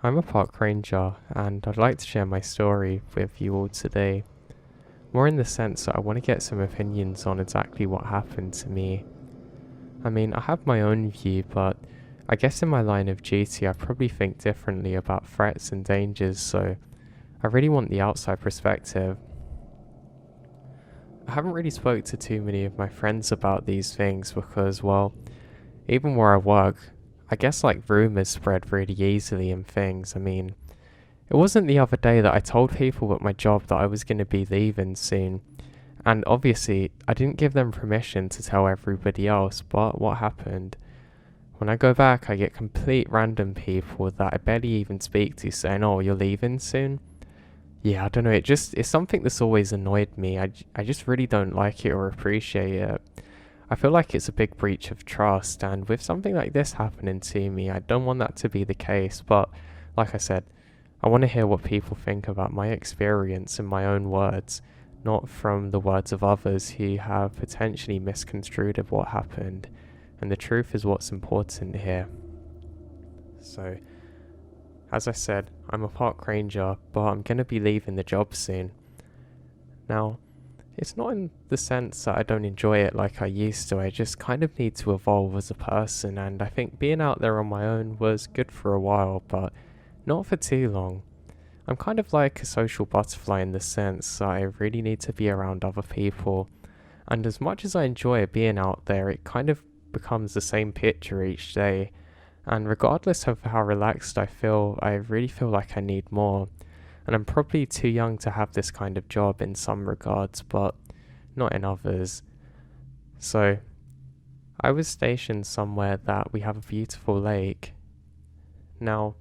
I'm a park ranger, and I'd like to share my story with you all today. More in the sense that I want to get some opinions on exactly what happened to me. I mean, I have my own view, but I guess in my line of duty, I probably think differently about threats and dangers, so I really want the outside perspective. I haven't really spoke to too many of my friends about these things because, well, even where I work, I guess like rumours spread really easily and things. I mean, it wasn't the other day that I told people at my job that I was going to be leaving soon, and obviously I didn't give them permission to tell everybody else, but what happened? When I go back, I get complete random people that I barely even speak to saying, "Oh, you're leaving soon?" Yeah, I don't know, it's something that's always annoyed me. I just really don't like it or appreciate it. I feel like it's a big breach of trust, and with something like this happening to me, I don't want that to be the case, but like I said, I want to hear what people think about my experience in my own words, not from the words of others who have potentially misconstrued of what happened, and the truth is what's important here. So, as I said, I'm a park ranger, but I'm going to be leaving the job soon. Now, it's not in the sense that I don't enjoy it like I used to, I just kind of need to evolve as a person, and I think being out there on my own was good for a while, but not for too long. I'm kind of like a social butterfly in the sense that I really need to be around other people, and as much as I enjoy being out there, it kind of becomes the same picture each day, and regardless of how relaxed I feel, I really feel like I need more. And I'm probably too young to have this kind of job in some regards, but not in others. So, I was stationed somewhere that we have a beautiful lake. Now,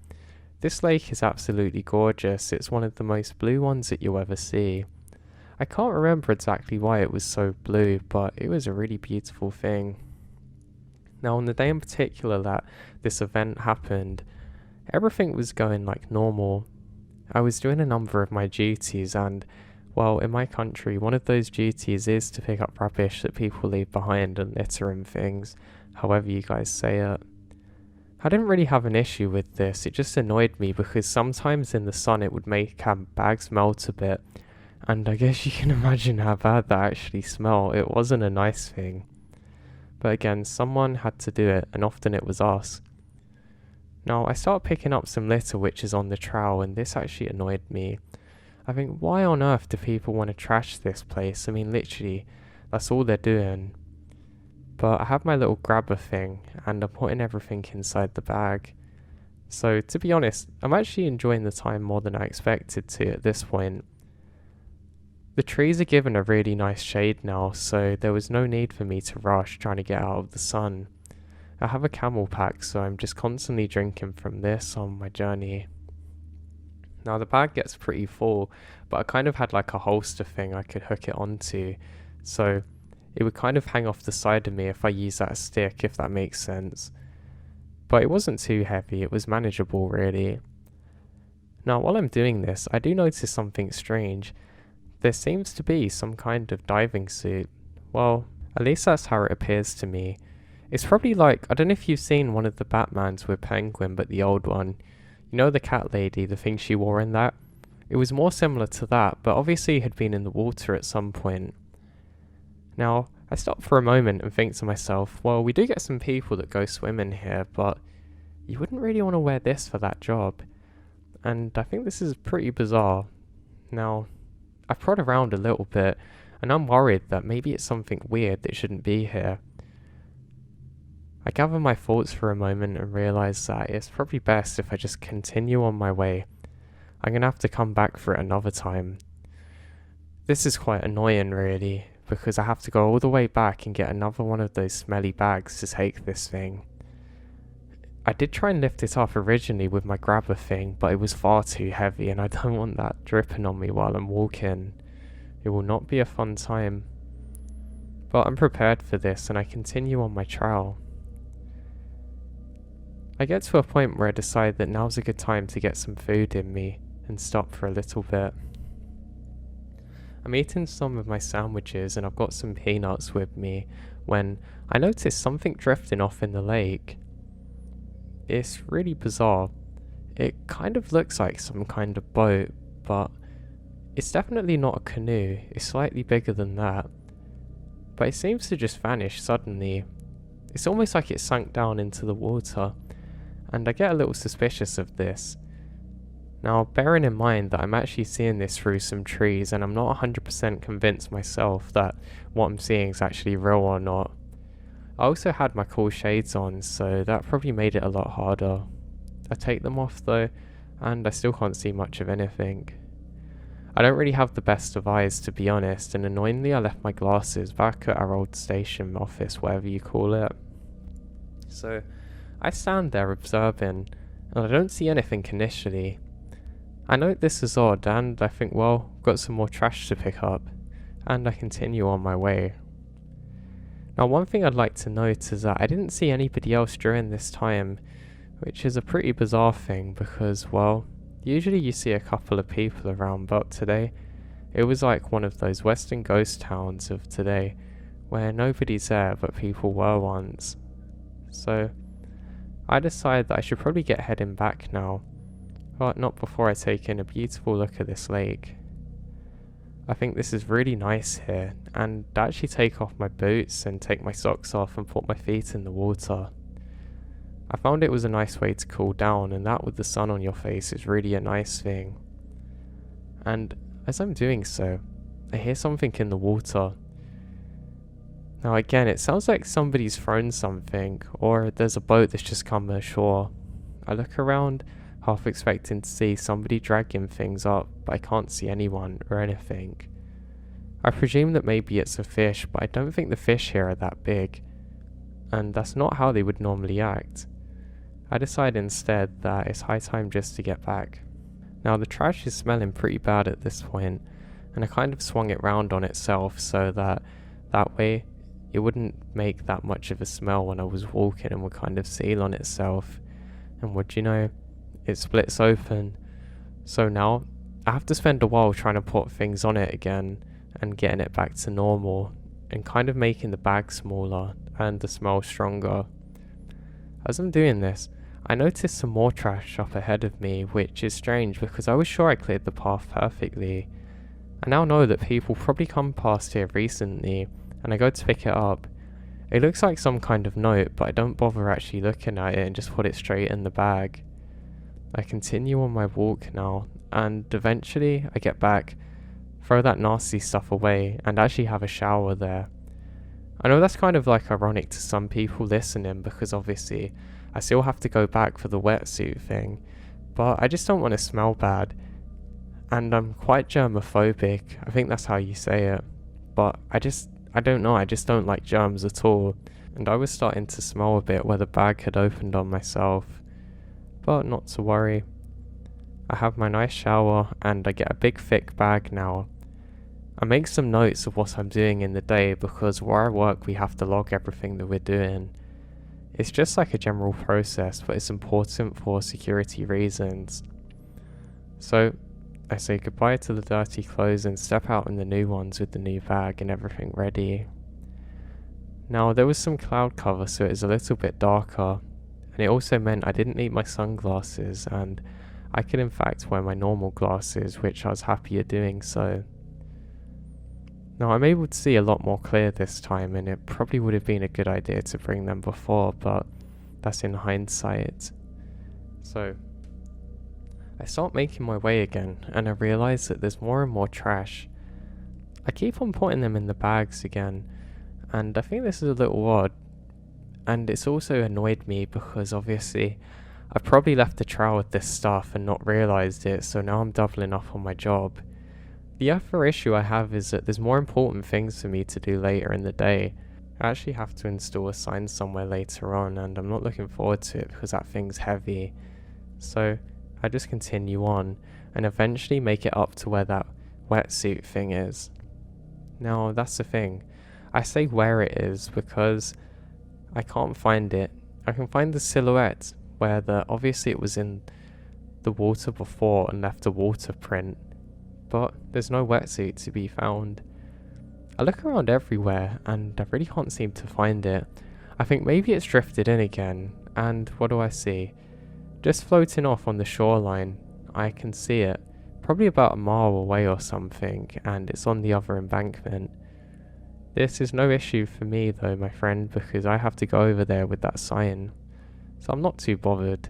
this lake is absolutely gorgeous. It's one of the most blue ones that you'll ever see. I can't remember exactly why it was so blue, but it was a really beautiful thing. Now, on the day in particular that this event happened, everything was going like normal. I was doing a number of my duties, and, well, in my country, one of those duties is to pick up rubbish that people leave behind and litter and things, however you guys say it. I didn't really have an issue with this, it just annoyed me because sometimes in the sun it would make bags melt a bit, and I guess you can imagine how bad that actually smelled. It wasn't a nice thing. But again, someone had to do it, and often it was us. Now, I started picking up some litter which is on the trowel, and this actually annoyed me. I think, why on earth do people want to trash this place? I mean, literally, that's all they're doing. But I have my little grabber thing, and I'm putting everything inside the bag. So, to be honest, I'm actually enjoying the time more than I expected to at this point. The trees are given a really nice shade now, so there was no need for me to rush trying to get out of the sun. I have a camel pack, so I'm just constantly drinking from this on my journey. Now the bag gets pretty full, but I kind of had like a holster thing I could hook it onto, so it would kind of hang off the side of me if I use that stick, if that makes sense. But it wasn't too heavy, it was manageable really. Now while I'm doing this, I do notice something strange. There seems to be some kind of diving suit. Well, at least that's how it appears to me. It's probably like, I don't know if you've seen one of the Batmans with Penguin, but the old one. You know the cat lady, the thing she wore in that? It was more similar to that, but obviously had been in the water at some point. Now, I stop for a moment and think to myself, well, we do get some people that go swimming here, but you wouldn't really want to wear this for that job. And I think this is pretty bizarre. Now, I've prod around a little bit, and I'm worried that maybe it's something weird that shouldn't be here. I gather my thoughts for a moment and realise that it's probably best if I just continue on my way. I'm going to have to come back for it another time. This is quite annoying really, because I have to go all the way back and get another one of those smelly bags to take this thing. I did try and lift it up originally with my grabber thing, but it was far too heavy and I don't want that dripping on me while I'm walking. It will not be a fun time. But I'm prepared for this and I continue on my trail. I get to a point where I decide that now's a good time to get some food in me and stop for a little bit. I'm eating some of my sandwiches and I've got some peanuts with me when I notice something drifting off in the lake. It's really bizarre. It kind of looks like some kind of boat, but it's definitely not a canoe. It's slightly bigger than that. But it seems to just vanish suddenly. It's almost like it sank down into the water, and I get a little suspicious of this. Now, bearing in mind that I'm actually seeing this through some trees, and I'm not 100% convinced myself that what I'm seeing is actually real or not. I also had my cool shades on, so that probably made it a lot harder. I take them off though, and I still can't see much of anything. I don't really have the best of eyes, to be honest, and annoyingly I left my glasses back at our old station office, whatever you call it. So I stand there observing, and I don't see anything initially. I note this is odd, and I think, well, got some more trash to pick up, and I continue on my way. Now, one thing I'd like to note is that I didn't see anybody else during this time, which is a pretty bizarre thing because, well, usually you see a couple of people around, but today it was like one of those western ghost towns of today where nobody's there but people were once. So I decided that I should probably get heading back now, but not before I take in a beautiful look at this lake. I think this is really nice here, and I actually take off my boots and take my socks off and put my feet in the water. I found it was a nice way to cool down, and that with the sun on your face is really a nice thing. And as I'm doing so, I hear something in the water. Now again, it sounds like somebody's thrown something, or there's a boat that's just come ashore. I look around, half expecting to see somebody dragging things up, but I can't see anyone or anything. I presume that maybe it's a fish, but I don't think the fish here are that big, and that's not how they would normally act. I decide instead that it's high time just to get back. Now the trash is smelling pretty bad at this point, and I kind of swung it round on itself so that way it wouldn't make that much of a smell when I was walking and would kind of seal on itself. And would you know, it splits open. So now I have to spend a while trying to put things on it again and getting it back to normal and kind of making the bag smaller and the smell stronger. As I'm doing this, I noticed some more trash up ahead of me, which is strange because I was sure I cleared the path perfectly. I now know that people probably come past here recently, and I go to pick it up. It looks like some kind of note, but I don't bother actually looking at it and just put it straight in the bag. I continue on my walk now, and eventually I get back, throw that nasty stuff away, and actually have a shower there. I know that's kind of like ironic to some people listening because obviously I still have to go back for the wetsuit thing, but I just don't want to smell bad, and I'm quite germophobic. I think that's how you say it, but I don't know, I just don't like germs at all, and I was starting to smell a bit where the bag had opened on myself, but not to worry. I have my nice shower and I get a big thick bag now. I make some notes of what I'm doing in the day because where I work we have to log everything that we're doing. It's just like a general process, but it's important for security reasons. So I say goodbye to the dirty clothes and step out in the new ones with the new bag and everything ready. Now there was some cloud cover, so it is a little bit darker, and it also meant I didn't need my sunglasses and I could in fact wear my normal glasses, which I was happier doing so. Now I'm able to see a lot more clear this time, and it probably would have been a good idea to bring them before, but that's in hindsight. So I start making my way again, and I realise that there's more and more trash. I keep on putting them in the bags again, and I think this is a little odd, and it's also annoyed me because obviously I've probably left the trail with this stuff and not realised it, so now I'm doubling up on my job. The other issue I have is that there's more important things for me to do later in the day. I actually have to install a sign somewhere later on, and I'm not looking forward to it because that thing's heavy. So I just continue on and eventually make it up to where that wetsuit thing is. Now that's the thing, I say where it is because I can't find it. I can find the silhouette where obviously it was in the water before and left a water print, but there's no wetsuit to be found. I look around everywhere and I really can't seem to find it. I think maybe it's drifted in again, and what do I see? just floating off on the shoreline. I can see it, probably about a mile away or something, and it's on the other embankment. This is no issue for me though, my friend, because I have to go over there with that sign, so I'm not too bothered.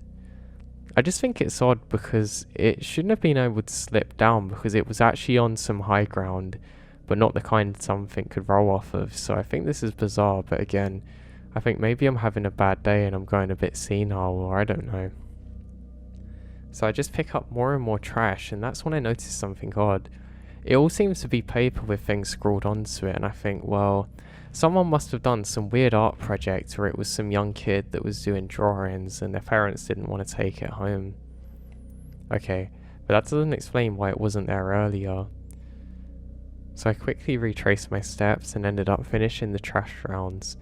I just think it's odd because it shouldn't have been able to slip down because it was actually on some high ground, but not the kind something could roll off of, so I think this is bizarre, but again, I think maybe I'm having a bad day and I'm going a bit senile, or I don't know. So I just pick up more and more trash, and that's when I notice something odd. It all seems to be paper with things scrawled onto it, and I think, well, someone must have done some weird art project, or it was some young kid that was doing drawings and their parents didn't want to take it home. Okay, but that doesn't explain why it wasn't there earlier. So I quickly retraced my steps and ended up finishing the trash rounds.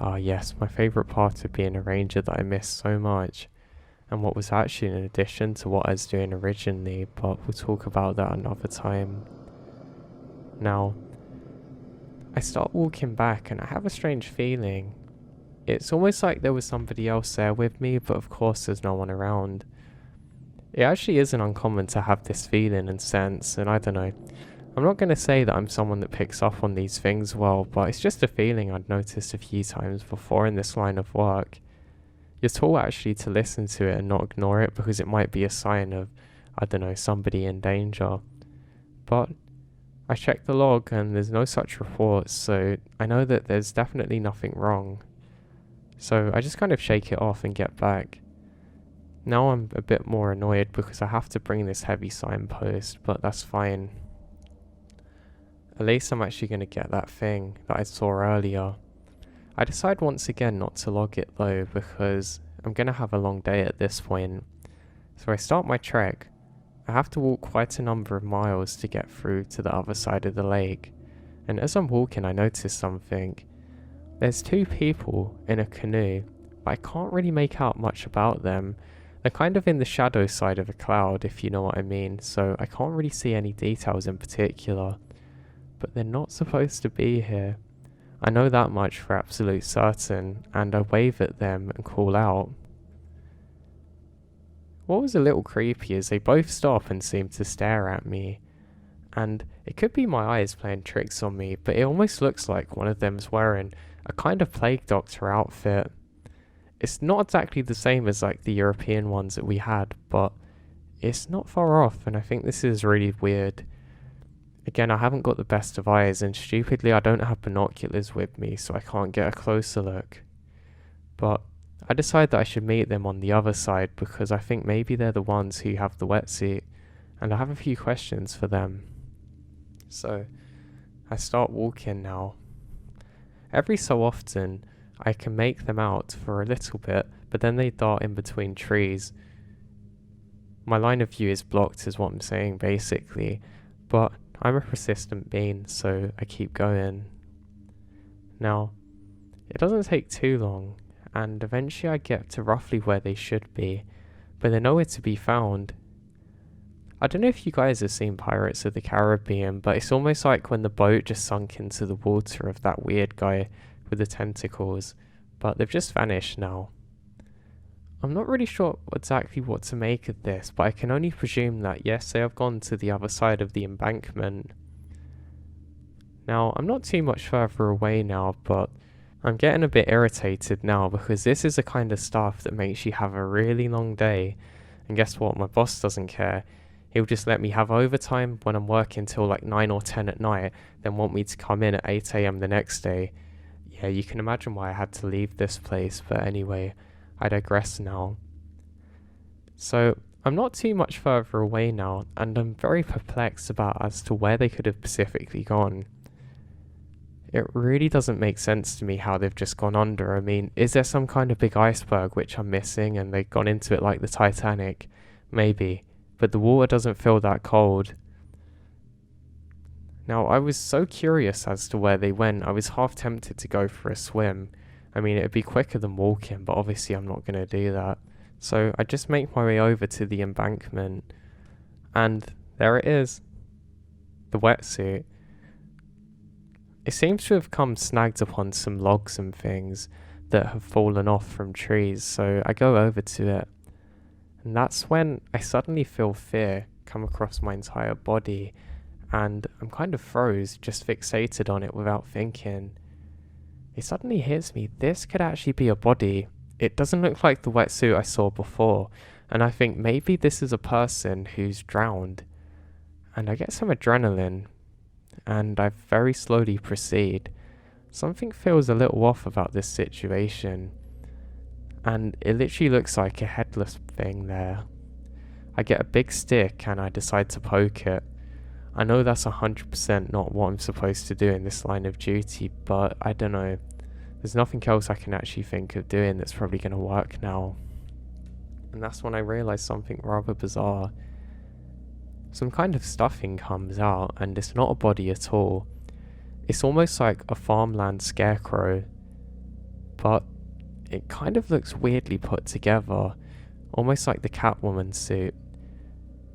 Ah yes, my favourite part of being a ranger that I missed so much, and what was actually an addition to what I was doing originally, but we'll talk about that another time. Now, I start walking back and I have a strange feeling. It's almost like there was somebody else there with me, but of course there's no one around. It actually isn't uncommon to have this feeling and sense, and I don't know. I'm not going to say that I'm someone that picks up on these things well, but it's just a feeling I'd noticed a few times before in this line of work. You're taught actually to listen to it and not ignore it because it might be a sign of, I don't know, somebody in danger. But I checked the log and there's no such reports, so I know that there's definitely nothing wrong. So I just kind of shake it off and get back. Now I'm a bit more annoyed because I have to bring this heavy signpost, but that's fine. At least I'm actually going to get that thing that I saw earlier. I decide once again not to log it though, because I'm going to have a long day at this point. So I start my trek. I have to walk quite a number of miles to get through to the other side of the lake, and as I'm walking I notice something. There's two people in a canoe, but I can't really make out much about them. They're kind of in the shadow side of a cloud, if you know what I mean, so I can't really see any details in particular. But they're not supposed to be here. I know that much for absolute certain, and I wave at them and call out. What was a little creepy is they both stop and seem to stare at me. And it could be my eyes playing tricks on me, but it almost looks like one of them's wearing a kind of plague doctor outfit. It's not exactly the same as like the European ones that we had, but it's not far off, and I think this is really weird. Again, I haven't got the best of eyes, and stupidly I don't have binoculars with me, so I can't get a closer look. But I decide that I should meet them on the other side because I think maybe they're the ones who have the wetsuit, and I have a few questions for them. So I start walking now. Every so often I can make them out for a little bit, but then they dart in between trees. My line of view is blocked is what I'm saying basically, but I'm a persistent being, so I keep going. Now, it doesn't take too long, and eventually I get to roughly where they should be, but they're nowhere to be found. I don't know if you guys have seen Pirates of the Caribbean, but it's almost like when the boat just sunk into the water of that weird guy with the tentacles, but they've just vanished now. I'm not really sure exactly what to make of this, but I can only presume that yes, they have gone to the other side of the embankment. Now, I'm not too much further away now, but I'm getting a bit irritated now because this is the kind of stuff that makes you have a really long day, and guess what, my boss doesn't care. He'll just let me have overtime when I'm working till like 9 or 10 at night, then want me to come in at 8 AM the next day. Yeah, you can imagine why I had to leave this place, but anyway, I digress now. So, I'm not too much further away now, and I'm very perplexed about as to where they could have specifically gone. It really doesn't make sense to me how they've just gone under. I mean, is there some kind of big iceberg which I'm missing and they've gone into it like the Titanic? Maybe, but the water doesn't feel that cold. Now, I was so curious as to where they went, I was half tempted to go for a swim. I mean, it'd be quicker than walking, but obviously I'm not going to do that. So I just make my way over to the embankment, and there it is. The wetsuit. It seems to have come snagged upon some logs and things that have fallen off from trees, so I go over to it. And that's when I suddenly feel fear come across my entire body, and I'm kind of froze, just fixated on it without thinking. It suddenly hits me, this could actually be a body. It doesn't look like the wetsuit I saw before, and I think maybe this is a person who's drowned. And I get some adrenaline, and I very slowly proceed. Something feels a little off about this situation, and it literally looks like a headless thing there. I get a big stick and I decide to poke it. I know that's 100% not what I'm supposed to do in this line of duty, but I don't know. There's nothing else I can actually think of doing that's probably going to work now. And that's when I realise something rather bizarre. Some kind of stuffing comes out, and it's not a body at all. It's almost like a farmland scarecrow, but it kind of looks weirdly put together, almost like the Catwoman suit.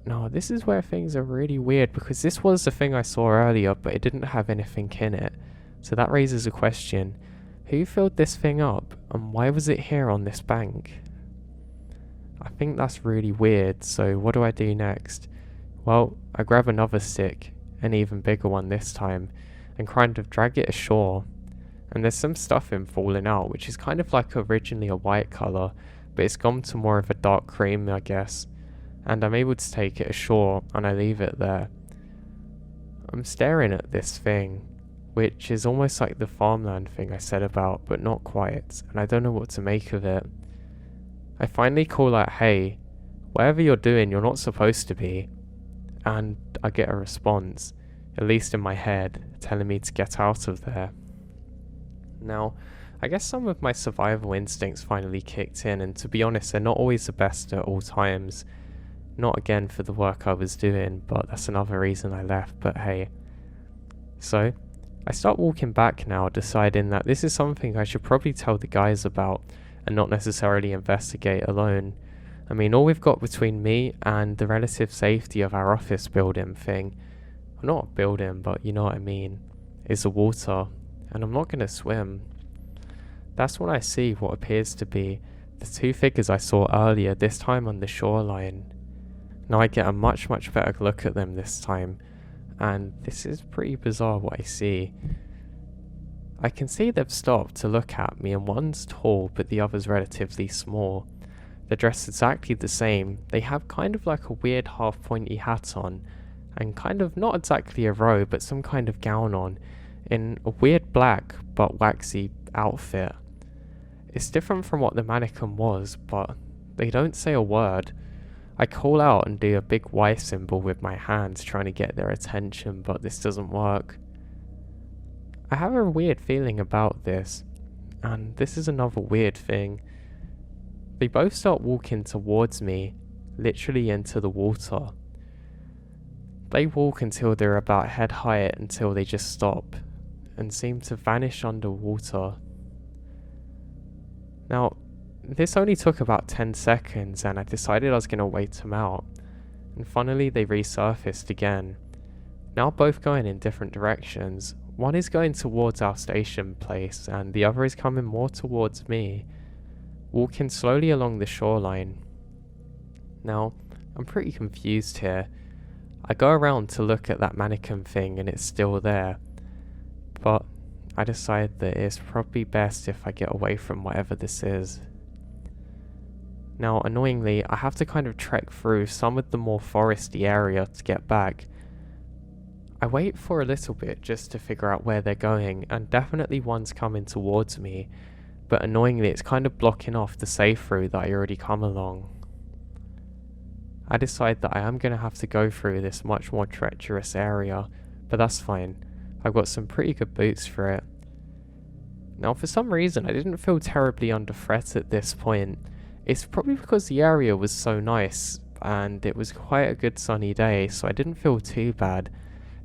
No, this is where things are really weird, because this was the thing I saw earlier, but it didn't have anything in it. So that raises a question. Who filled this thing up, and why was it here on this bank? I think that's really weird, so what do I do next? Well, I grab another stick, an even bigger one this time, and kind of drag it ashore. And there's some stuffing falling out, which is kind of like originally a white colour, but it's gone to more of a dark cream, I guess. And I'm able to take it ashore, and I leave it there. I'm staring at this thing, which is almost like the farmland thing I said about, but not quite, and I don't know what to make of it. I finally call out, "Hey, whatever you're doing, you're not supposed to be." And I get a response, at least in my head, telling me to get out of there. Now, I guess some of my survival instincts finally kicked in, and to be honest, they're not always the best at all times. Not again for the work I was doing, but that's another reason I left, but hey. So, I start walking back now, deciding that this is something I should probably tell the guys about, and not necessarily investigate alone. I mean, all we've got between me and the relative safety of our office building thing, well, not a building, but you know what I mean, is the water, and I'm not going to swim. That's when I see what appears to be the two figures I saw earlier, this time on the shoreline. Now I get a much better look at them this time, and this is pretty bizarre what I see. I can see they've stopped to look at me, and one's tall but the other's relatively small. They're dressed exactly the same. They have kind of like a weird half pointy hat on, and kind of not exactly a robe, but some kind of gown on, in a weird black but waxy outfit. It's different from what the mannequin was, but they don't say a word. I call out and do a big Y symbol with my hands, trying to get their attention, but this doesn't work. I have a weird feeling about this, and this is another weird thing. They both start walking towards me, literally into the water. They walk until they're about head height, until they just stop, and seem to vanish underwater. Now, this only took about 10 seconds, and I decided I was going to wait them out, and finally they resurfaced again. Now both going in different directions. One is going towards our station place, and the other is coming more towards me, walking slowly along the shoreline. Now, I'm pretty confused here. I go around to look at that mannequin thing, and it's still there, but I decide that it's probably best if I get away from whatever this is. Now, annoyingly, I have to kind of trek through some of the more foresty area to get back. I wait for a little bit just to figure out where they're going, and definitely one's coming towards me, but annoyingly it's kind of blocking off the safe route that I already come along. I decide that I am going to have to go through this much more treacherous area, but that's fine. I've got some pretty good boots for it. Now, for some reason, I didn't feel terribly under threat at this point. It's probably because the area was so nice, and it was quite a good sunny day, so I didn't feel too bad.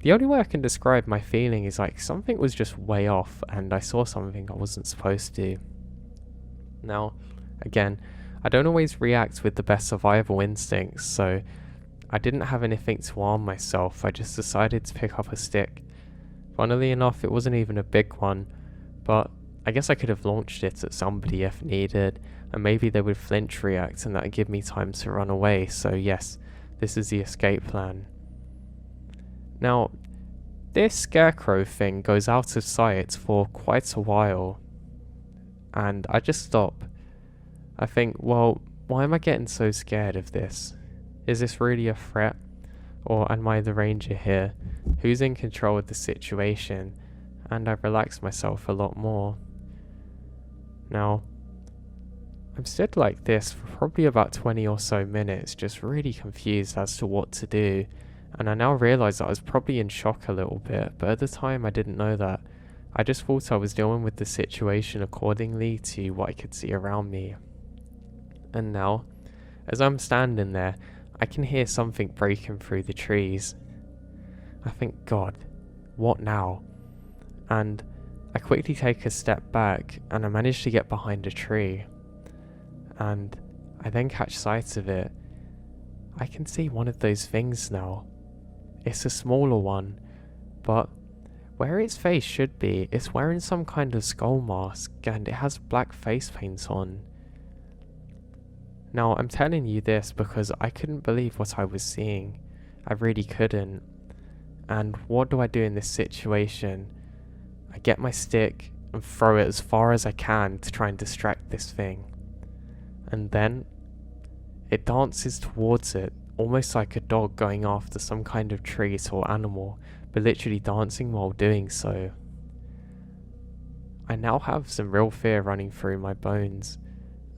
The only way I can describe my feeling is like something was just way off, and I saw something I wasn't supposed to. Now, again, I don't always react with the best survival instincts, so I didn't have anything to arm myself. I just decided to pick up a stick. Funnily enough, it wasn't even a big one, but I guess I could have launched it at somebody if needed, and maybe they would flinch react and that would give me time to run away, so yes, this is the escape plan. Now, this scarecrow thing goes out of sight for quite a while, and I just stop. I think, well, why am I getting so scared of this? Is this really a threat? Or am I the ranger here? Who's in control of the situation? And I relax myself a lot more. Now, I'm stood like this for probably about 20 or so minutes, just really confused as to what to do. And I now realise that I was probably in shock a little bit, but at the time I didn't know that. I just thought I was dealing with the situation accordingly to what I could see around me. And now, as I'm standing there, I can hear something breaking through the trees. I think, God, what now? And I quickly take a step back and I manage to get behind a tree. And I then catch sight of it. I can see one of those things now. It's a smaller one, but where its face should be, it's wearing some kind of skull mask and it has black face paint on. Now, I'm telling you this because I couldn't believe what I was seeing. I really couldn't. And what do I do in this situation? I get my stick and throw it as far as I can to try and distract this thing. And then it dances towards it, almost like a dog going after some kind of treat or animal, but literally dancing while doing so. I now have some real fear running through my bones,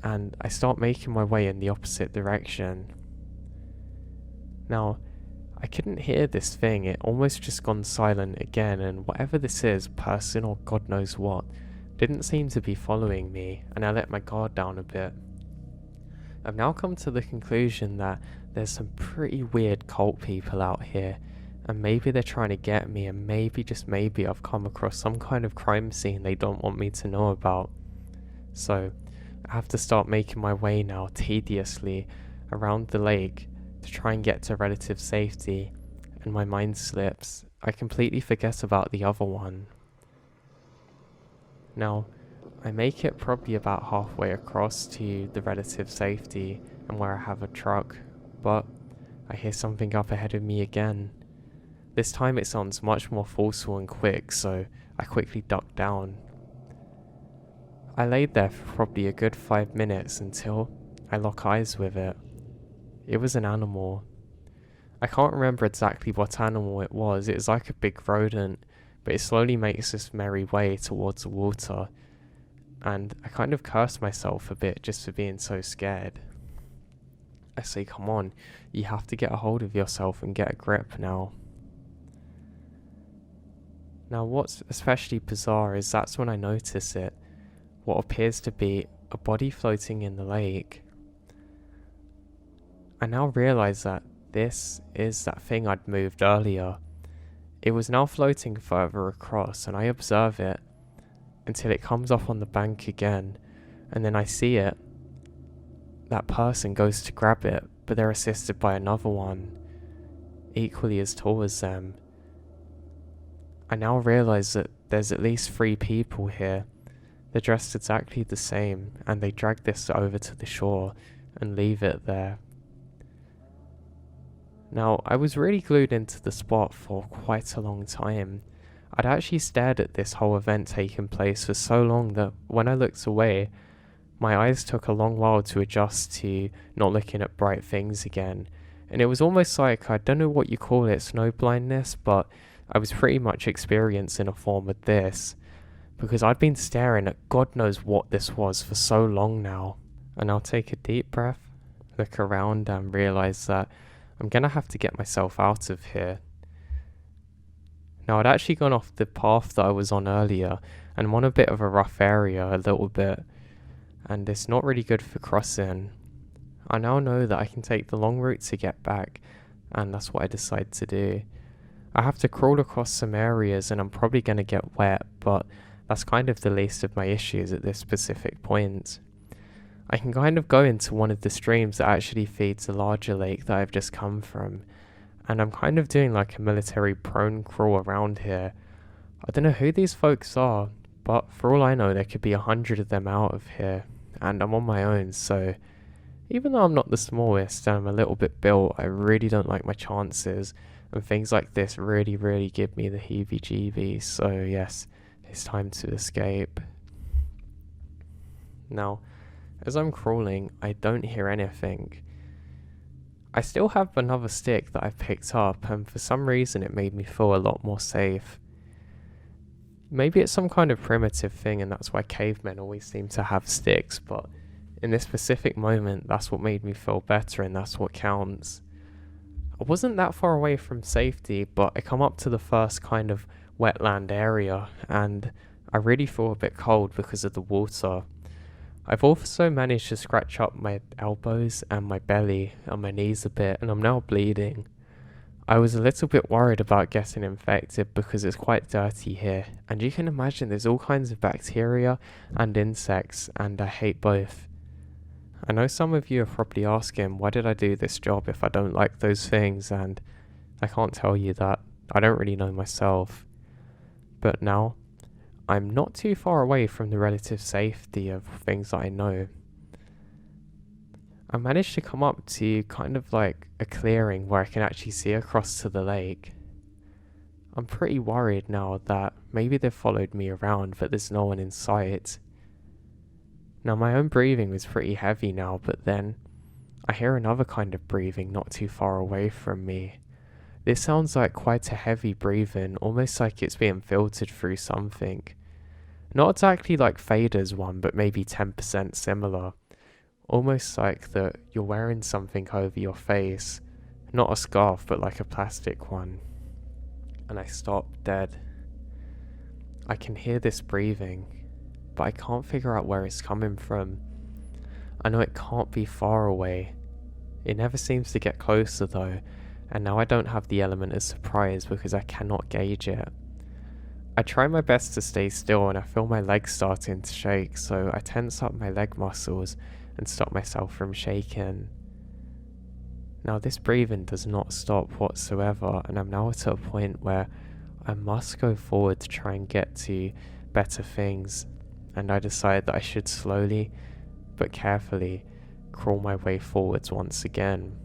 and I start making my way in the opposite direction. Now, I couldn't hear this thing, it almost just gone silent again, and whatever this is, person or God knows what, didn't seem to be following me, and I let my guard down a bit. I've now come to the conclusion that there's some pretty weird cult people out here, and maybe they're trying to get me, and maybe, just maybe, I've come across some kind of crime scene they don't want me to know about. So, I have to start making my way now, tediously, around the lake, to try and get to relative safety, and my mind slips. I completely forget about the other one. Now, I make it probably about halfway across to the relative safety and where I have a truck, but I hear something up ahead of me again. This time it sounds much more forceful and quick, so I quickly duck down. I laid there for probably a good 5 minutes until I lock eyes with it. It was an animal. I can't remember exactly what animal it was like a big rodent, but it slowly makes this merry way towards the water, and I kind of curse myself a bit just for being so scared. I say, come on, you have to get a hold of yourself and get a grip now. Now what's especially bizarre is that's when I notice it, what appears to be a body floating in the lake. I now realise that this is that thing I'd moved earlier. It was now floating further across, and I observe it until it comes up on the bank again, and then I see it. That person goes to grab it, but they're assisted by another one, equally as tall as them. I now realise that there's at least 3 people here. They're dressed exactly the same, and they drag this over to the shore and leave it there. Now, I was really glued into the spot for quite a long time. I'd actually stared at this whole event taking place for so long that when I looked away, my eyes took a long while to adjust to not looking at bright things again. And it was almost like, I don't know what you call it, snow blindness, but I was pretty much experiencing a form of this, because I'd been staring at God knows what this was for so long now. And I'll take a deep breath, look around and realise that I'm gonna have to get myself out of here. Now, I'd actually gone off the path that I was on earlier, and I'm on a bit of a rough area, a little bit, and it's not really good for crossing. I now know that I can take the long route to get back, and that's what I decide to do. I have to crawl across some areas, and I'm probably gonna get wet, but that's kind of the least of my issues at this specific point. I can kind of go into one of the streams that actually feeds the larger lake that I've just come from, and I'm kind of doing like a military prone crawl around here. I don't know who these folks are, But for all I know, there could be 100 of them out of here, and I'm on my own, so even though I'm not the smallest and I'm a little bit built, I really don't like my chances, and things like this really, really give me the heebie-jeebies, so yes, it's time to escape. Now, as I'm crawling, I don't hear anything. I still have another stick that I've picked up, and for some reason it made me feel a lot more safe. Maybe it's some kind of primitive thing and that's why cavemen always seem to have sticks, but in this specific moment, that's what made me feel better and that's what counts. I wasn't that far away from safety, but I come up to the first kind of wetland area and I really feel a bit cold because of the water. I've also managed to scratch up my elbows and my belly and my knees a bit, and I'm now bleeding. I was a little bit worried about getting infected because it's quite dirty here, and you can imagine there's all kinds of bacteria and insects, and I hate both. I know some of you are probably asking, why did I do this job if I don't like those things, and I can't tell you that. I don't really know myself. But now, I'm not too far away from the relative safety of things that I know. I managed to come up to kind of like a clearing where I can actually see across to the lake. I'm pretty worried now that maybe they've followed me around but there's no one in sight. Now my own breathing was pretty heavy now, but then I hear another kind of breathing not too far away from me. This sounds like quite a heavy breathing, almost like it's being filtered through something. Not exactly like Fader's one, but maybe 10% similar. Almost like that you're wearing something over your face. Not a scarf, but like a plastic one. And I stop dead. I can hear this breathing, but I can't figure out where it's coming from. I know it can't be far away. It never seems to get closer though, and now I don't have the element of surprise because I cannot gauge it. I try my best to stay still and I feel my legs starting to shake, so I tense up my leg muscles and stop myself from shaking. Now this breathing does not stop whatsoever, and I'm now at a point where I must go forward to try and get to better things, and I decide that I should slowly but carefully crawl my way forwards once again.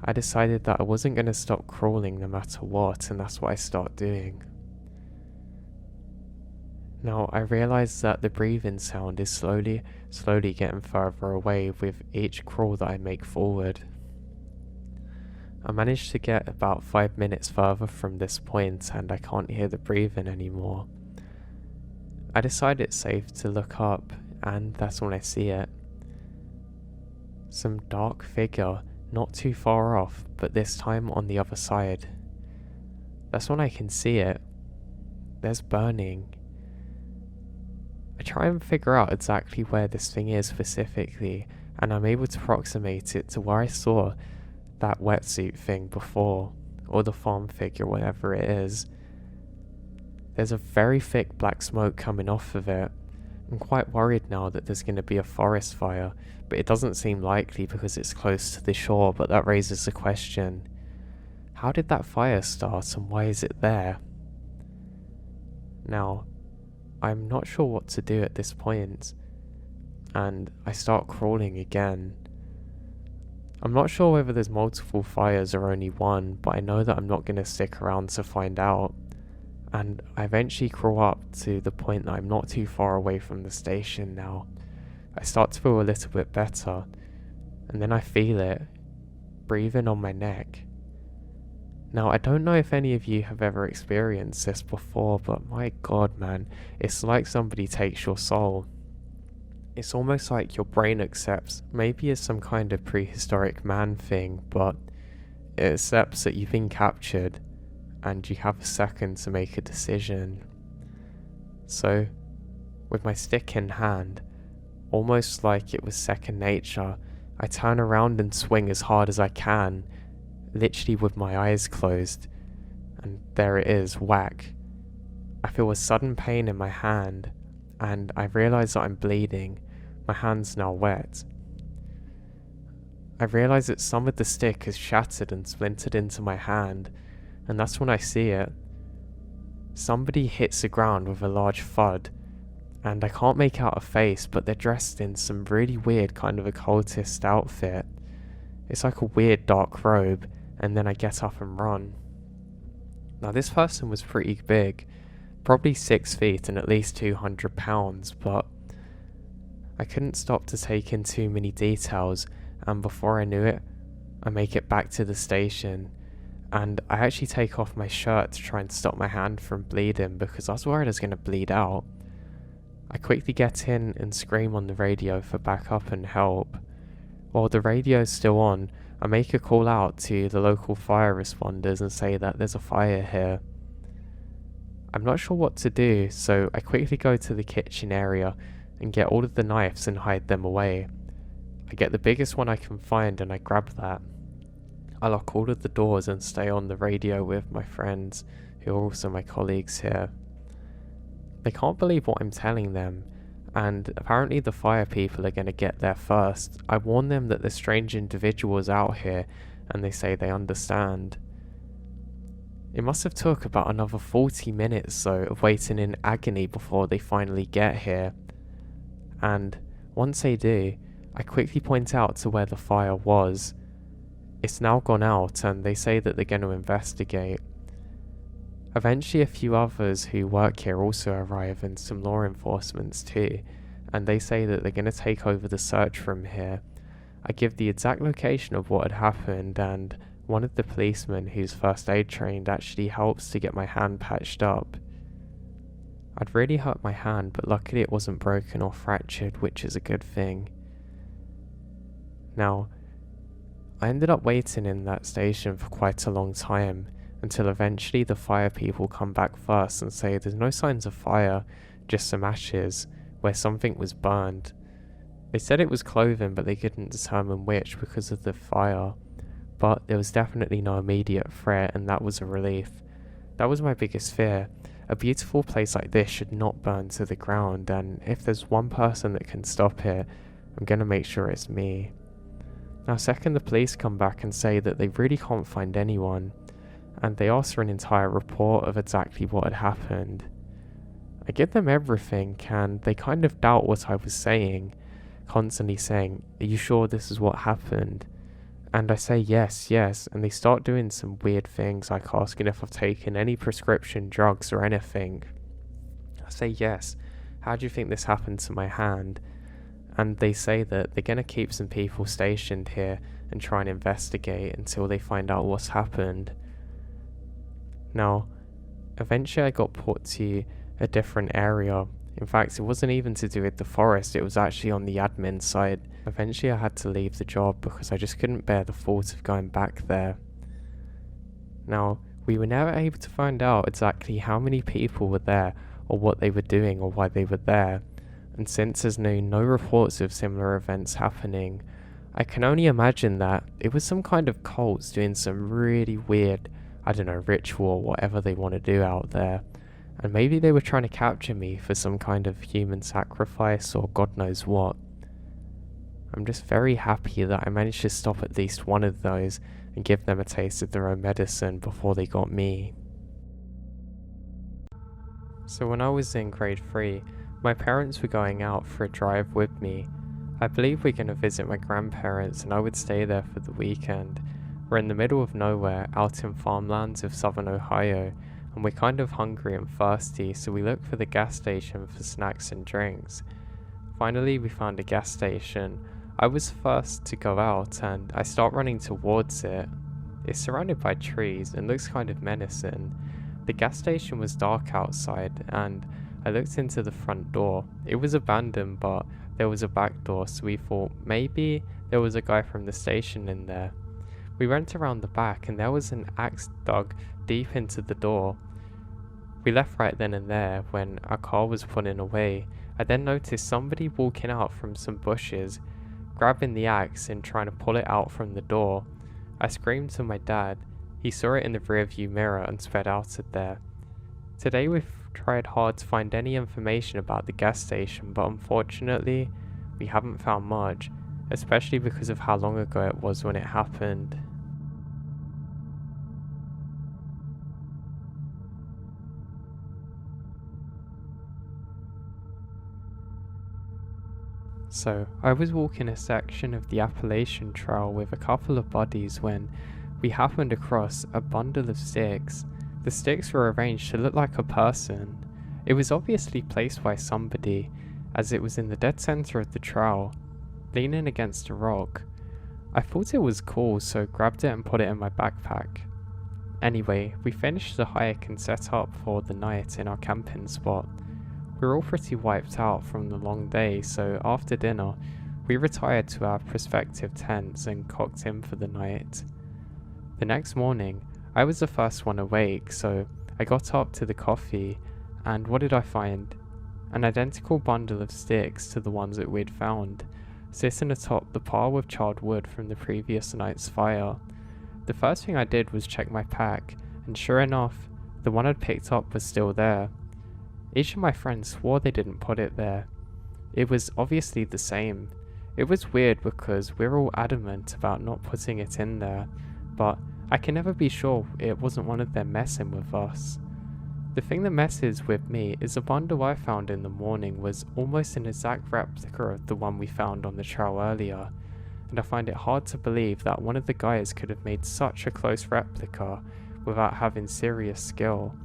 I decided that I wasn't going to stop crawling no matter what, and that's what I start doing. Now I realise that the breathing sound is slowly getting further away with each crawl that I make forward. I managed to get about 5 minutes further from this point and I can't hear the breathing anymore. I decide it's safe to look up, and that's when I see it. Some dark figure not too far off, but this time on the other side. That's when I can see it. There's burning. I try and figure out exactly where this thing is specifically, and I'm able to approximate it to where I saw that wetsuit thing before, or the farm figure, whatever it is. There's a very thick black smoke coming off of it. I'm quite worried now that there's going to be a forest fire, but it doesn't seem likely because it's close to the shore, but that raises the question, how did that fire start and why is it there? Now, I'm not sure what to do at this point, and I start crawling again. I'm not sure whether there's multiple fires or only one, but I know that I'm not going to stick around to find out. And I eventually crawl up to the point that I'm not too far away from the station now. I start to feel a little bit better, and then I feel it breathing on my neck. Now, I don't know if any of you have ever experienced this before, but my god man, it's like somebody takes your soul. It's almost like your brain accepts, maybe it's some kind of prehistoric man thing, but it accepts that you've been captured and you have a second to make a decision. So, with my stick in hand, almost like it was second nature, I turn around and swing as hard as I can, literally with my eyes closed, and there it is, whack. I feel a sudden pain in my hand, and I realise that I'm bleeding. My hand's now wet. I realise that some of the stick has shattered and splintered into my hand, and that's when I see it. somebody hits the ground with a large thud, and I can't make out a face, but they're dressed in some really weird kind of occultist outfit. It's like a weird dark robe, and then I get up and run. Now this person was pretty big, probably 6 feet and at least 200 pounds, but I couldn't stop to take in too many details, and before I knew it, I make it back to the station, and I actually take off my shirt to try and stop my hand from bleeding because I was worried I was going to bleed out. I quickly get in and scream on the radio for backup and help. While the radio's still on, I make a call out to the local fire responders and say that there's a fire here. I'm not sure what to do, so I quickly go to the kitchen area and get all of the knives and hide them away. I get the biggest one I can find and I grab that. I lock all of the doors and stay on the radio with my friends, who are also my colleagues here. They can't believe what I'm telling them, and apparently the fire people are going to get there first. I warn them that there's strange individuals out here, and they say they understand. It must have took about another 40 minutes though of waiting in agony before they finally get here. And once they do, I quickly point out to where the fire was. It's now gone out, and they say that they're going to investigate. Eventually a few others who work here also arrive, and some law enforcements too, and they say that they're going to take over the search from here. I give the exact location of what had happened, and one of the policemen who's first aid trained actually helps to get my hand patched up. I'd really hurt my hand, but luckily it wasn't broken or fractured, which is a good thing. Now, I ended up waiting in that station for quite a long time, until eventually the fire people come back first and say there's no signs of fire, just some ashes, where something was burned. They said it was clothing, but they couldn't determine which because of the fire. But there was definitely no immediate threat, and that was a relief. That was my biggest fear. A beautiful place like this should not burn to the ground, and if there's one person that can stop it, I'm gonna make sure it's me. Now second, the police come back and say that they really can't find anyone, and they ask for an entire report of exactly what had happened. I give them everything, and they kind of doubt what I was saying, constantly saying, "Are you sure this is what happened?" And I say yes, and they start doing some weird things, like asking if I've taken any prescription drugs or anything. I say yes. How do you think this happened to my hand? And they say that they're going to keep some people stationed here and try and investigate until they find out what's happened. Now, eventually I got put to a different area. In fact, it wasn't even to do with the forest, it was actually on the admin side. Eventually I had to leave the job because I just couldn't bear the thought of going back there. Now, we were never able to find out exactly how many people were there, or what they were doing, or why they were there. And since there's no reports of similar events happening, I can only imagine that it was some kind of cults doing some really weird, ritual or whatever they want to do out there. And maybe they were trying to capture me for some kind of human sacrifice or God knows what. I'm just very happy that I managed to stop at least one of those and give them a taste of their own medicine before they got me. So when I was in grade 3, my parents were going out for a drive with me. I believe we're going to visit my grandparents, and I would stay there for the weekend. We're in the middle of nowhere, out in farmlands of southern Ohio, and we're kind of hungry and thirsty, so we look for the gas station for snacks and drinks. Finally, we found a gas station. I was first to go out, and I start running towards it. It's surrounded by trees and looks kind of menacing. The gas station was dark outside, and I looked into the front door. It was abandoned, but there was a back door, so we thought maybe there was a guy from the station in there. We went around the back, and there was an axe dug deep into the door. We left right then and there when our car was pulling away. I then noticed somebody walking out from some bushes, grabbing the axe and trying to pull it out from the door. I screamed to my dad. He saw it in the rearview mirror and sped out of there. Today we've tried hard to find any information about the gas station, but unfortunately we haven't found much, especially because of how long ago it was when it happened. So, I was walking a section of the Appalachian Trail with a couple of buddies when we happened across a bundle of sticks. The sticks were arranged to look like a person. It was obviously placed by somebody, as it was in the dead center of the trail, leaning against a rock. I thought it was cool, so grabbed it and put it in my backpack. Anyway, we finished the hike and set up for the night in our camping spot. We were all pretty wiped out from the long day, so after dinner, we retired to our prospective tents and cocked in for the night. The next morning, I was the first one awake, so I got up to the coffee, and what did I find? An identical bundle of sticks to the ones that we'd found, sitting atop the pile of charred wood from the previous night's fire. The first thing I did was check my pack, and sure enough, the one I'd picked up was still there. Each of my friends swore they didn't put it there. It was obviously the same. It was weird because we're all adamant about not putting it in there, but I can never be sure it wasn't one of them messing with us. The thing that messes with me is the bundle I found in the morning was almost an exact replica of the one we found on the trail earlier, and I find it hard to believe that one of the guys could have made such a close replica without having serious skill.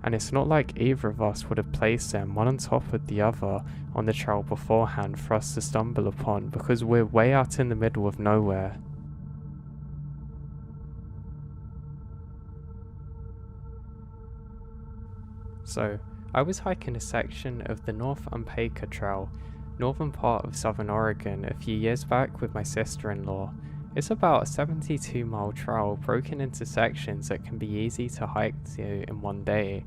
And it's not like either of us would have placed them one on top of the other on the trail beforehand for us to stumble upon, because we're way out in the middle of nowhere. So, I was hiking a section of the North Umpqua Trail, northern part of southern Oregon, a few years back with my sister-in-law. It's about a 72-mile trail broken into sections that can be easy to hike to in one day.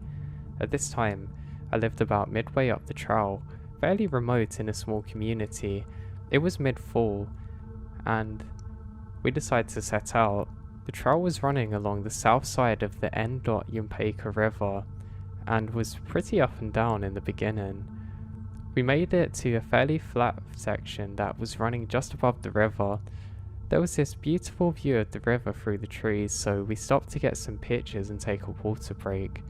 At this time, I lived about midway up the trail, fairly remote in a small community. It was mid-fall, and we decided to set out. The trail was running along the south side of the Umpqua River, and was pretty up and down in the beginning. We made it to a fairly flat section that was running just above the river. There was this beautiful view of the river through the trees, so we stopped to get some pictures and take a water break.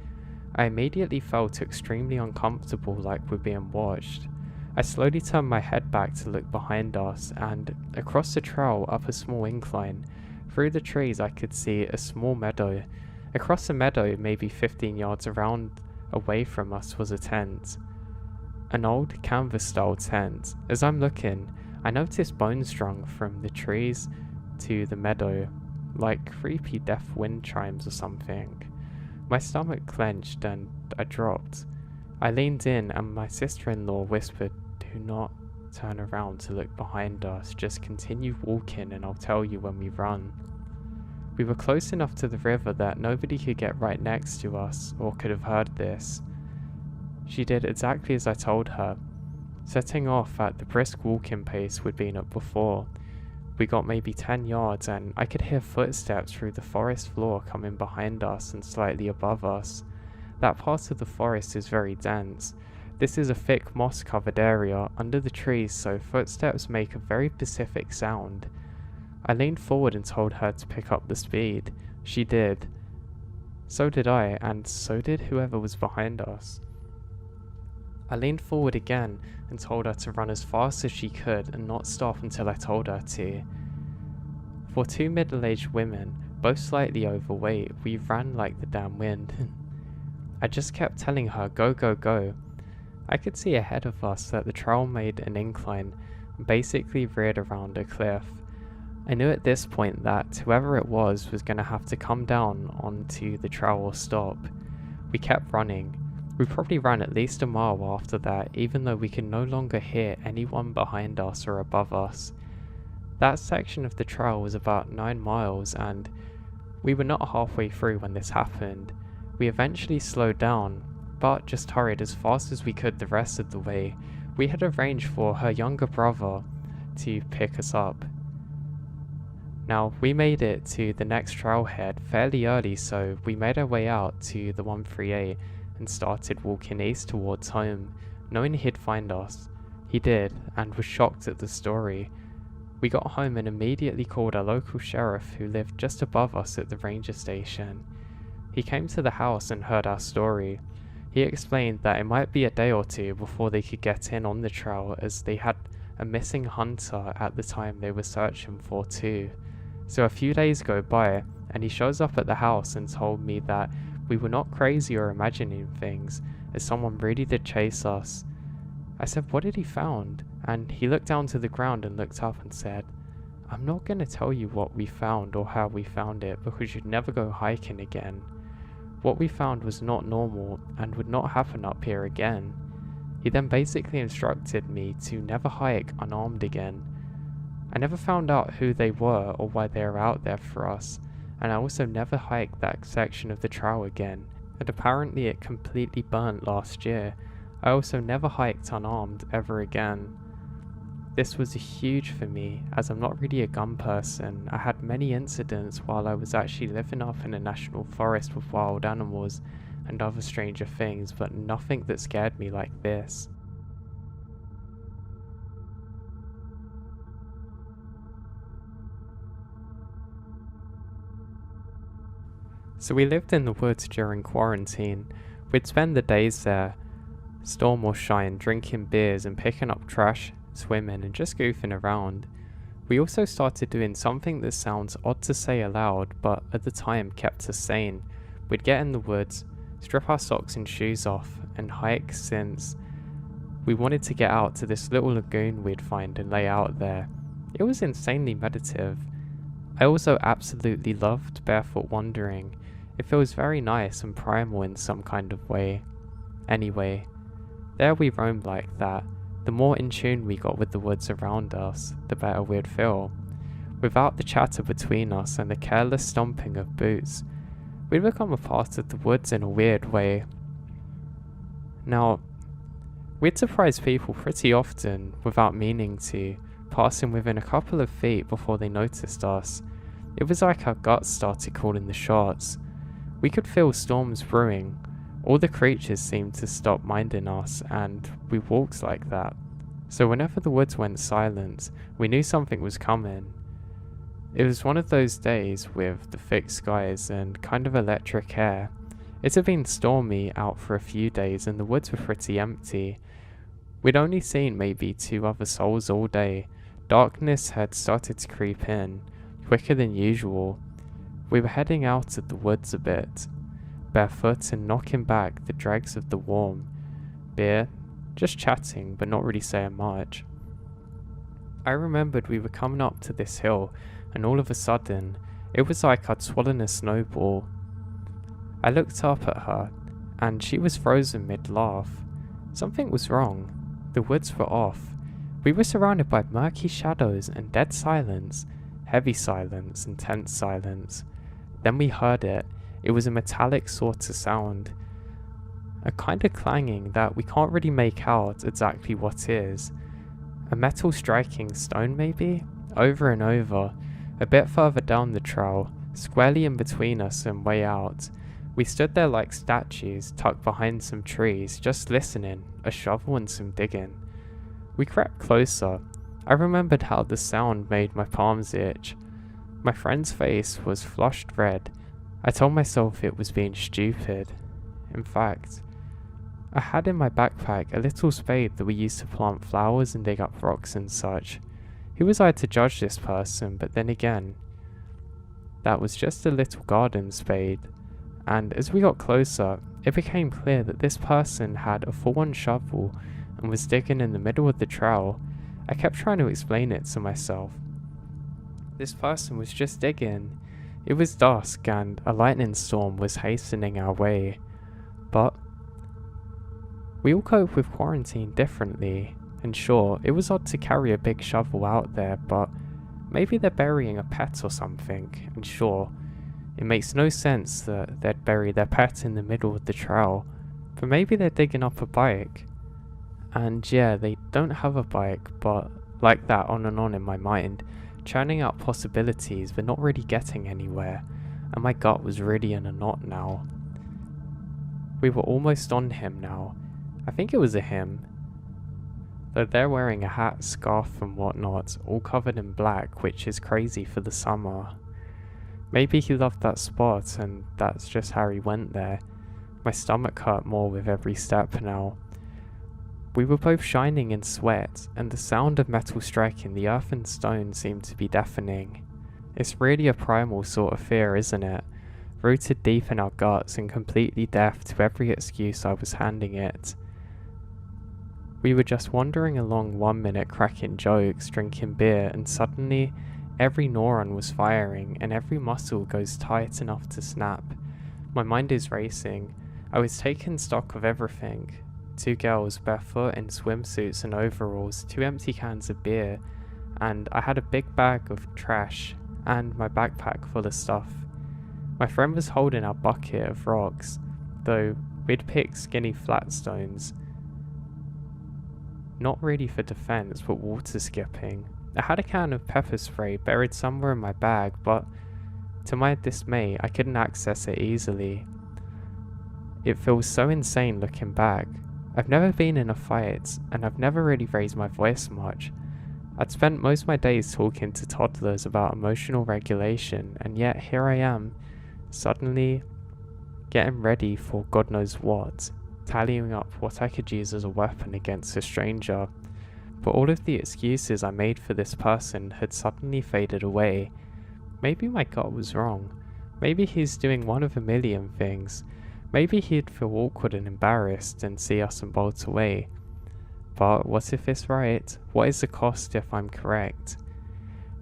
I immediately felt extremely uncomfortable, like we're being watched. I slowly turned my head back to look behind us, and across the trail up a small incline, through the trees I could see a small meadow. Across the meadow, maybe 15 yards around away from us, was a tent. An old canvas-style tent. As I'm looking, I noticed bones strung from the trees to the meadow, like creepy deaf wind chimes or something. My stomach clenched and I dropped. I leaned in and my sister-in-law whispered, "Do not turn around to look behind us, just continue walking and I'll tell you when we run." We were close enough to the river that nobody could get right next to us or could have heard this. She did exactly as I told her, setting off at the brisk walking pace we'd been at before. We got maybe 10 yards and I could hear footsteps through the forest floor coming behind us and slightly above us. That part of the forest is very dense. This is a thick moss-covered area under the trees, so footsteps make a very specific sound. I leaned forward and told her to pick up the speed. She did. So did I, and so did whoever was behind us. I leaned forward again and told her to run as fast as she could and not stop until I told her to. For two middle-aged women, both slightly overweight, we ran like the damn wind. I just kept telling her, "Go, go, go." I could see ahead of us that the trail made an incline and basically reared around a cliff. I knew at this point that whoever it was going to have to come down onto the trail or stop. We kept running. We probably ran at least a mile after that, even though we could no longer hear anyone behind us or above us. That section of the trail was about 9 miles, and we were not halfway through when this happened. We eventually slowed down, but just hurried as fast as we could the rest of the way. We had arranged for her younger brother to pick us up. Now, we made it to the next trailhead fairly early, so we made our way out to the 138 and started walking east towards home, knowing he'd find us. He did, and was shocked at the story. We got home and immediately called our local sheriff, who lived just above us at the ranger station. He came to the house and heard our story. He explained that it might be a day or two before they could get in on the trail, as they had a missing hunter at the time they were searching for too. So a few days go by, and he shows up at the house and told me that we were not crazy or imagining things, as someone really did chase us. I said, what had he found? And he looked down to the ground and looked up and said, I'm not going to tell you what we found or how we found it, because you'd never go hiking again. What we found was not normal and would not happen up here again. He then basically instructed me to never hike unarmed again. I never found out who they were or why they were out there for us, and I also never hiked that section of the trail again, and apparently it completely burnt last year. I also never hiked unarmed ever again. This was huge for me, as I'm not really a gun person. I had many incidents while I was actually living up in a national forest with wild animals and other stranger things, but nothing that scared me like this. So we lived in the woods during quarantine. We'd spend the days there, storm or shine, drinking beers and picking up trash, swimming and just goofing around. We also started doing something that sounds odd to say aloud, but at the time kept us sane. We'd get in the woods, strip our socks and shoes off, and hike, since we wanted to get out to this little lagoon we'd find and lay out there. It was insanely meditative. I also absolutely loved barefoot wandering. It feels very nice and primal in some kind of way. Anyway, there we roamed like that. The more in tune we got with the woods around us, the better we'd feel. Without the chatter between us and the careless stomping of boots, we'd become a part of the woods in a weird way. Now, we'd surprise people pretty often without meaning to, passing within a couple of feet before they noticed us. It was like our guts started calling the shots. We could feel storms brewing. All the creatures seemed to stop minding us, and we walked like that. So whenever the woods went silent, we knew something was coming. It was one of those days with the thick skies and kind of electric air. It had been stormy out for a few days and the woods were pretty empty. We'd only seen maybe 2 other souls all day. Darkness had started to creep in, quicker than usual. We were heading out of the woods a bit, barefoot and knocking back the dregs of the warm beer, just chatting but not really saying much. I remembered we were coming up to this hill, and all of a sudden, it was like I'd swollen a snowball. I looked up at her, and she was frozen mid-laugh. Something was wrong. The woods were off. We were surrounded by murky shadows and dead silence, heavy silence and tense silence. Then we heard it. It was a metallic sort of sound, a kind of clanging that we can't really make out exactly what is. A metal striking stone maybe? Over and over. A bit further down the trail, squarely in between us and way out. We stood there like statues, tucked behind some trees, just listening, a shovel and some digging. We crept closer. I remembered how the sound made my palms itch. My friend's face was flushed red. I told myself it was being stupid. In fact, I had in my backpack a little spade that we used to plant flowers and dig up rocks and such. Who was I to judge this person? But then again, that was just a little garden spade. And as we got closer, it became clear that this person had a full-on shovel and was digging in the middle of the trail. I kept trying to explain it to myself. This person was just digging. It was dusk and a lightning storm was hastening our way. But we all cope with quarantine differently. And sure, it was odd to carry a big shovel out there, but maybe they're burying a pet or something. And sure, it makes no sense that they'd bury their pet in the middle of the trail, but maybe they're digging up a bike. And yeah, they don't have a bike, but like that, on and on in my mind, churning out possibilities but not really getting anywhere, and my gut was really in a knot now. We were almost on him now. I think it was a him. Though they're wearing a hat, scarf and whatnot, all covered in black, which is crazy for the summer. Maybe he loved that spot and that's just how he went there. My stomach hurt more with every step now. We were both shining in sweat, and the sound of metal striking the earth and stone seemed to be deafening. It's really a primal sort of fear, isn't it? Rooted deep in our guts and completely deaf to every excuse I was handing it. We were just wandering along 1 minute cracking jokes, drinking beer, and suddenly every neuron was firing and every muscle goes tight enough to snap. My mind is racing. I was taking stock of everything. 2 girls barefoot in swimsuits and overalls, 2 empty cans of beer, and I had a big bag of trash and my backpack full of stuff. My friend was holding our bucket of rocks, though we'd picked skinny flat stones. Not really for defense, but water skipping. I had a can of pepper spray buried somewhere in my bag, but to my dismay, I couldn't access it easily. It feels so insane looking back. I've never been in a fight, and I've never really raised my voice much. I'd spent most of my days talking to toddlers about emotional regulation, and yet here I am, suddenly getting ready for God knows what, tallying up what I could use as a weapon against a stranger. But all of the excuses I made for this person had suddenly faded away. Maybe my gut was wrong. Maybe he's doing one of a million things. Maybe he'd feel awkward and embarrassed and see us and bolt away. But what if it's right? What is the cost if I'm correct?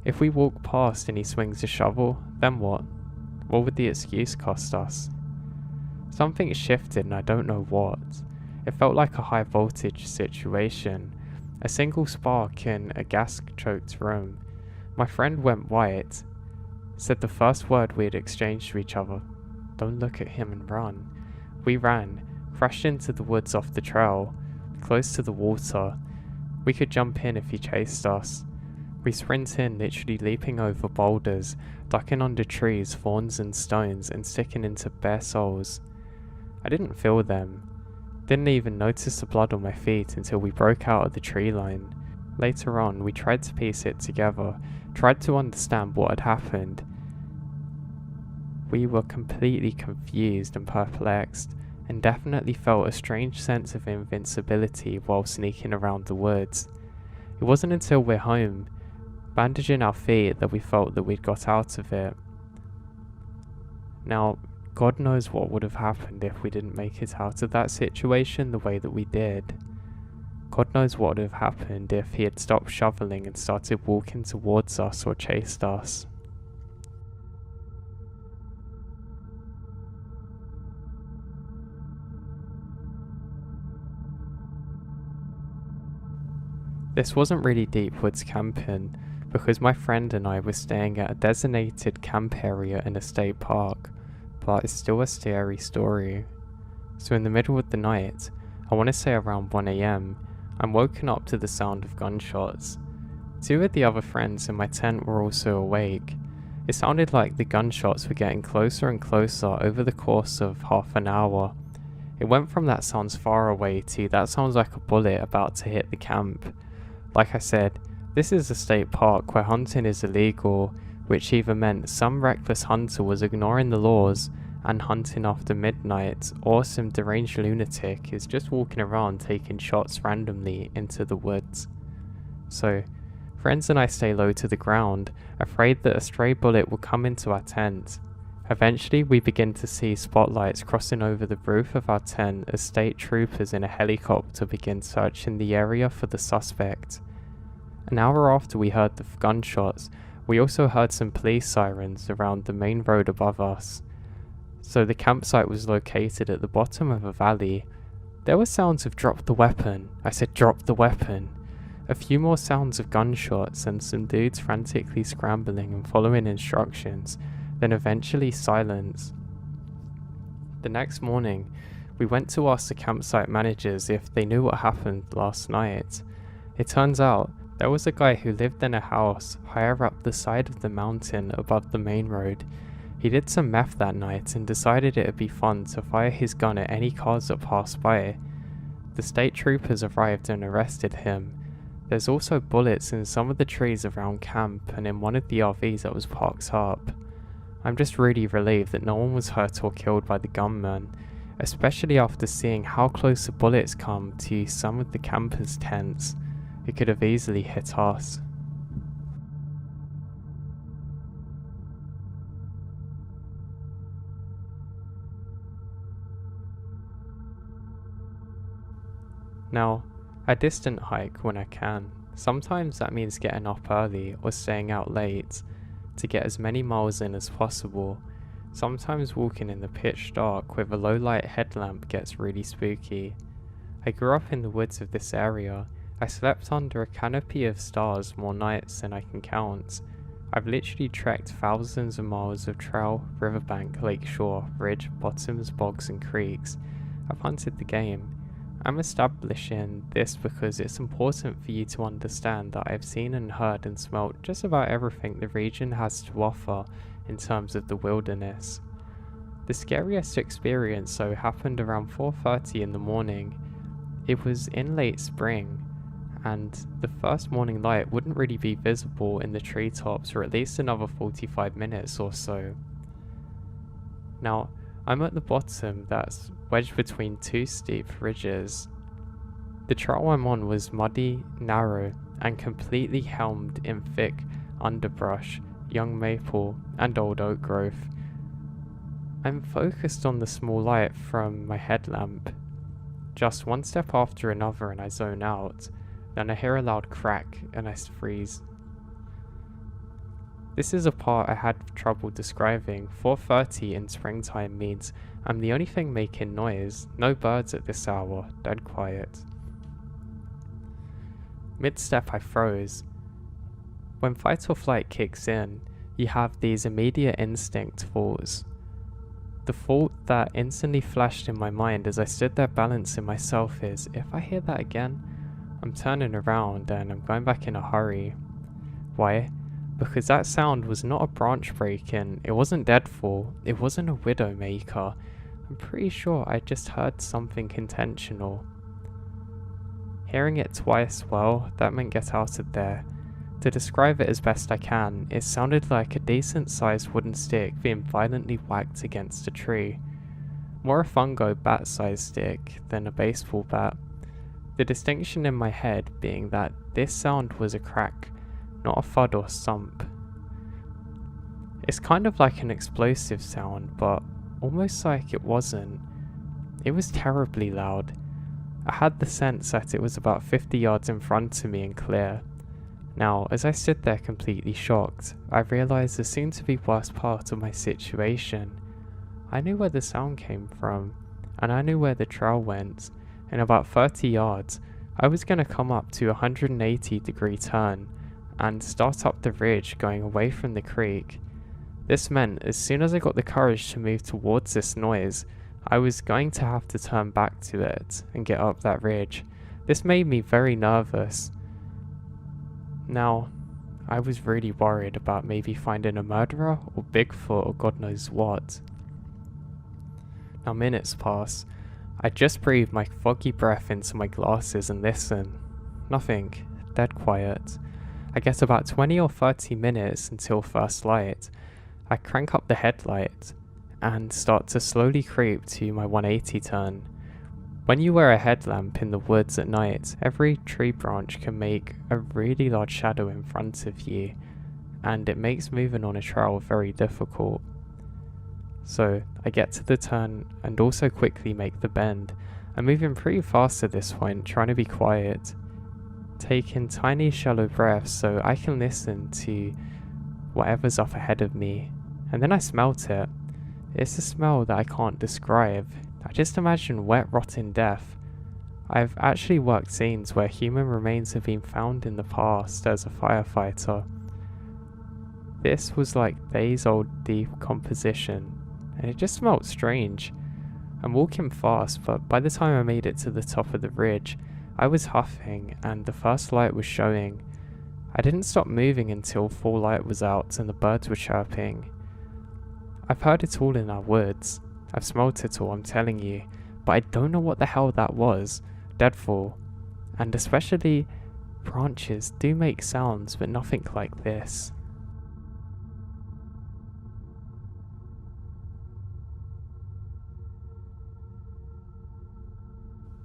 If we walk past and he swings a shovel, then what? What would the excuse cost us? Something shifted and I don't know what. It felt like a high voltage situation. A single spark in a gas-choked room. My friend went white. Said the first word we had exchanged to each other. Don't look at him and run. We ran, crashed into the woods off the trail, close to the water. We could jump in if he chased us. We sprint in, literally leaping over boulders, ducking under trees, thorns and stones, and sticking into bare soles. I didn't feel them. Didn't even notice the blood on my feet until we broke out of the tree line. Later on, we tried to piece it together, tried to understand what had happened. We were completely confused and perplexed, and definitely felt a strange sense of invincibility while sneaking around the woods. It wasn't until we're home, bandaging our feet, that we felt that we'd got out of it. Now, God knows what would have happened if we didn't make it out of that situation the way that we did. God knows what would have happened if he had stopped shoveling and started walking towards us or chased us. This wasn't really deep woods camping, because my friend and I were staying at a designated camp area in a state park, but it's still a scary story. So in the middle of the night, I want to say around 1 AM, I'm woken up to the sound of gunshots. 2 of the other friends in my tent were also awake. It sounded like the gunshots were getting closer and closer over the course of half an hour. It went from that sounds far away to that sounds like a bullet about to hit the camp. Like I said, this is a state park where hunting is illegal, which either meant some reckless hunter was ignoring the laws and hunting after midnight, or some deranged lunatic is just walking around taking shots randomly into the woods. So, friends and I stay low to the ground, afraid that a stray bullet will come into our tent. Eventually we begin to see spotlights crossing over the roof of our tent as state troopers in a helicopter begin searching the area for the suspect. An hour after we heard the gunshots, we also heard some police sirens around the main road above us. So the campsite was located at the bottom of a valley. There were sounds of drop the weapon. I said drop the weapon. A few more sounds of gunshots and some dudes frantically scrambling and following instructions, then eventually silence. The next morning, we went to ask the campsite managers if they knew what happened last night. It turns out there was a guy who lived in a house higher up the side of the mountain above the main road. He did some meth that night and decided it would be fun to fire his gun at any cars that passed by. The state troopers arrived and arrested him. There's also bullets in some of the trees around camp and in one of the RVs that was parked up. I'm just really relieved that no one was hurt or killed by the gunman. especially after seeing how close the bullets come to some of the campers' tents. It could have easily hit us. Now, I distant hike when I can. Sometimes that means getting up early or staying out late to get as many miles in as possible. Sometimes walking in the pitch dark with a low light headlamp gets really spooky. I grew up in the woods of this area. I slept under a canopy of stars more nights than I can count. I've literally trekked thousands of miles of trail, riverbank, lakeshore, ridge, bottoms, bogs and creeks. I've hunted the game. I'm establishing this because it's important for you to understand that I've seen and heard and smelt just about everything the region has to offer in terms of the wilderness. The scariest experience though happened around 4:30 in the morning. It was in late spring, and the first morning light wouldn't really be visible in the treetops for at least another 45 minutes or so. Now, I'm at the bottom that's wedged between two steep ridges. The trail I'm on was muddy, narrow, and completely helmed in thick underbrush, young maple, and old oak growth. I'm focused on the small light from my headlamp. Just one step after another and I zone out, then I hear a loud crack and I freeze. This is a part I had trouble describing. 4:30 in springtime means I'm the only thing making noise. No birds at this hour, dead quiet. Mid-step I froze. When fight or flight kicks in, you have these immediate instinct thoughts. The thought that instantly flashed in my mind as I stood there balancing myself is, if I hear that again, I'm turning around and I'm going back in a hurry. Why? Because that sound was not a branch breaking, it wasn't deadfall, it wasn't a widowmaker. I'm pretty sure I just heard something intentional. Hearing it twice, well, that meant get out of there. To describe it as best I can, it sounded like a decent sized wooden stick being violently whacked against a tree. More a fungo bat sized stick than a baseball bat. The distinction in my head being that this sound was a crack, not a thud or thump. It's kind of like an explosive sound, but almost like it wasn't. It was terribly loud. I had the sense that it was about 50 yards in front of me and clear. Now, as I stood there completely shocked, I realised the soon-to-be worst part of my situation. I knew where the sound came from, and I knew where the trail went. In about 30 yards, I was going to come up to a 180-degree turn and start up the ridge going away from the creek. This meant as soon as I got the courage to move towards this noise, I was going to have to turn back to it and get up that ridge. This made me very nervous. Now, I was really worried about maybe finding a murderer or Bigfoot or God knows what. Now minutes pass. I just breathe my foggy breath into my glasses and listen. Nothing. Dead quiet. I get about 20 or 30 minutes until first light. I crank up the headlight and start to slowly creep to my 180 turn. When you wear a headlamp in the woods at night, every tree branch can make a really large shadow in front of you, and it makes moving on a trail very difficult. So I get to the turn and also quickly make the bend. I'm moving pretty fast at this point, trying to be quiet, taking tiny shallow breaths so I can listen to whatever's up ahead of me. And then I smelt it. It's a smell that I can't describe. I just imagine wet, rotten death. I've actually worked scenes where human remains have been found in the past as a firefighter. This was like days-old decomposition, and it just smelled strange. I'm walking fast, but by the time I made it to the top of the ridge, I was huffing and the first light was showing. I didn't stop moving until full light was out and the birds were chirping. I've heard it all in our woods. I've smelt it all, I'm telling you, but I don't know what the hell that was. Deadfall. And especially branches do make sounds, but nothing like this.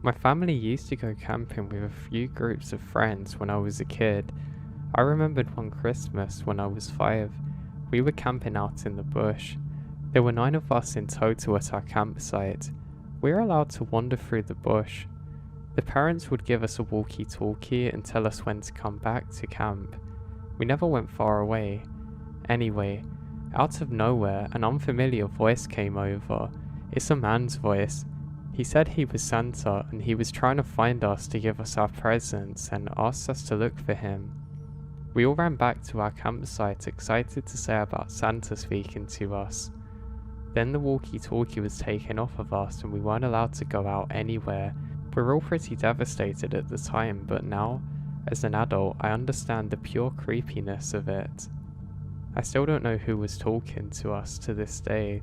My family used to go camping with a few groups of friends when I was a kid. I remembered one Christmas when I was 5. We were camping out in the bush. There were 9 of us in total at our campsite. We were allowed to wander through the bush. The parents would give us a walkie-talkie and tell us when to come back to camp. We never went far away. Anyway, out of nowhere, an unfamiliar voice came over. It's a man's voice. He said he was Santa and he was trying to find us to give us our presents and asked us to look for him. We all ran back to our campsite excited to say about Santa speaking to us. Then the walkie-talkie was taken off of us and we weren't allowed to go out anywhere. We were all pretty devastated at the time, but now, as an adult, I understand the pure creepiness of it. I still don't know who was talking to us to this day.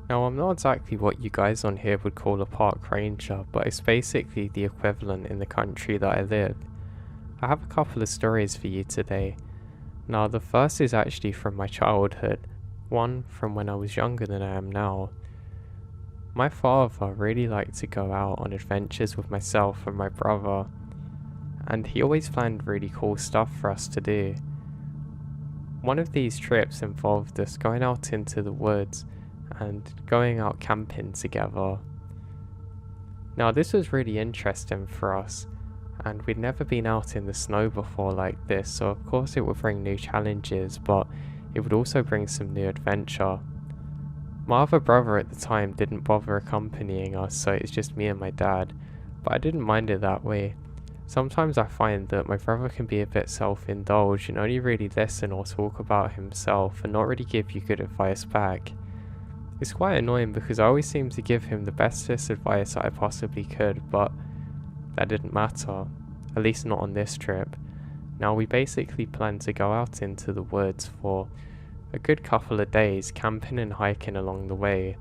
Now, I'm not exactly what you guys on here would call a park ranger, but it's basically the equivalent in the country that I live. I have a couple of stories for you today. Now, the first is actually from my childhood, one from when I was younger than I am now. My father really liked to go out on adventures with myself and my brother, and he always planned really cool stuff for us to do. One of these trips involved us going out into the woods and going out camping together. Now, this was really interesting for us, and we'd never been out in the snow before like this, so of course it would bring new challenges, but it would also bring some new adventure. My other brother at the time didn't bother accompanying us, so it's just me and my dad, but I didn't mind it that way. Sometimes I find that my brother can be a bit self-indulged and only really listen or talk about himself and not really give you good advice back. It's quite annoying because I always seem to give him the bestest advice that I possibly could, but that didn't matter, at least not on this trip. Now, we basically planned to go out into the woods for a good couple of days, camping and hiking along the way,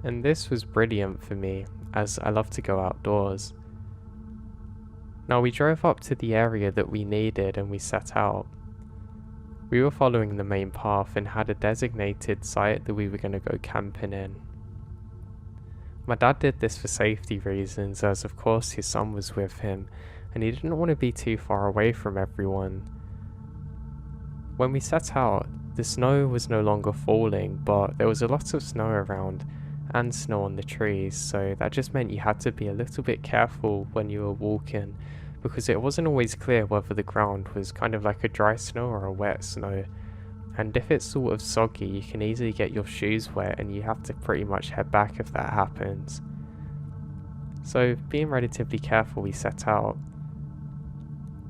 and this was brilliant for me as I love to go outdoors. Now, we drove up to the area that we needed and we set out. We were following the main path and had a designated site that we were going to go camping in. My dad did this for safety reasons, as of course his son was with him and he didn't want to be too far away from everyone. When we set out, the snow was no longer falling, but there was a lot of snow around and snow on the trees, so that just meant you had to be a little bit careful when you were walking, because it wasn't always clear whether the ground was kind of like a dry snow or a wet snow, and if it's sort of soggy you can easily get your shoes wet and you have to pretty much head back if that happens. So being relatively careful, we set out.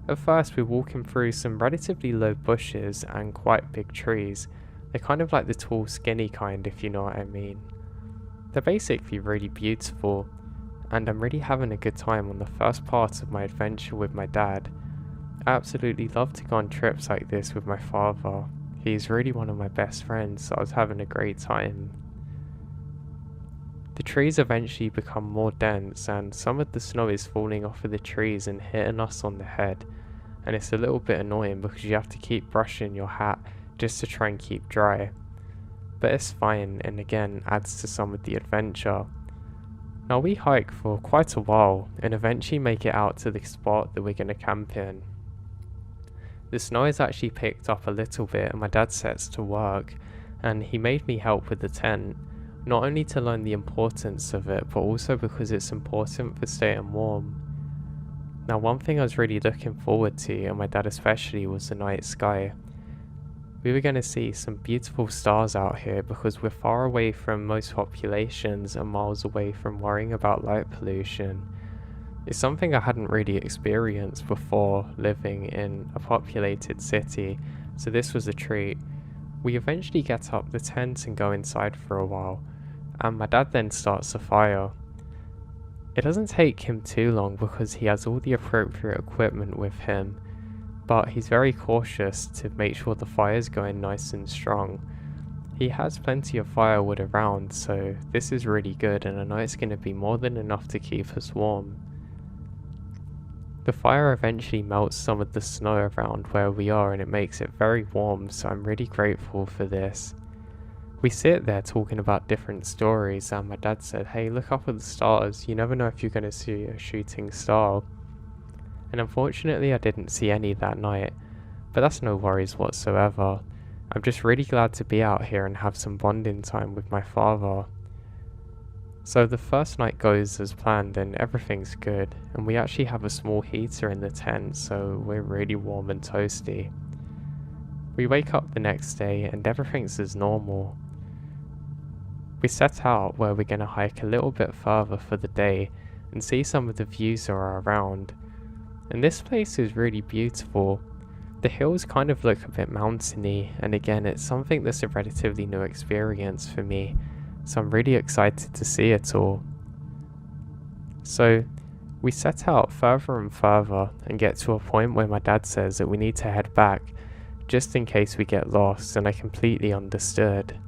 At first we're walking through some relatively low bushes and quite big trees. They're kind of like the tall skinny kind, if you know what I mean. They're basically really beautiful, and I'm really having a good time on the first part of my adventure with my dad. I absolutely love to go on trips like this with my father. He's really one of my best friends, so I was having a great time. The trees eventually become more dense and some of the snow is falling off of the trees and hitting us on the head, and it's a little bit annoying because you have to keep brushing your hat just to try and keep dry. But it's fine, and again adds to some of the adventure. Now, we hike for quite a while and eventually make it out to the spot that we're going to camp in. The snow has actually picked up a little bit and my dad sets to work, and he made me help with the tent, not only to learn the importance of it, but also because it's important for staying warm. Now, one thing I was really looking forward to, and my dad especially, was the night sky. We were going to see some beautiful stars out here because we're far away from most populations and miles away from worrying about light pollution. It's something I hadn't really experienced before living in a populated city, so this was a treat. We eventually get up the tent and go inside for a while, and my dad then starts a fire. It doesn't take him too long because he has all the appropriate equipment with him, but he's very cautious to make sure the fire's going nice and strong. He has plenty of firewood around, so this is really good, and I know it's going to be more than enough to keep us warm. The fire eventually melts some of the snow around where we are and it makes it very warm, so I'm really grateful for this. We sit there talking about different stories, and my dad said, "Hey, look up at the stars, you never know if you're going to see a shooting star." And unfortunately I didn't see any that night, but that's no worries whatsoever. I'm just really glad to be out here and have some bonding time with my father. So the first night goes as planned and everything's good, and we actually have a small heater in the tent, so we're really warm and toasty. We wake up the next day and everything's as normal. We set out where we're going to hike a little bit further for the day and see some of the views that are around. And this place is really beautiful. The hills kind of look a bit mountainy, and again it's something that's a relatively new experience for me, so I'm really excited to see it all. So we set out further and further and get to a point where my dad says that we need to head back just in case we get lost, and I completely understood.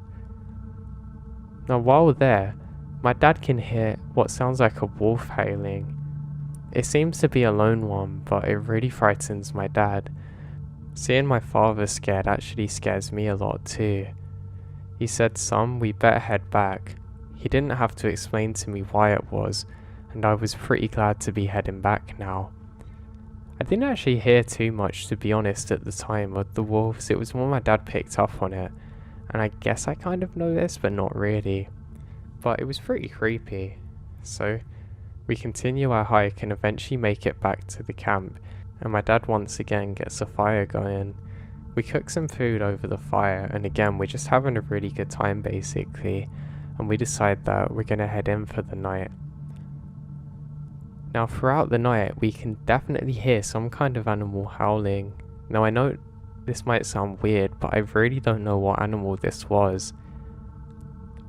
Now while there, my dad can hear what sounds like a wolf howling. It seems to be a lone one, but it really frightens my dad. Seeing my father scared actually scares me a lot too. He said, "Son, we better head back." He didn't have to explain to me why it was, and I was pretty glad to be heading back now. I didn't actually hear too much, to be honest, at the time of the wolves. It was when my dad picked up on it, and I guess I kind of noticed, but not really. But it was pretty creepy. So we continue our hike and eventually make it back to the camp, and my dad once again gets a fire going. We cook some food over the fire, and again we're just having a really good time basically, and we decide that we're gonna head in for the night. Now throughout the night we can definitely hear some kind of animal howling. Now I know this might sound weird, but I really don't know what animal this was.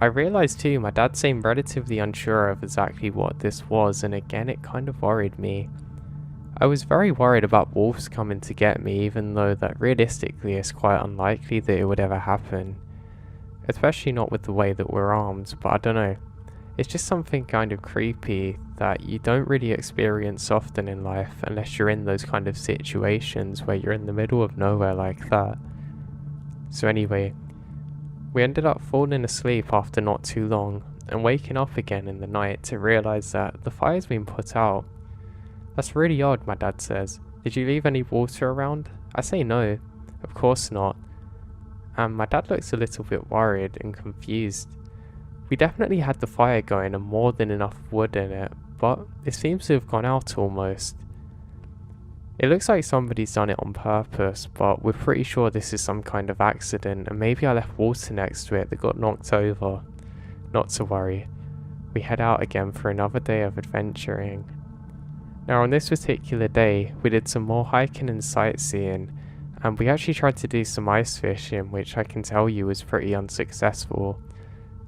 I realised too my dad seemed relatively unsure of exactly what this was, and again it kind of worried me. I was very worried about wolves coming to get me, even though that realistically it's quite unlikely that it would ever happen. Especially not with the way that we're armed, but I don't know. It's just something kind of creepy that you don't really experience often in life unless you're in those kind of situations where you're in the middle of nowhere like that. So anyway, we ended up falling asleep after not too long and waking up again in the night to realise that the fire's been put out. "That's really odd," my dad says. "Did you leave any water around?" I say no, of course not. And my dad looks a little bit worried and confused. We definitely had the fire going and more than enough wood in it, but it seems to have gone out almost. It looks like somebody's done it on purpose, but we're pretty sure this is some kind of accident, and maybe I left water next to it that got knocked over. Not to worry. We head out again for another day of adventuring. Now on this particular day, we did some more hiking and sightseeing, and we actually tried to do some ice fishing, which I can tell you was pretty unsuccessful.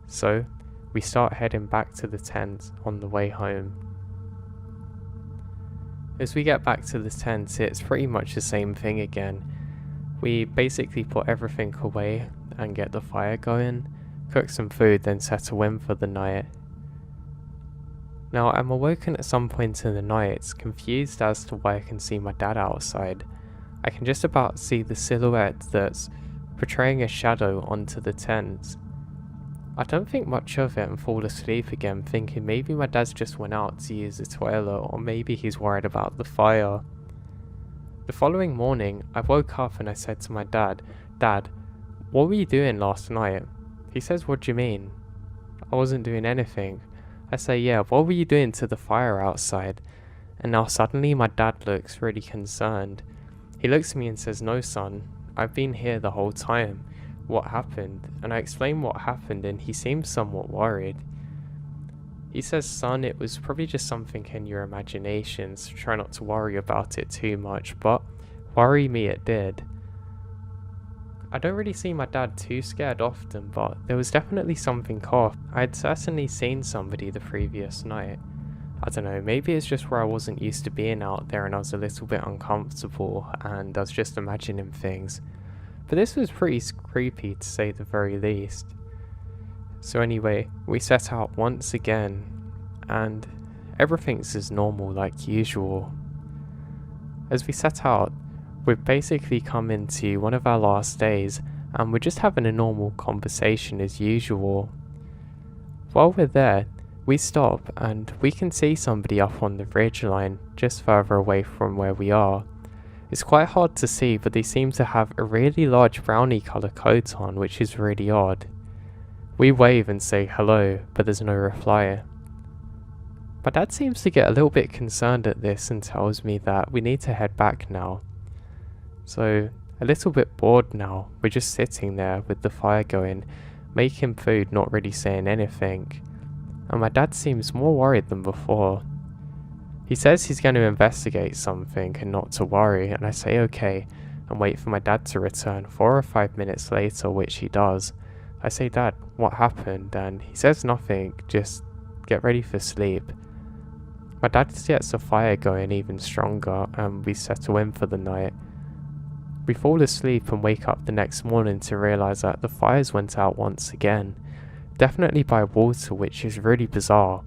So, we start heading back to the tent on the way home. As we get back to the tent, it's pretty much the same thing again. We basically put everything away and get the fire going, cook some food, then settle in for the night. Now I'm awoken at some point in the night, confused as to why I can see my dad outside. I can just about see the silhouette that's portraying a shadow onto the tent. I don't think much of it and fall asleep again, thinking maybe my dad's just went out to use the toilet, or maybe he's worried about the fire. The following morning I woke up and I said to my dad, "Dad, what were you doing last night?" He says, "What do you mean?" "I wasn't doing anything." I say, "Yeah, what were you doing to the fire outside?" And now suddenly my dad looks really concerned. He looks at me and says, "No son, I've been here the whole time. What happened?" And I explain what happened, and he seems somewhat worried. He says, "Son, it was probably just something in your imagination, so try not to worry about it too much," but worry me it did. I don't really see my dad too scared often, but there was definitely something off. I had certainly seen somebody the previous night. I don't know, maybe it's just where I wasn't used to being out there and I was a little bit uncomfortable and I was just imagining things. But this was pretty creepy to say the very least. So anyway, we set out once again and everything's as normal like usual. As we set out, we've basically come into one of our last days and we're just having a normal conversation as usual. While we're there, we stop and we can see somebody up on the ridgeline just further away from where we are. It's quite hard to see, but they seem to have a really large brownie colour coat on, which is really odd. We wave and say hello, but there's no reply. My dad seems to get a little bit concerned at this and tells me that we need to head back now. So, a little bit bored now, we're just sitting there with the fire going, making food, not really saying anything. And my dad seems more worried than before. He says he's going to investigate something and not to worry, and I say okay, and wait for my dad to return 4 or 5 minutes later, which he does. I say, "Dad, what happened?" And he says nothing, just get ready for sleep. My dad gets the fire going even stronger and we settle in for the night. We fall asleep and wake up the next morning to realise that the fires went out once again. Definitely by water, which is really bizarre.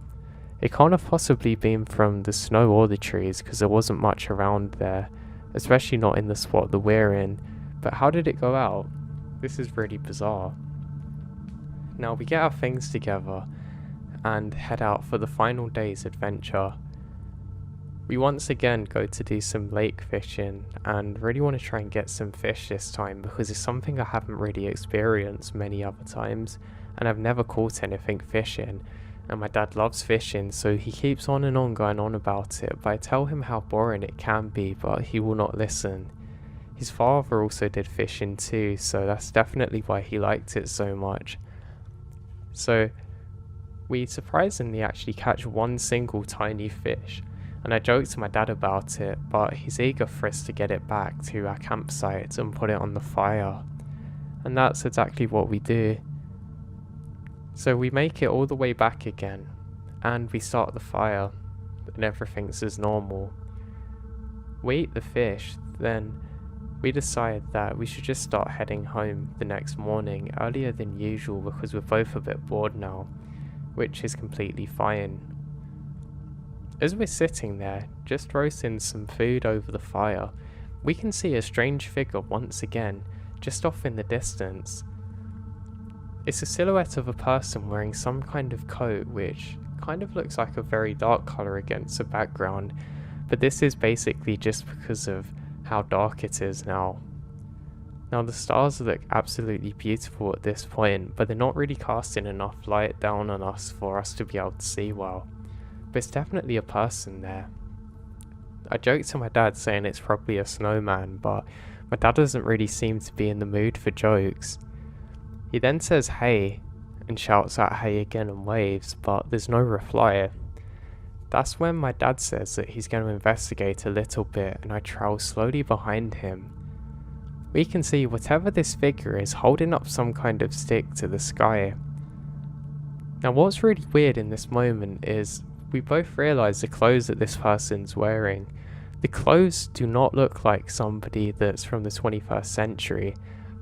It can't have possibly been from the snow or the trees because there wasn't much around there, especially not in the spot that we're in. But how did it go out? This is really bizarre. Now we get our things together and head out for the final day's adventure. We once again go to do some lake fishing and really want to try and get some fish this time because it's something I haven't really experienced many other times and I've never caught anything fishing, and my dad loves fishing so he keeps on and on going on about it, but I tell him how boring it can be but he will not listen. His father also did fishing too, so that's definitely why he liked it so much. So we surprisingly actually catch one single tiny fish. And I joked to my dad about it, but he's eager for us to get it back to our campsite and put it on the fire. And that's exactly what we do. So we make it all the way back again, and we start the fire, and everything's as normal. We eat the fish, then we decide that we should just start heading home the next morning earlier than usual because we're both a bit bored now, which is completely fine. As we're sitting there, just roasting some food over the fire, we can see a strange figure once again, just off in the distance. It's a silhouette of a person wearing some kind of coat which kind of looks like a very dark colour against the background, but this is basically just because of how dark it is now. Now the stars look absolutely beautiful at this point, but they're not really casting enough light down on us for us to be able to see well. But it's definitely a person there. I joked to my dad saying it's probably a snowman, but my dad doesn't really seem to be in the mood for jokes. He then says hey, and shouts out hey again and waves, but there's no reply. That's when my dad says that he's going to investigate a little bit, and I trail slowly behind him. We can see whatever this figure is holding up some kind of stick to the sky. Now what's really weird in this moment is we both realise the clothes that this person's wearing. The clothes do not look like somebody that's from the 21st century.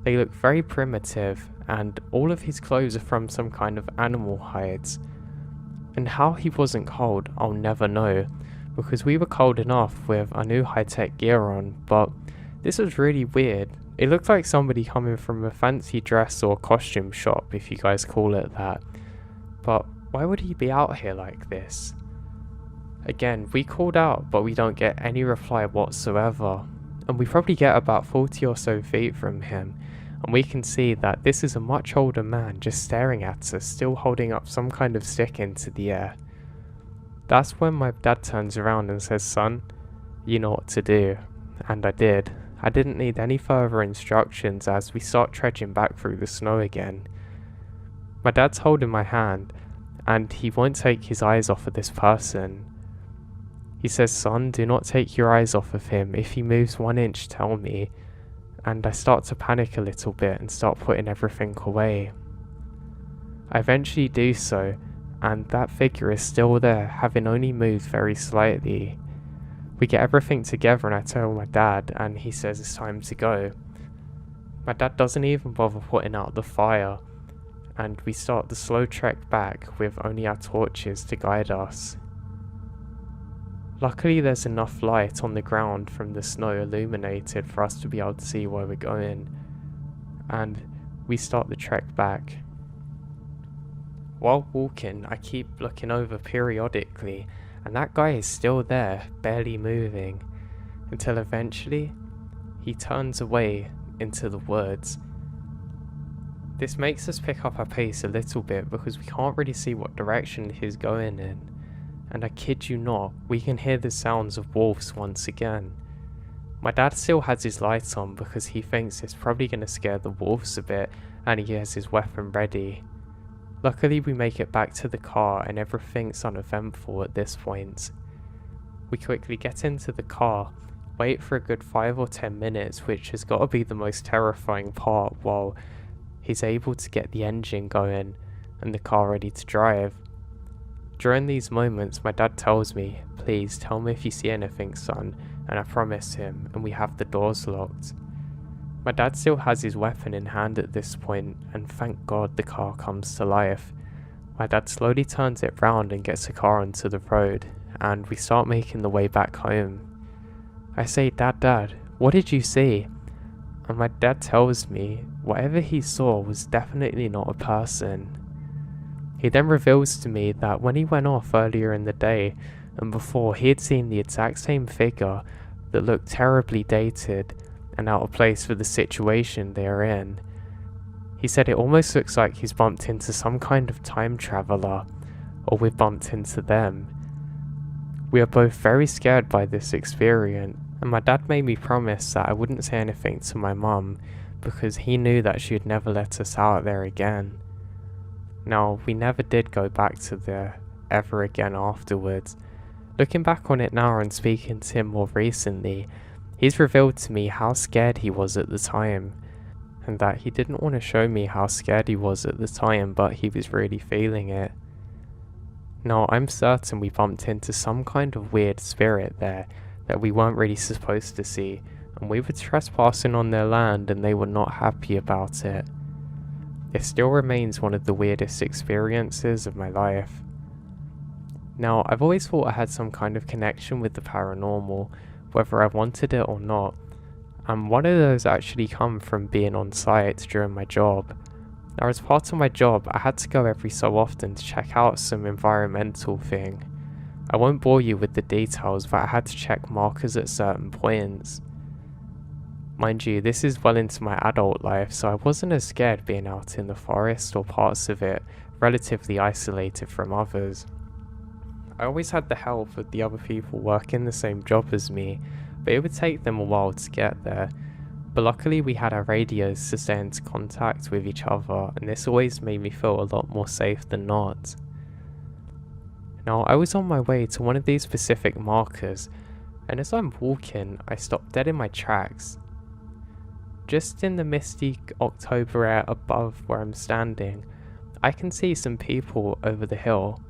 They look very primitive, and all of his clothes are from some kind of animal hides. And how he wasn't cold, I'll never know, because we were cold enough with our new high-tech gear on, but this was really weird. It looked like somebody coming from a fancy dress or costume shop, if you guys call it that. But why would he be out here like this? Again, we called out, but we don't get any reply whatsoever. And we probably get about 40 or so feet from him, and we can see that this is a much older man just staring at us, still holding up some kind of stick into the air. That's when my dad turns around and says, "Son, you know what to do." And I did. I didn't need any further instructions as we start trudging back through the snow again. My dad's holding my hand, and he won't take his eyes off of this person. He says, "Son, do not take your eyes off of him. If he moves 1 inch, tell me." And I start to panic a little bit and start putting everything away. I eventually do so, and that figure is still there, having only moved very slightly. We get everything together and I tell my dad, and he says it's time to go. My dad doesn't even bother putting out the fire, and we start the slow trek back with only our torches to guide us. Luckily there's enough light on the ground from the snow illuminated for us to be able to see where we're going, and we start the trek back. While walking, I keep looking over periodically, and that guy is still there, barely moving, until eventually he turns away into the woods. This makes us pick up our pace a little bit because we can't really see what direction he's going in, and I kid you not, we can hear the sounds of wolves once again. My dad still has his lights on because he thinks it's probably going to scare the wolves a bit, and he has his weapon ready. Luckily we make it back to the car and everything's uneventful at this point. We quickly get into the car, wait for a good 5 or 10 minutes, which has got to be the most terrifying part, while he's able to get the engine going and the car ready to drive. During these moments my dad tells me, "Please tell me if you see anything, son," and I promise him, and we have the doors locked. My dad still has his weapon in hand at this point, and thank God the car comes to life. My dad slowly turns it round and gets the car onto the road, and we start making the way back home. I say, Dad, what did you see?" And my dad tells me whatever he saw was definitely not a person. He then reveals to me that when he went off earlier in the day and before, he had seen the exact same figure that looked terribly dated and out of place for the situation they are in. He said it almost looks like he's bumped into some kind of time traveler, or we've bumped into them. We are both very scared by this experience, and my dad made me promise that I wouldn't say anything to my mum because he knew that she would never let us out there again. Now, we never did go back to there ever again afterwards. Looking back on it now and speaking to him more recently, he's revealed to me how scared he was at the time, and that he didn't want to show me how scared he was at the time, but he was really feeling it. Now, I'm certain we bumped into some kind of weird spirit there that we weren't really supposed to see, and we were trespassing on their land and they were not happy about it. It still remains one of the weirdest experiences of my life. Now, I've always thought I had some kind of connection with the paranormal, whether I wanted it or not, and one of those actually come from being on site during my job. Now, as part of my job, I had to go every so often to check out some environmental thing. I won't bore you with the details, but I had to check markers at certain points. Mind you, this is well into my adult life, so I wasn't as scared being out in the forest or parts of it relatively isolated from others. I always had the help of the other people working the same job as me, but it would take them a while to get there. But luckily we had our radios to stay in contact with each other, and this always made me feel a lot more safe than not. Now, I was on my way to one of these specific markers, and as I'm walking, I stopped dead in my tracks. Just in the misty October air above where I'm standing, I can see some people over the hill.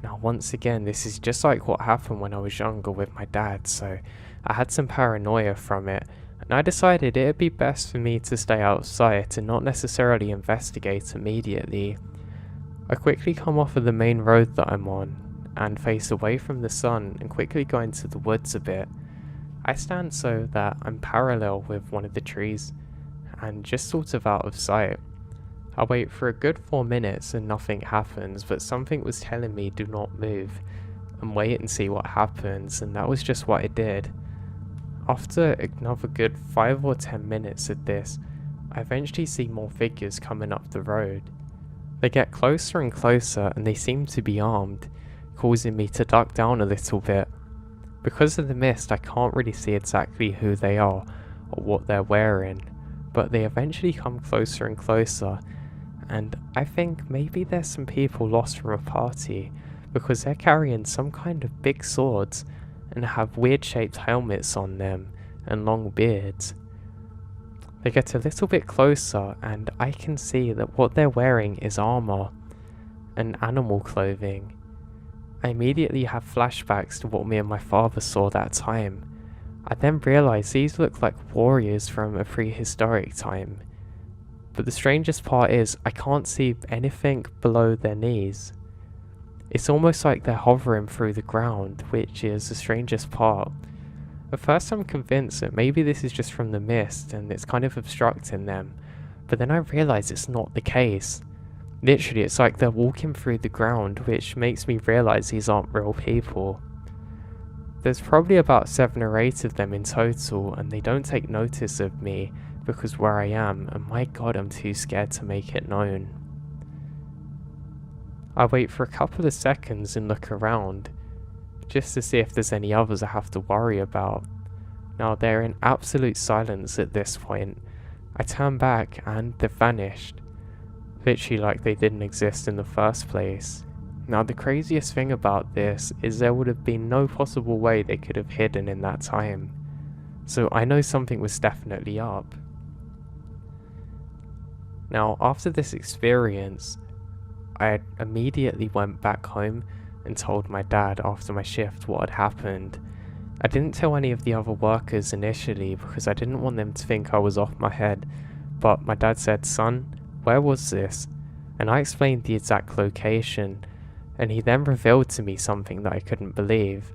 Now, once again, this is just like what happened when I was younger with my dad, so I had some paranoia from it, and I decided it'd be best for me to stay outside and not necessarily investigate immediately. I quickly come off of the main road that I'm on, and face away from the sun and quickly go into the woods a bit. I stand so that I'm parallel with one of the trees, and just sort of out of sight. I wait for a good 4 minutes and nothing happens, but something was telling me do not move, and wait and see what happens, and that was just what I did. After another good 5 or 10 minutes of this, I eventually see more figures coming up the road. They get closer and closer, and they seem to be armed, causing me to duck down a little bit. Because of the mist, I can't really see exactly who they are or what they're wearing, but they eventually come closer and closer, and I think maybe there's some people lost from a party, because they're carrying some kind of big swords and have weird shaped helmets on them and long beards. They get a little bit closer, and I can see that what they're wearing is armor and animal clothing. I immediately have flashbacks to what me and my father saw that time. I then realise these look like warriors from a prehistoric time. But the strangest part is, I can't see anything below their knees. It's almost like they're hovering through the ground, which is the strangest part. At first I'm convinced that maybe this is just from the mist and it's kind of obstructing them, but then I realise it's not the case. Literally, it's like they're walking through the ground, which makes me realise these aren't real people. There's probably about 7 or 8 of them in total, and they don't take notice of me because where I am, and my god, I'm too scared to make it known. I wait for a couple of seconds and look around, just to see if there's any others I have to worry about. Now they're in absolute silence at this point. I turn back and they've vanished. Literally like they didn't exist in the first place. Now the craziest thing about this is there would have been no possible way they could have hidden in that time. So I know something was definitely up. Now after this experience, I immediately went back home and told my dad after my shift what had happened. I didn't tell any of the other workers initially because I didn't want them to think I was off my head, but my dad said, "Son, where was this?" And I explained the exact location, and he then revealed to me something that I couldn't believe.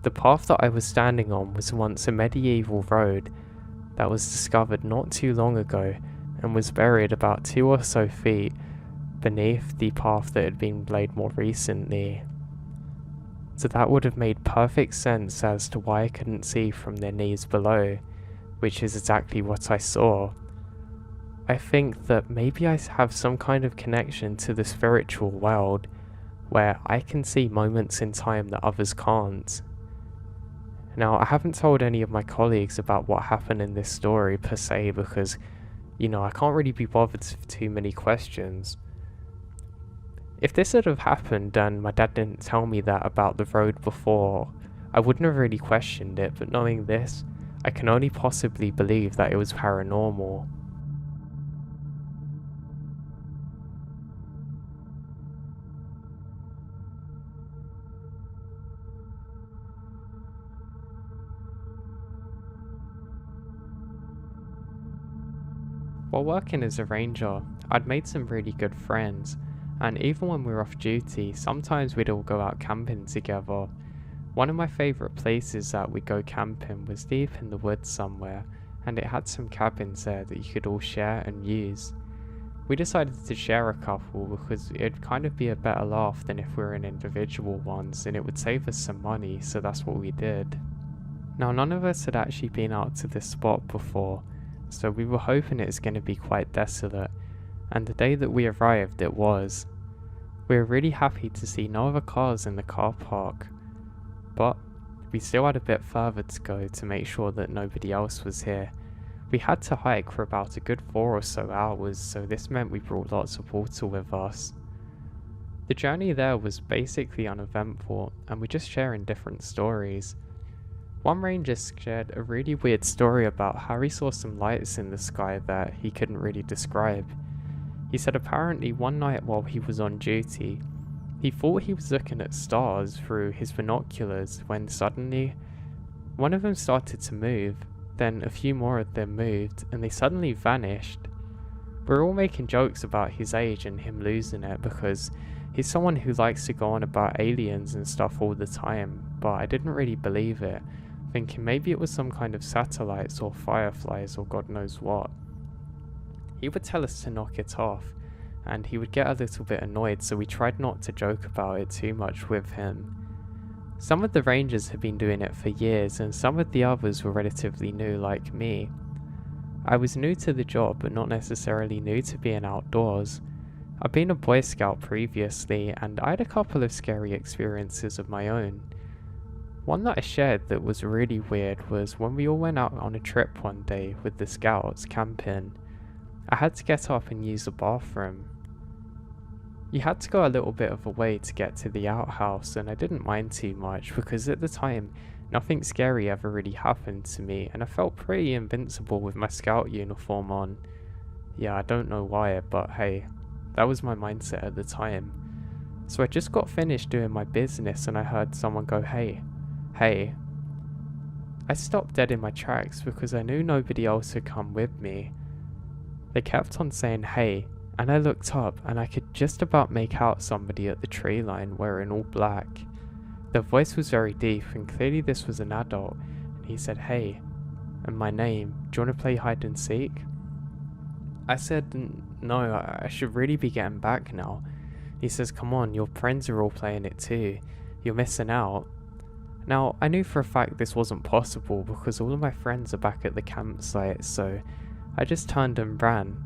The path that I was standing on was once a medieval road that was discovered not too long ago and was buried about 2 or so feet beneath the path that had been laid more recently. So that would have made perfect sense as to why I couldn't see from their knees below, which is exactly what I saw. I think that maybe I have some kind of connection to the spiritual world, where I can see moments in time that others can't. Now, I haven't told any of my colleagues about what happened in this story per se because, I can't really be bothered with too many questions. If this had have happened and my dad didn't tell me that about the road before, I wouldn't have really questioned it, but knowing this, I can only possibly believe that it was paranormal. While working as a ranger, I'd made some really good friends, and even when we were off duty, sometimes we'd all go out camping together. One of my favourite places that we'd go camping was deep in the woods somewhere, and it had some cabins there that you could all share and use. We decided to share a couple because it'd kind of be a better laugh than if we were in individual ones, and it would save us some money, so that's what we did. Now, none of us had actually been out to this spot before, so we were hoping it was going to be quite desolate, and the day that we arrived it was. We were really happy to see no other cars in the car park, but we still had a bit further to go to make sure that nobody else was here. We had to hike for about a good 4 or so hours, so this meant we brought lots of water with us. The journey there was basically uneventful, and we're just sharing different stories. One ranger shared a really weird story about how he saw some lights in the sky that he couldn't really describe. He said apparently one night while he was on duty, he thought he was looking at stars through his binoculars when suddenly one of them started to move, then a few more of them moved and they suddenly vanished. We're all making jokes about his age and him losing it because he's someone who likes to go on about aliens and stuff all the time, but I didn't really believe it, thinking maybe it was some kind of satellites or fireflies or God knows what. He would tell us to knock it off, and he would get a little bit annoyed, so we tried not to joke about it too much with him. Some of the rangers had been doing it for years, and some of the others were relatively new like me. I was new to the job, but not necessarily new to being outdoors. I'd been a Boy Scout previously, and I had a couple of scary experiences of my own. One that I shared that was really weird was when we all went out on a trip one day with the scouts camping. I had to get up and use the bathroom. You had to go a little bit of a way to get to the outhouse, and I didn't mind too much because at the time nothing scary ever really happened to me, and I felt pretty invincible with my scout uniform on. Yeah, I don't know why, but hey, that was my mindset at the time. So I just got finished doing my business and I heard someone go, "Hey, hey." I stopped dead in my tracks because I knew nobody else had come with me. They kept on saying "hey" and I looked up and I could just about make out somebody at the tree line wearing all black. The voice was very deep and clearly this was an adult, and he said, "Hey," and my name, "Do you want to play hide and seek?" I said, "No, I should really be getting back now." He says, "Come on, your friends are all playing it too. You're missing out." Now, I knew for a fact this wasn't possible because all of my friends are back at the campsite, so I just turned and ran.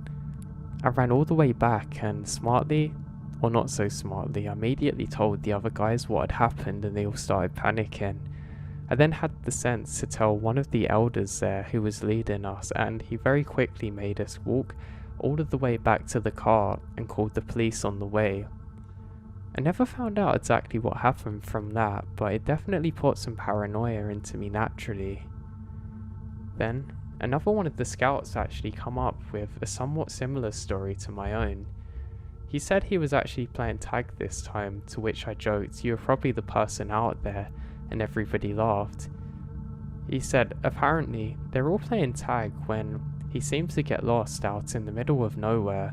I ran all the way back and smartly, or not so smartly, I immediately told the other guys what had happened and they all started panicking. I then had the sense to tell one of the elders there who was leading us, and he very quickly made us walk all of the way back to the car and called the police on the way. I never found out exactly what happened from that, but it definitely put some paranoia into me naturally. Then, another one of the scouts actually come up with a somewhat similar story to my own. He said he was actually playing tag this time, to which I joked, "You're probably the person out there," and everybody laughed. He said apparently they're all playing tag when he seemed to get lost out in the middle of nowhere.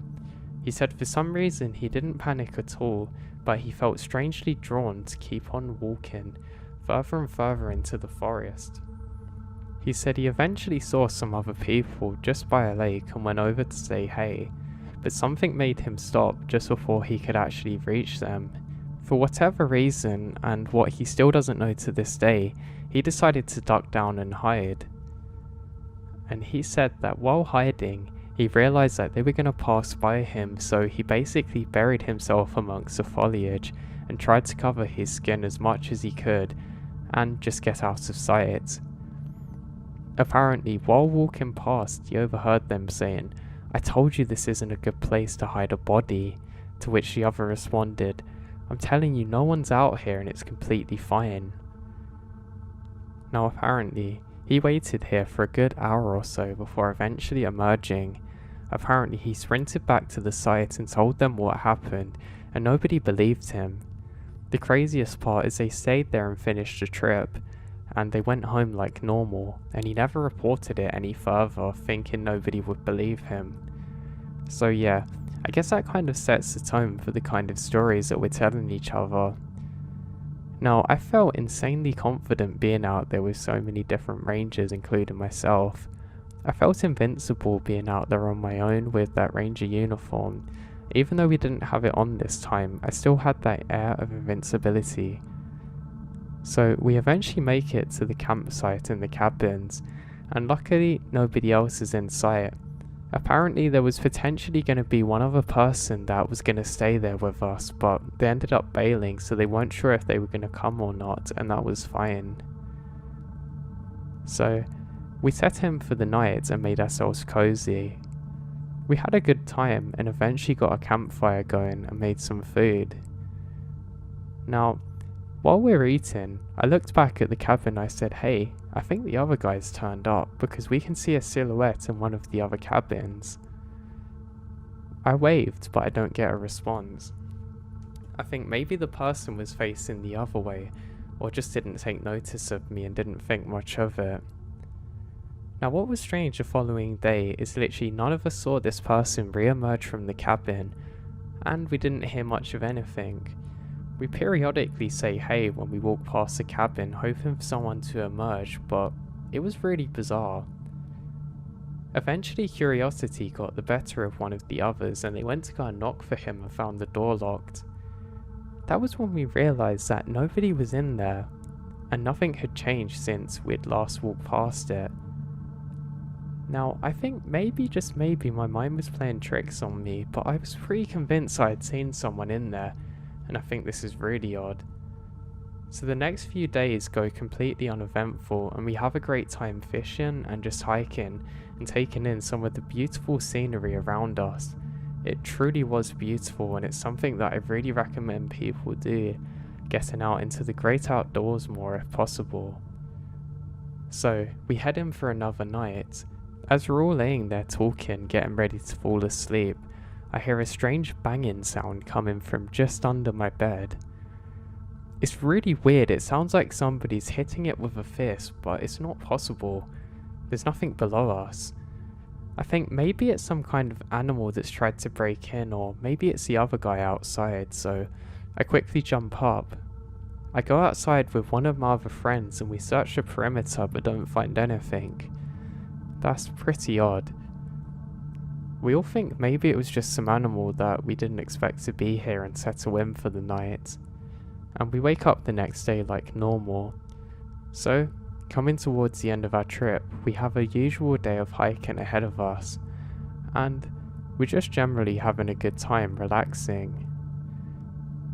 He said for some reason he didn't panic at all, but he felt strangely drawn to keep on walking further and further into the forest. He said he eventually saw some other people just by a lake and went over to say hey, but something made him stop just before he could actually reach them. For whatever reason, and what he still doesn't know to this day, he decided to duck down and hide. And he said that while hiding, he realized that they were going to pass by him, so he basically buried himself amongst the foliage and tried to cover his skin as much as he could and just get out of sight. Apparently, while walking past, he overheard them saying, "I told you this isn't a good place to hide a body," to which the other responded, "I'm telling you, no one's out here and it's completely fine." Now apparently, he waited here for a good hour or so before eventually emerging. Apparently he sprinted back to the site and told them what happened, and nobody believed him. The craziest part is they stayed there and finished the trip, and they went home like normal, and he never reported it any further, thinking nobody would believe him. So yeah, I guess that kind of sets the tone for the kind of stories that we're telling each other. Now, I felt insanely confident being out there with so many different rangers, including myself. I felt invincible being out there on my own with that ranger uniform. Even though we didn't have it on this time, I still had that air of invincibility. So we eventually make it to the campsite in the cabins, and luckily nobody else is in sight. Apparently there was potentially going to be one other person that was going to stay there with us, but they ended up bailing, so they weren't sure if they were going to come or not, and that was fine. So we set in for the night and made ourselves cozy. We had a good time and eventually got a campfire going and made some food. Now, while we were eating, I looked back at the cabin and I said, "Hey, I think the other guys turned up because we can see a silhouette in one of the other cabins." I waved, but I don't get a response. I think maybe the person was facing the other way, or just didn't take notice of me and didn't think much of it. Now what was strange the following day is literally none of us saw this person re-emerge from the cabin, and we didn't hear much of anything. We periodically say hey when we walk past the cabin, hoping for someone to emerge, but it was really bizarre. Eventually curiosity got the better of one of the others and they went to go and knock for him and found the door locked. That was when we realised that nobody was in there, and nothing had changed since we'd last walked past it. Now, I think maybe, just maybe, my mind was playing tricks on me, but I was pretty convinced I had seen someone in there, and I think this is really odd. So the next few days go completely uneventful, and we have a great time fishing and just hiking and taking in some of the beautiful scenery around us. It truly was beautiful, and it's something that I really recommend people do, getting out into the great outdoors more if possible. So we head in for another night. As we're all laying there talking, getting ready to fall asleep, I hear a strange banging sound coming from just under my bed. It's really weird, it sounds like somebody's hitting it with a fist, but it's not possible. There's nothing below us. I think maybe it's some kind of animal that's tried to break in, or maybe it's the other guy outside, so I quickly jump up. I go outside with one of my other friends and we search the perimeter but don't find anything. That's pretty odd. We all think maybe it was just some animal that we didn't expect to be here and settle in for the night. And we wake up the next day like normal. So, coming towards the end of our trip, we have a usual day of hiking ahead of us, and we're just generally having a good time relaxing.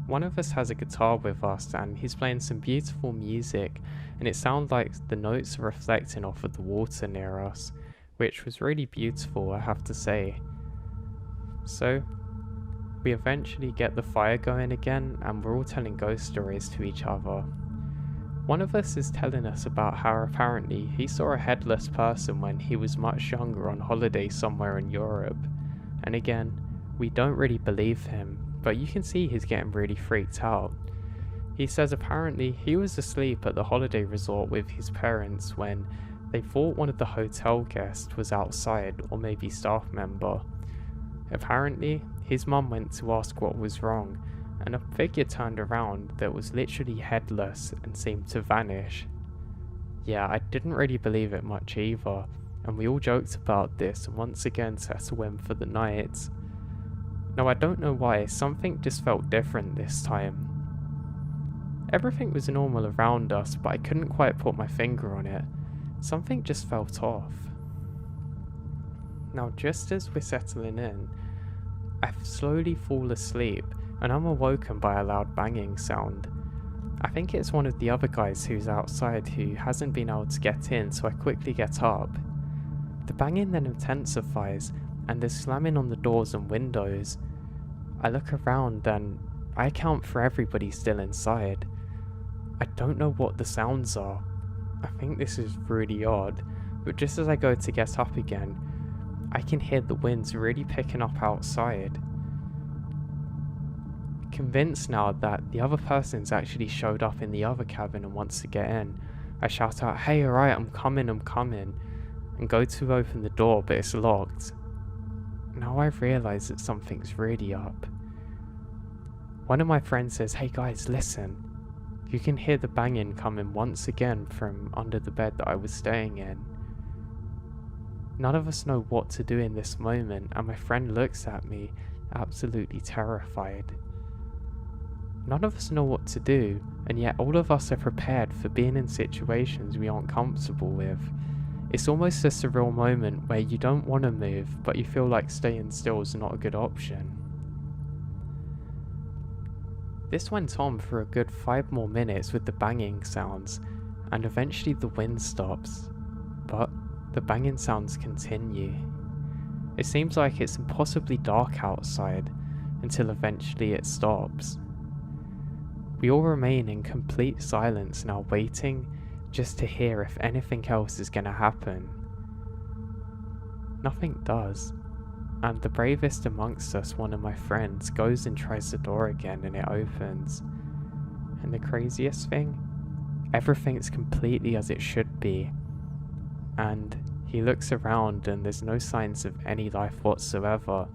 One of us has a guitar with us and he's playing some beautiful music, and it sounds like the notes are reflecting off of the water near us, which was really beautiful, I have to say. So, we eventually get the fire going again and we're all telling ghost stories to each other. One of us is telling us about how apparently he saw a headless person when he was much younger on holiday somewhere in Europe. And again, we don't really believe him, but you can see he's getting really freaked out. He says apparently he was asleep at the holiday resort with his parents when they thought one of the hotel guests was outside, or maybe staff member. Apparently, his mum went to ask what was wrong, and a figure turned around that was literally headless and seemed to vanish. Yeah, I didn't really believe it much either, and we all joked about this and once again settled in for the night. Now I don't know why, something just felt different this time. Everything was normal around us, but I couldn't quite put my finger on it. Something just felt off. Now just as we're settling in, I slowly fall asleep and I'm awoken by a loud banging sound. I think it's one of the other guys who's outside who hasn't been able to get in, so I quickly get up. The banging then intensifies and there's slamming on the doors and windows. I look around and I account for everybody still inside. I don't know what the sounds are. I think this is really odd, but just as I go to get up again, I can hear the winds really picking up outside. Convinced now that the other person's actually showed up in the other cabin and wants to get in, I shout out, "Hey, alright, I'm coming," and go to open the door, but it's locked. Now I realise that something's really up. One of my friends says, "Hey guys, listen." You can hear the banging coming once again from under the bed that I was staying in. None of us know what to do in this moment, and my friend looks at me, absolutely terrified. None of us know what to do, and yet all of us are prepared for being in situations we aren't comfortable with. It's almost a surreal moment where you don't want to move, but you feel like staying still is not a good option. This went on for a good 5 more minutes with the banging sounds, and eventually the wind stops, but the banging sounds continue. It seems like it's impossibly dark outside until eventually it stops. We all remain in complete silence now, waiting just to hear if anything else is going to happen. Nothing does, and the bravest amongst us, one of my friends, goes and tries the door again and it opens. And the craziest thing? Everything's completely as it should be. And he looks around and there's no signs of any life whatsoever.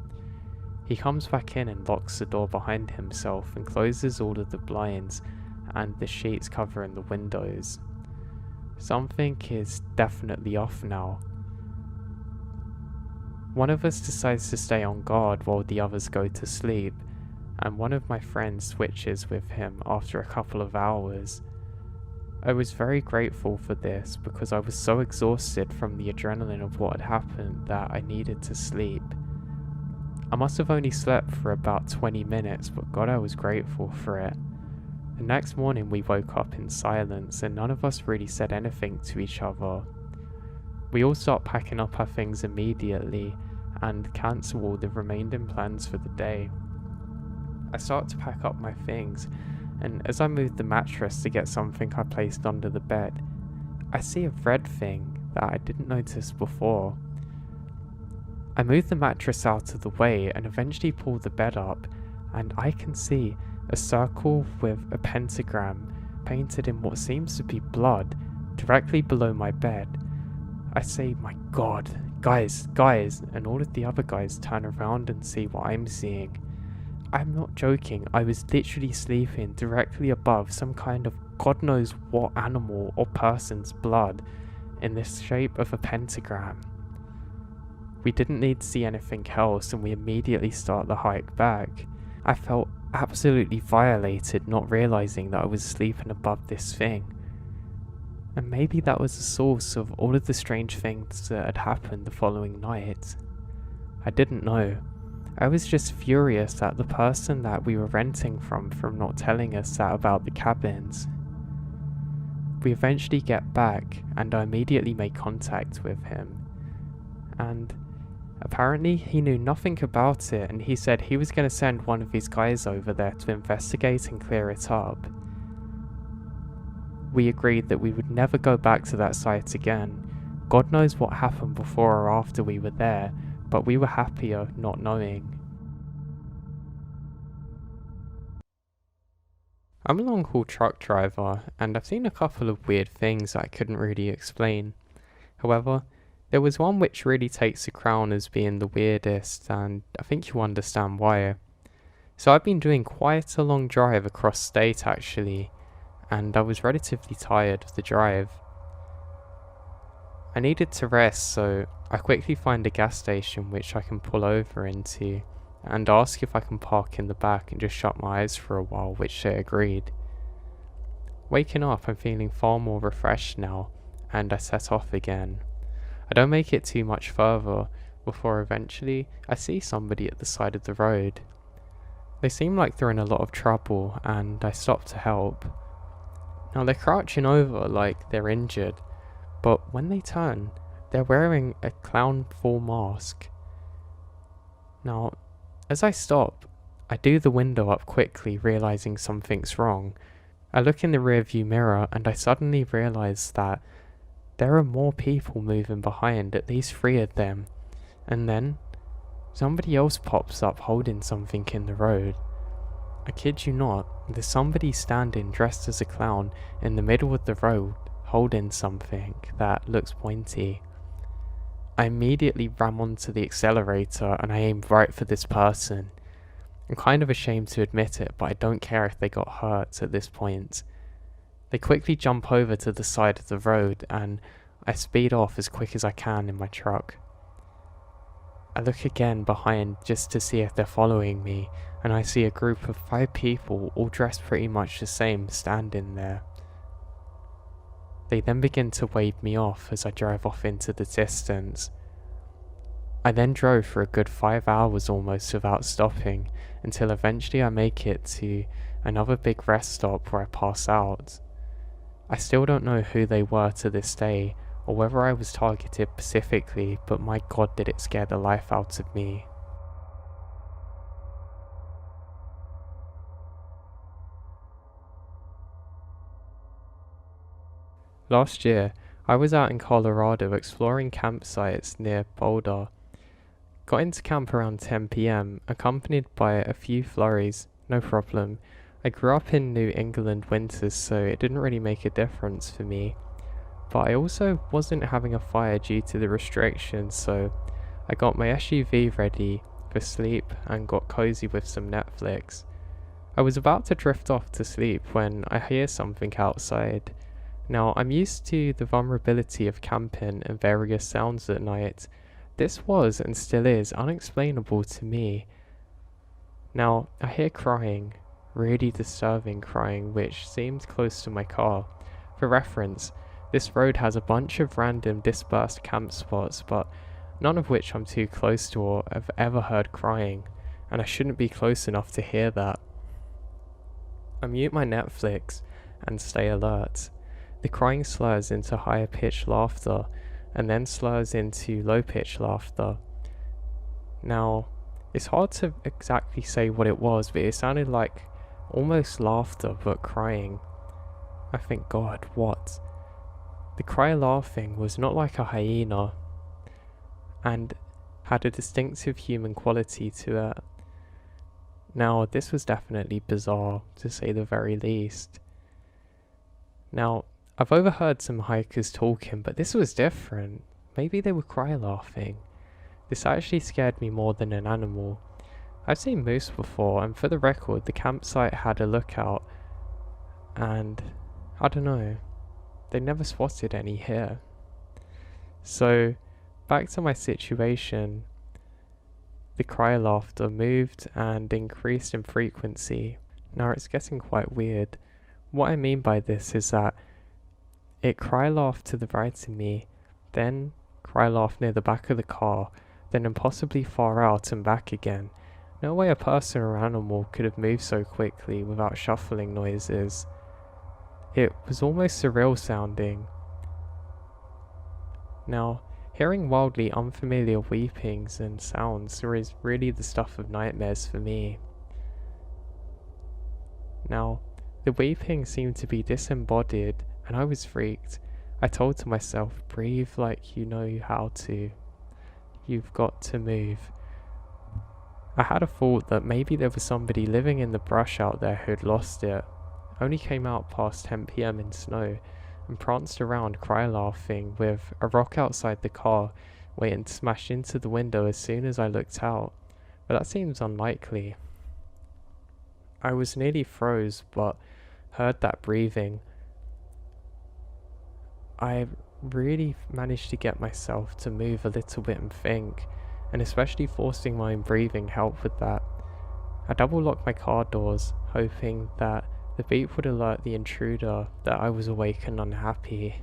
He comes back in and locks the door behind himself and closes all of the blinds and the sheets covering the windows. Something is definitely off now. One of us decides to stay on guard while the others go to sleep, and one of my friends switches with him after a couple of hours. I was very grateful for this because I was so exhausted from the adrenaline of what had happened that I needed to sleep. I must have only slept for about 20 minutes, but God, I was grateful for it. The next morning we woke up in silence and none of us really said anything to each other. We all start packing up our things immediately and cancel all the remaining plans for the day. I start to pack up my things, and as I move the mattress to get something I placed under the bed, I see a red thing that I didn't notice before. I move the mattress out of the way and eventually pull the bed up, and I can see a circle with a pentagram painted in what seems to be blood directly below my bed. I say, "My God, guys, and all of the other guys turn around and see what I'm seeing. I'm not joking, I was literally sleeping directly above some kind of God knows what animal or person's blood in the shape of a pentagram. We didn't need to see anything else and we immediately start the hike back. I felt absolutely violated not realizing that I was sleeping above this thing. And maybe that was the source of all of the strange things that had happened the following night. I didn't know. I was just furious at the person that we were renting from not telling us that about the cabins. We eventually get back and I immediately made contact with him. And apparently he knew nothing about it and he said he was going to send one of his guys over there to investigate and clear it up. We agreed that we would never go back to that site again. God knows what happened before or after we were there, but we were happier not knowing. I'm a long-haul truck driver, and I've seen a couple of weird things that I couldn't really explain. However, there was one which really takes the crown as being the weirdest, and I think you'll understand why. So I've been doing quite a long drive across state actually, and I was relatively tired of the drive. I needed to rest, so I quickly find a gas station which I can pull over into and ask if I can park in the back and just shut my eyes for a while, which they agreed. Waking up, I'm feeling far more refreshed now, and I set off again. I don't make it too much further before eventually I see somebody at the side of the road. They seem like they're in a lot of trouble and I stop to help. Now they're crouching over like they're injured, but when they turn, they're wearing a clown full mask. Now, as I stop, I do the window up quickly, realizing something's wrong. I look in the rearview mirror and I suddenly realize that there are more people moving behind, at least 3 of them. And then, somebody else pops up holding something in the road. I kid you not, there's somebody standing dressed as a clown in the middle of the road holding something that looks pointy. I immediately ram onto the accelerator and I aim right for this person. I'm kind of ashamed to admit it, but I don't care if they got hurt at this point. They quickly jump over to the side of the road and I speed off as quick as I can in my truck. I look again behind just to see if they're following me, and I see a group of 5 people all dressed pretty much the same standing there. They then begin to wave me off as I drive off into the distance. I then drove for a good 5 hours almost without stopping, until eventually I make it to another big rest stop where I pass out. I still don't know who they were to this day, or whether I was targeted specifically, but my god did it scare the life out of me. Last year, I was out in Colorado exploring campsites near Boulder. Got into camp around 10 PM, accompanied by a few flurries, no problem. I grew up in New England winters, so it didn't really make a difference for me. But I also wasn't having a fire due to the restrictions, so I got my SUV ready for sleep and got cozy with some Netflix. I was about to drift off to sleep when I hear something outside. Now, I'm used to the vulnerability of camping and various sounds at night. This was, and still is, unexplainable to me. Now, I hear crying, really disturbing crying, which seemed close to my car. For reference, this road has a bunch of random dispersed camp spots, but none of which I'm too close to or have ever heard crying, and I shouldn't be close enough to hear that. I mute my Netflix and stay alert. The crying slurs into higher pitched laughter, and then slurs into low pitched laughter. Now, it's hard to exactly say what it was, but it sounded like almost laughter but crying. I think, God, what? The cry laughing was not like a hyena, and had a distinctive human quality to it. Now, this was definitely bizarre, to say the very least. Now, I've overheard some hikers talking, but this was different. maybe they were cry laughing. This actually scared me more than an animal. I've seen moose before, and for the record, the campsite had a lookout, and I don't know, they never spotted any here. So, back to my situation, the cry laughter moved and increased in frequency. Now it's getting quite weird. What I mean by this is that it cry laughed to the right of me, then cry laughed near the back of the car, then impossibly far out and back again. No way a person or animal could have moved so quickly without shuffling noises. It was almost surreal sounding. Now, hearing wildly unfamiliar weepings and sounds is really the stuff of nightmares for me. Now, the weeping seemed to be disembodied, and I was freaked. I told to myself, breathe like you know how to. You've got to move. I had a thought that maybe there was somebody living in the brush out there who'd lost it. Only came out past 10 PM in snow, and pranced around cry laughing with a rock outside the car waiting to smash into the window as soon as I looked out. But that seems unlikely. I was nearly froze, but heard that breathing. I really managed to get myself to move a little bit and think, and especially forcing my own breathing helped with that. I double locked my car doors, hoping that the beep would alert the intruder that I was awake and unhappy.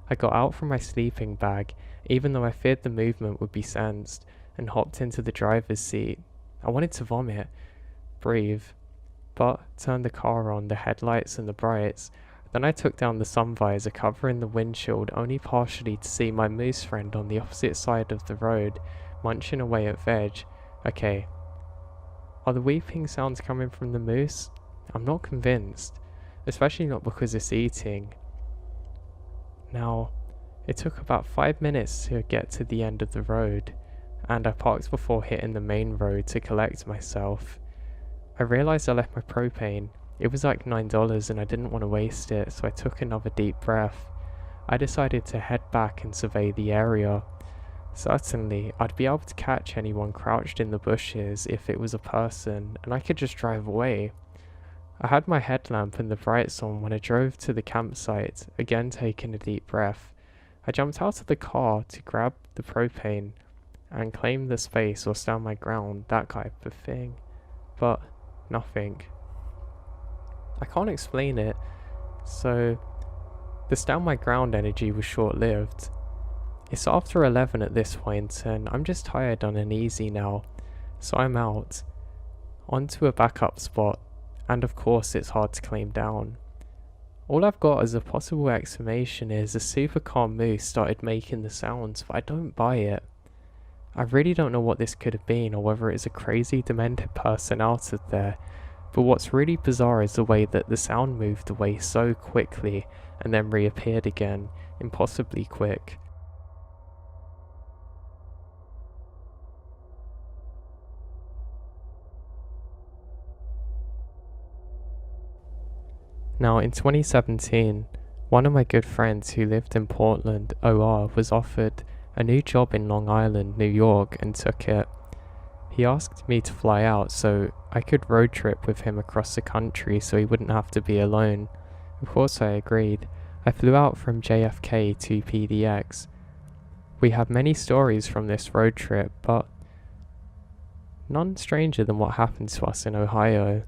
I got out from my sleeping bag, even though I feared the movement would be sensed, and hopped into the driver's seat. I wanted to vomit, breathe, but turned the car on, the headlights and the brights. Then I took down the sun visor covering the windshield only partially to see my moose friend on the opposite side of the road, munching away at veg. Okay, are the weeping sounds coming from the moose? I'm not convinced, especially not because it's eating. Now, it took about 5 minutes to get to the end of the road, and I parked before hitting the main road to collect myself. I realised I left my propane. It was like $9 and I didn't want to waste it, so I took another deep breath. I decided to head back and survey the area. Certainly, I'd be able to catch anyone crouched in the bushes if it was a person, and I could just drive away. I had my headlamp and the brights on when I drove to the campsite, again taking a deep breath. I jumped out of the car to grab the propane and claim the space or stand my ground, that type of thing. But nothing. I can't explain it, so the stand my ground energy was short-lived. It's after 11 at this point, and I'm just tired and uneasy now, so I'm out, onto a backup spot, and of course it's hard to claim down. All I've got as a possible explanation is a super calm moose started making the sounds, but I don't buy it. I really don't know what this could have been, or whether it's a crazy demented person out of there, but what's really bizarre is the way that the sound moved away so quickly and then reappeared again, impossibly quick. Now in 2017, one of my good friends who lived in Portland, OR, was offered a new job in Long Island, New York, and took it. He asked me to fly out so I could road trip with him across the country so he wouldn't have to be alone. Of course I agreed. I flew out from JFK to PDX. We have many stories from this road trip, but none stranger than what happened to us in Ohio.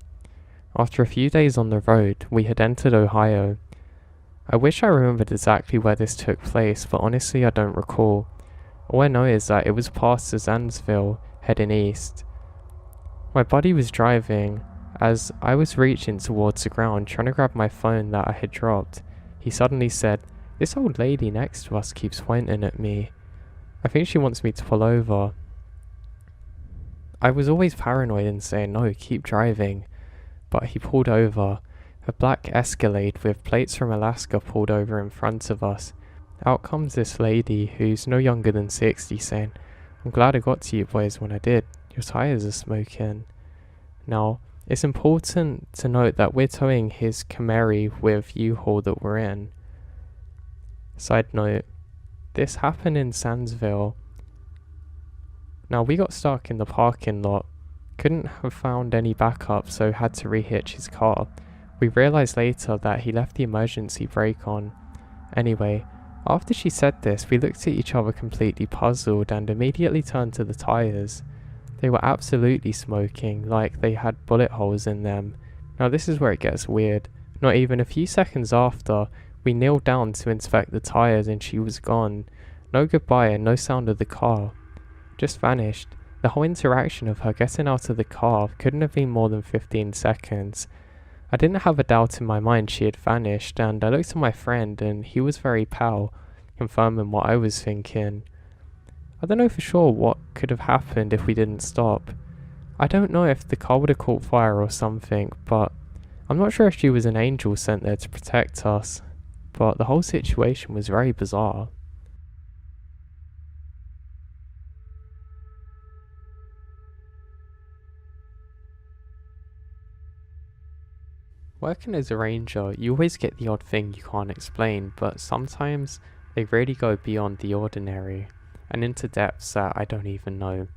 After a few days on the road, we had entered Ohio. I wish I remembered exactly where this took place, but honestly I don't recall. All I know is that it was past Zanesville, heading east. My buddy was driving. As I was reaching towards the ground trying to grab my phone that I had dropped, he suddenly said, "This old lady next to us keeps pointing at me. I think she wants me to pull over." I was always paranoid and saying, "No, keep driving." But he pulled over. A black Escalade with plates from Alaska pulled over in front of us. Out comes this lady who's no younger than 60 saying, "I'm glad I got to you boys when I did. Your tires are smoking." Now, it's important to note that we're towing his Camry with U-Haul that we're in. Side note, This happened in Sandsville. Now we got stuck in the parking lot, couldn't have found any backup, so had to rehitch his car. We realised later that he left the emergency brake on. Anyway, after she said this, we looked at each other completely puzzled and immediately turned to the tyres. They were absolutely smoking, like they had bullet holes in them. Now this is where it gets weird. Not even a few seconds after, we kneeled down to inspect the tyres and she was gone. No goodbye and no sound of the car. Just vanished. The whole interaction of her getting out of the car couldn't have been more than 15 seconds. I didn't have a doubt in my mind she had vanished, and I looked at my friend and he was very pale, confirming what I was thinking. I don't know for sure what could have happened if we didn't stop. I don't know if the car would have caught fire or something, but I'm not sure if she was an angel sent there to protect us. But the whole situation was very bizarre. Working as a ranger, you always get the odd thing you can't explain, but sometimes they really go beyond the ordinary and into depths that I don't even know.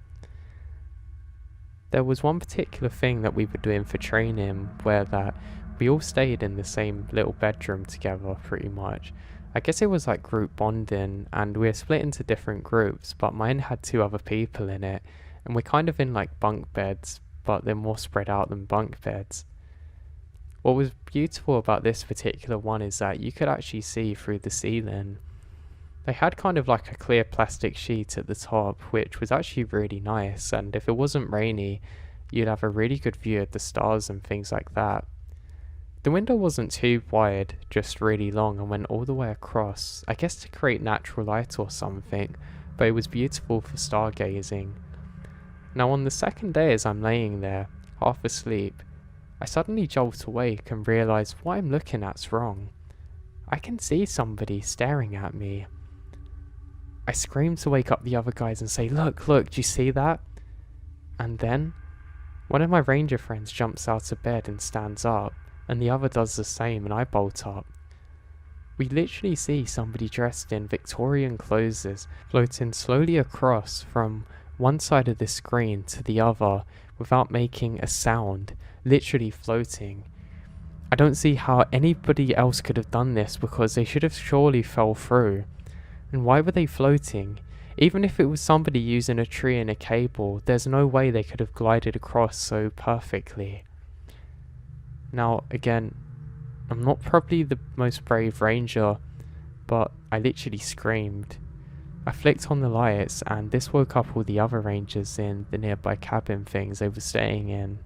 There was one particular thing that we were doing for training where that we all stayed in the same little bedroom together pretty much. I guess it was like group bonding, and we were split into different groups, but mine had 2 other people in it, and we're kind of in like bunk beds, but they're more spread out than bunk beds. What was beautiful about this particular one is that you could actually see through the ceiling. They had kind of like a clear plastic sheet at the top, which was actually really nice, and if it wasn't rainy, you'd have a really good view of the stars and things like that. The window wasn't too wide, just really long and went all the way across, I guess to create natural light or something, but it was beautiful for stargazing. Now on the second day as I'm laying there, half asleep, I suddenly jolt awake and realise what I'm looking at's wrong. I can see somebody staring at me. I scream to wake up the other guys and say, look, do you see that? And then, one of my ranger friends jumps out of bed and stands up, and the other does the same, and I bolt up. We literally see somebody dressed in Victorian clothes floating slowly across from one side of the screen to the other without making a sound, literally floating. I don't see how anybody else could have done this because they should have surely fell through. And why were they floating? Even if it was somebody using a tree and a cable, there's no way they could have glided across so perfectly. Now, again, I'm not probably the most brave ranger, but I literally screamed. I flicked on the lights, and this woke up all the other rangers in the nearby cabin things they were staying in.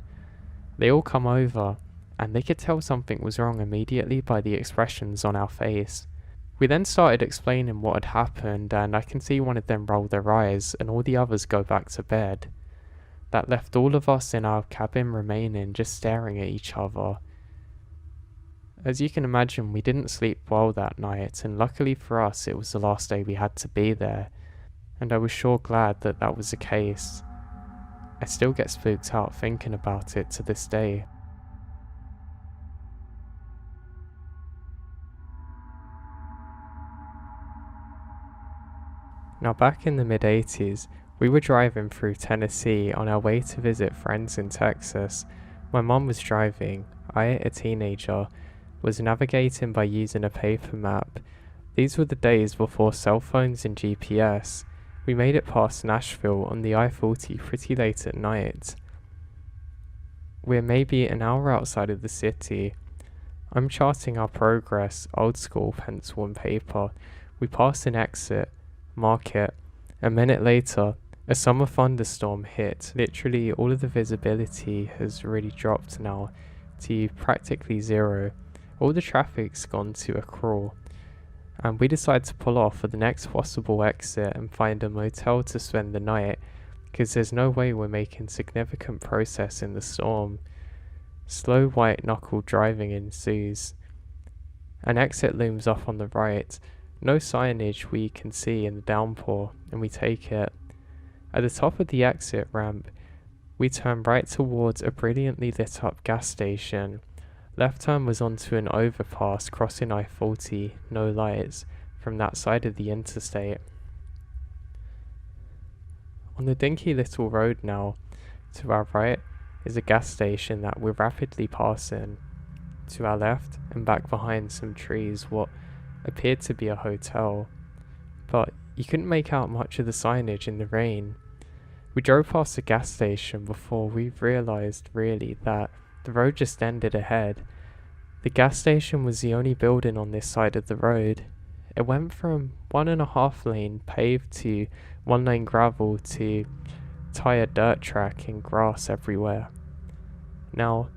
They all come over, and they could tell something was wrong immediately by the expressions on our face. We then started explaining what had happened, and I can see one of them roll their eyes and all the others go back to bed. That left all of us in our cabin remaining just staring at each other. As you can imagine, we didn't sleep well that night, and luckily for us it was the last day we had to be there, and I was sure glad that that was the case. I still get spooked out thinking about it to this day. Now back in the mid-80s, we were driving through Tennessee on our way to visit friends in Texas. My mum was driving, I, a teenager, was navigating by using a paper map. These were the days before cell phones and GPS. We made it past Nashville on the I-40 pretty late at night. We're maybe an hour outside of the city. I'm charting our progress, old school pencil and paper. We pass an exit, mark it. A minute later, a summer thunderstorm hit. Literally all of the visibility has really dropped now to practically zero. All the traffic's gone to a crawl, and we decide to pull off for the next possible exit and find a motel to spend the night, because there's no way we're making significant progress in the storm. Slow white knuckle driving ensues. An exit looms up on the right, no signage we can see in the downpour, and we take it. At the top of the exit ramp, we turn right towards a brilliantly lit up gas station. Left turn was onto an overpass crossing I-40, no lights, from that side of the interstate. On the dinky little road now, to our right, is a gas station that we're rapidly passing. To our left, and back behind some trees, what appeared to be a hotel, but you couldn't make out much of the signage in the rain. We drove past the gas station before we realised really that the road just ended ahead. The gas station was the only building on this side of the road. It went from 1.5 lane paved to 1 lane gravel to tired dirt track and grass everywhere. Now,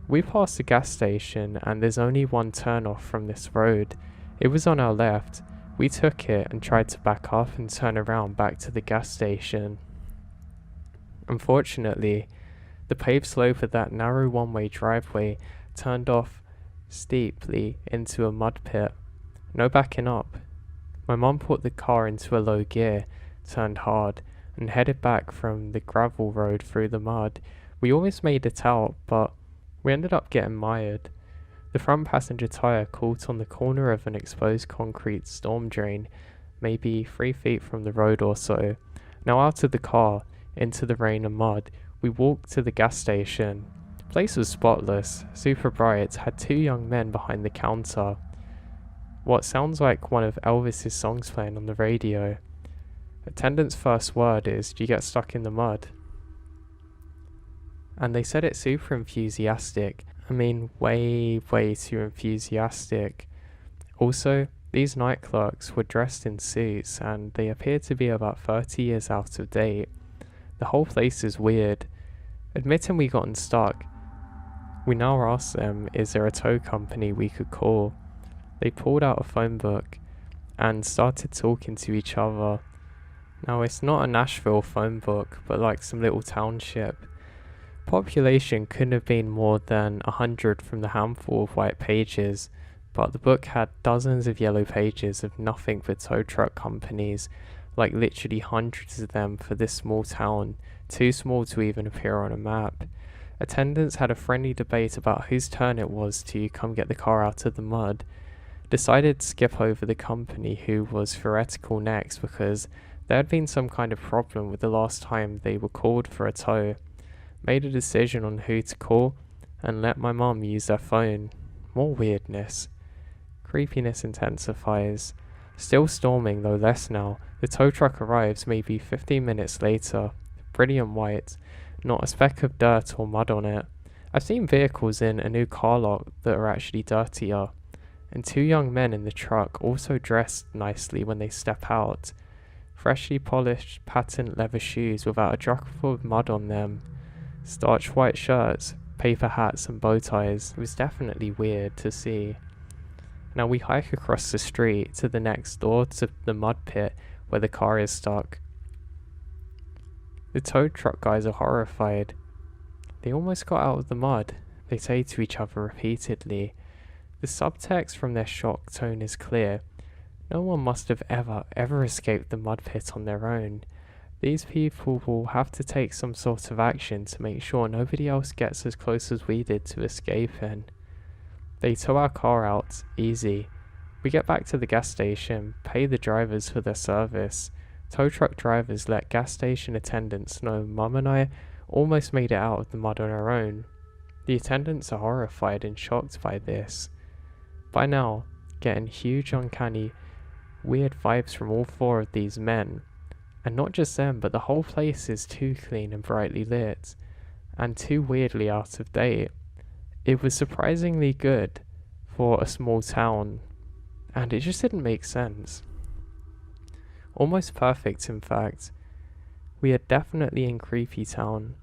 we passed the gas station and there's only one turn off from this road. It was on our left. We took it and tried to back up and turn around back to the gas station. Unfortunately, the paved slope of that narrow one-way driveway turned off steeply into a mud pit. No backing up. My mum put the car into a low gear, turned hard, and headed back from the gravel road through the mud. We almost made it out, but we ended up getting mired. The front passenger tyre caught on the corner of an exposed concrete storm drain, maybe 3 feet from the road or so. Now out of the car, into the rain and mud, we walked to the gas station. The place was spotless, super bright, had 2 young men behind the counter. What sounds like one of Elvis's songs playing on the radio. Attendant's first word is, "Do you get stuck in the mud?" And they said it super enthusiastic. I mean, way too enthusiastic. Also, these night clerks were dressed in suits and they appeared to be about 30 years out of date. The whole place is weird. Admitting we gotten stuck, we now asked them, is there a tow company we could call? They pulled out a phone book and started talking to each other. Now, it's not a Nashville phone book, but like some little township. Population couldn't have been more than 100 from the handful of white pages, but the book had dozens of yellow pages of nothing but tow truck companies, like literally hundreds of them for this small town, too small to even appear on a map. Attendants had a friendly debate about whose turn it was to come get the car out of the mud. Decided to skip over the company who was theoretical next because there had been some kind of problem with the last time they were called for a tow. Made a decision on who to call and let my mum use their phone. More weirdness. Creepiness intensifies. Still storming, though less now. The tow truck arrives maybe 15 minutes later. Brilliant white. Not a speck of dirt or mud on it. I've seen vehicles in a new car lot that are actually dirtier. And 2 young men in the truck also dressed nicely when they step out. Freshly polished patent leather shoes without a drop of mud on them. Starched white shirts, paper hats and bow ties. It was definitely weird to see. Now we hike across the street to the next door to the mud pit where the car is stuck. The tow truck guys are horrified. They almost got out of the mud, they say to each other repeatedly. The subtext from their shock tone is clear. No one must have ever escaped the mud pit on their own. These people will have to take some sort of action to make sure nobody else gets as close as we did to escaping. They tow our car out, easy. We get back to the gas station, pay the drivers for their service. Tow truck drivers let gas station attendants know Mum and I almost made it out of the mud on our own. The attendants are horrified and shocked by this. By now, getting huge uncanny, weird vibes from all 4 of these men. And not just them, but the whole place is too clean and brightly lit, and too weirdly out of date. It was surprisingly good for a small town, and it just didn't make sense. Almost perfect, in fact. We are definitely in Creepy Town.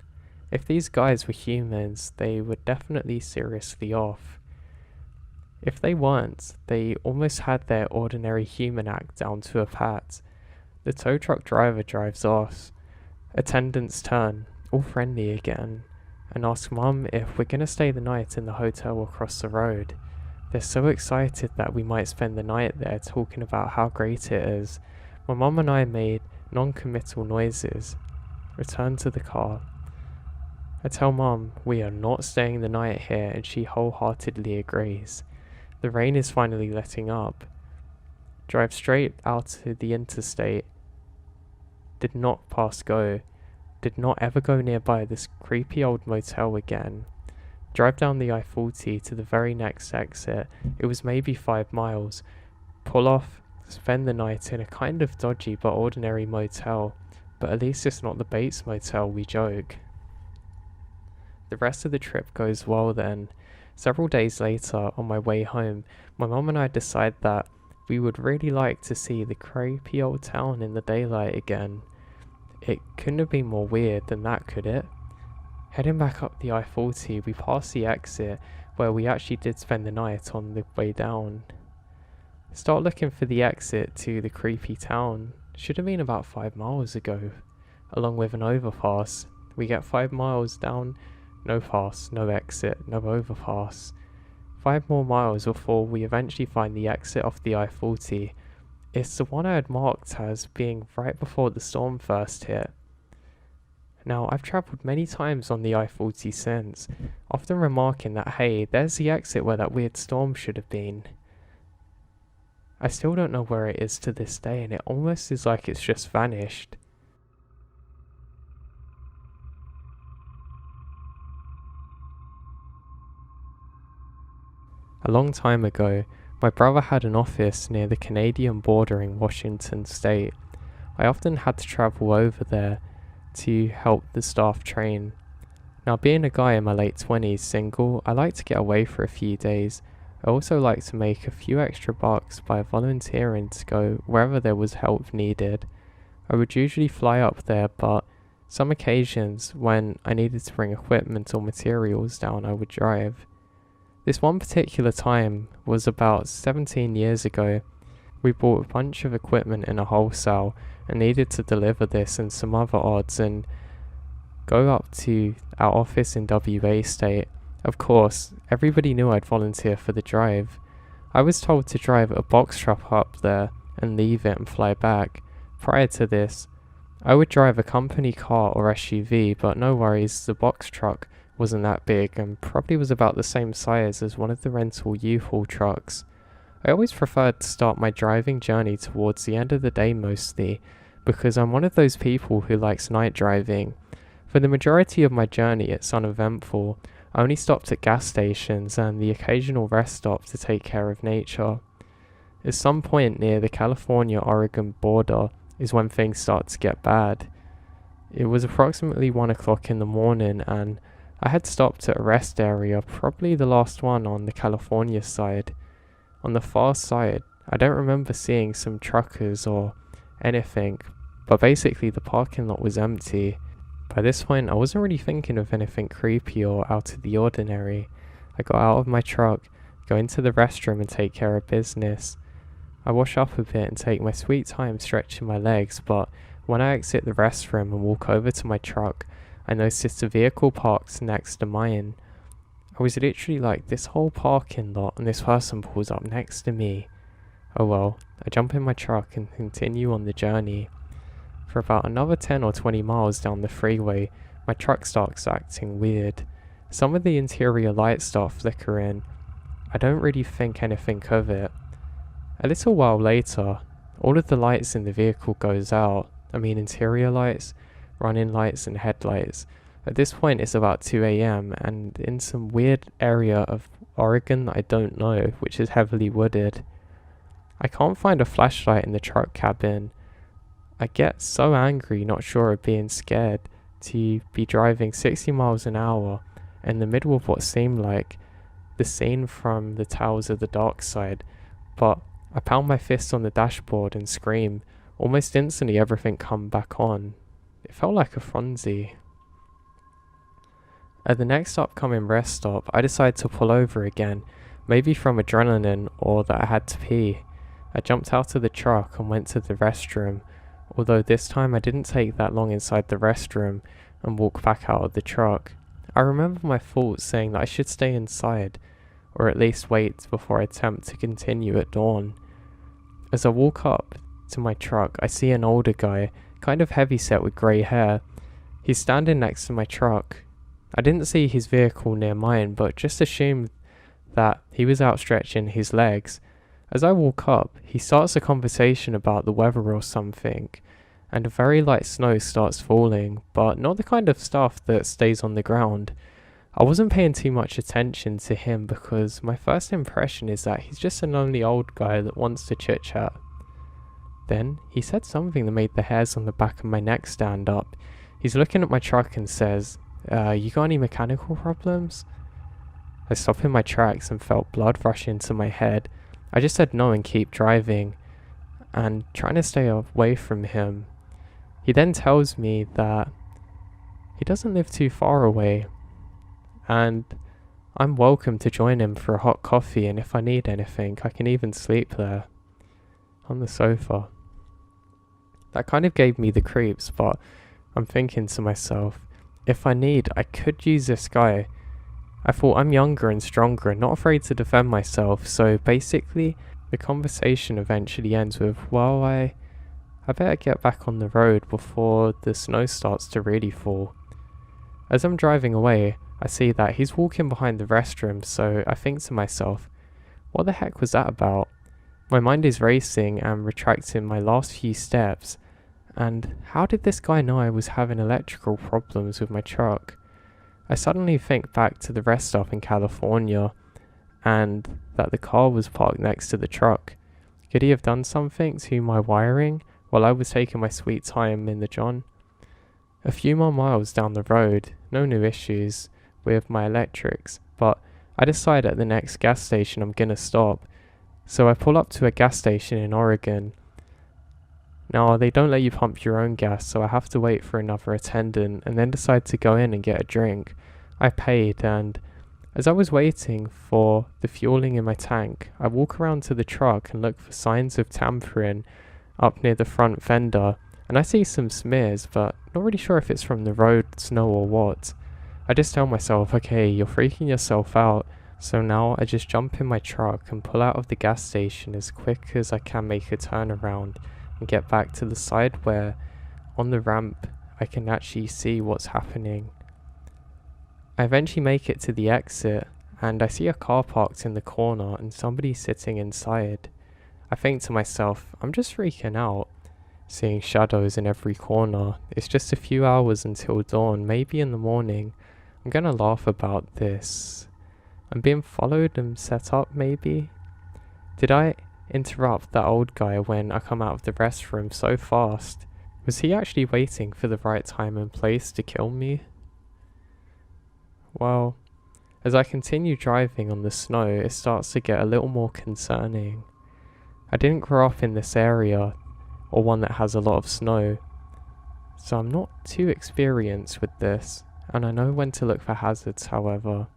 If these guys were humans, they were definitely seriously off. If they weren't, they almost had their ordinary human act down to a pat. The tow truck driver drives off. Attendants turn, all friendly again, and ask Mum if we're gonna stay the night in the hotel across the road. They're so excited that we might spend the night there talking about how great it is. My mum and I made non-committal noises. Return to the car. I tell Mum we are not staying the night here and she wholeheartedly agrees. The rain is finally letting up. drive straight out to the interstate, did not pass go, did not ever go nearby this creepy old motel again. Drive down the I-40 to the very next exit. It was maybe 5 miles. Pull off, spend the night in a kind of dodgy but ordinary motel, but at least it's not the Bates Motel, we joke. The rest of the trip goes well then. Several days later, on my way home, my mum and I decide that we would really like to see the creepy old town in the daylight again. It couldn't have been more weird than that, could it? Heading back up the I-40, we pass the exit where we actually did spend the night on the way down. Start looking for the exit to the creepy town. Should have been about 5 miles ago, along with an overpass. We get 5 miles down, no pass, no exit, no overpass. 5 more miles before we eventually find the exit off the I-40. It's the one I had marked as being right before the storm first hit. Now, I've travelled many times on the I-40 since, often remarking that, hey, there's the exit where that weird storm should have been. I still don't know where it is to this day, and it almost is like it's just vanished. A long time ago, my brother had an office near the Canadian border in Washington state. I often had to travel over there to help the staff train. Now, being a guy in my late 20s, single, I like to get away for a few days. I also like to make a few extra bucks by volunteering to go wherever there was help needed. I would usually fly up there, but some occasions when I needed to bring equipment or materials down, I would drive. This one particular time was about 17 years ago. We bought a bunch of equipment in a wholesale and needed to deliver this and some other odds and go up to our office in WA state. Of course, everybody knew I'd volunteer for the drive. I was told to drive a box truck up there and leave it and fly back. Prior to this, I would drive a company car or SUV, but no worries, the box truck wasn't that big and probably was about the same size as one of the rental U-Haul trucks. I always preferred to start my driving journey towards the end of the day mostly, because I'm one of those people who likes night driving. For the majority of my journey it's uneventful. I only stopped at gas stations and the occasional rest stop to take care of nature. At some point near the California-Oregon border is when things start to get bad. It was approximately 1 o'clock in the morning and I had stopped at a rest area, probably the last one on the California side. On the far side, I don't remember seeing some truckers or anything, but basically the parking lot was empty. By this point, I wasn't really thinking of anything creepy or out of the ordinary. I got out of my truck, go into the restroom and take care of business. I wash up a bit and take my sweet time stretching my legs, but when I exit the restroom and walk over to my truck, I noticed a vehicle parked next to mine. I was literally like, this whole parking lot and this person pulls up next to me. Oh well, I jump in my truck and continue on the journey. For about another 10 or 20 miles down the freeway, my truck starts acting weird. Some of the interior lights start flickering. I don't really think anything of it. A little while later, all of the lights in the vehicle goes out. I mean interior lights, running lights and headlights. At this point it's about 2 AM and in some weird area of Oregon that I don't know, which is heavily wooded. I can't find a flashlight in the truck cabin. I get so angry, not sure of being scared, to be driving 60 miles an hour in the middle of what seemed like the scene from the Tales of the Dark Side, but I pound my fist on the dashboard and scream. Almost instantly everything come back on. It felt like a frenzy. At the next upcoming rest stop, I decided to pull over again, maybe from adrenaline or that I had to pee. I jumped out of the truck and went to the restroom, although this time I didn't take that long inside the restroom and walk back out of the truck. I remember my thoughts saying that I should stay inside, or at least wait before I attempt to continue at dawn. As I walk up to my truck, I see an older guy, kind of heavyset with grey hair. He's standing next to my truck. I didn't see his vehicle near mine, but just assumed that he was outstretching his legs. As I walk up, he starts a conversation about the weather or something, and a very light snow starts falling, but not the kind of stuff that stays on the ground. I wasn't paying too much attention to him because my first impression is that he's just a lonely old guy that wants to chit chat. Then he said something that made the hairs on the back of my neck stand up. He's looking at my truck and says, you got any mechanical problems? I stopped in my tracks and felt blood rush into my head. I just said no and keep driving and trying to stay away from him. He then tells me that he doesn't live too far away and I'm welcome to join him for a hot coffee, and if I need anything, I can even sleep there on the sofa. That kind of gave me the creeps, but I'm thinking to myself, if I need, I could use this guy. I thought I'm younger and stronger and not afraid to defend myself, so basically the conversation eventually ends with, well, I better get back on the road before the snow starts to really fall. As I'm driving away, I see that he's walking behind the restroom, so I think to myself, what the heck was that about? My mind is racing and retracting my last few steps, and how did this guy know I was having electrical problems with my truck? I suddenly think back to the rest stop in California, and that the car was parked next to the truck. Could he have done something to my wiring while I was taking my sweet time in the John? A few more miles down the road, no new issues with my electrics, but I decide at the next gas station I'm gonna stop. So I pull up to a gas station in Oregon. Now they don't let you pump your own gas, so I have to wait for another attendant and then decide to go in and get a drink. I paid, and as I was waiting for the fueling in my tank, I walk around to the truck and look for signs of tampering up near the front fender, and I see some smears, but not really sure if it's from the road, snow or what. I just tell myself, okay, you're freaking yourself out. So now I just jump in my truck and pull out of the gas station as quick as I can, make a turnaround and get back to the side where on the ramp I can actually see what's happening. I eventually make it to the exit and I see a car parked in the corner and somebody sitting inside. I think to myself, I'm just freaking out, seeing shadows in every corner. It's just a few hours until dawn, maybe in the morning. I'm gonna laugh about this. I'm being followed and set up, maybe? Did I interrupt that old guy when I come out of the restroom so fast? Was he actually waiting for the right time and place to kill me? Well, as I continue driving on the snow, it starts to get a little more concerning. I didn't grow up in this area, or one that has a lot of snow, so I'm not too experienced with this, and I know when to look for hazards, however.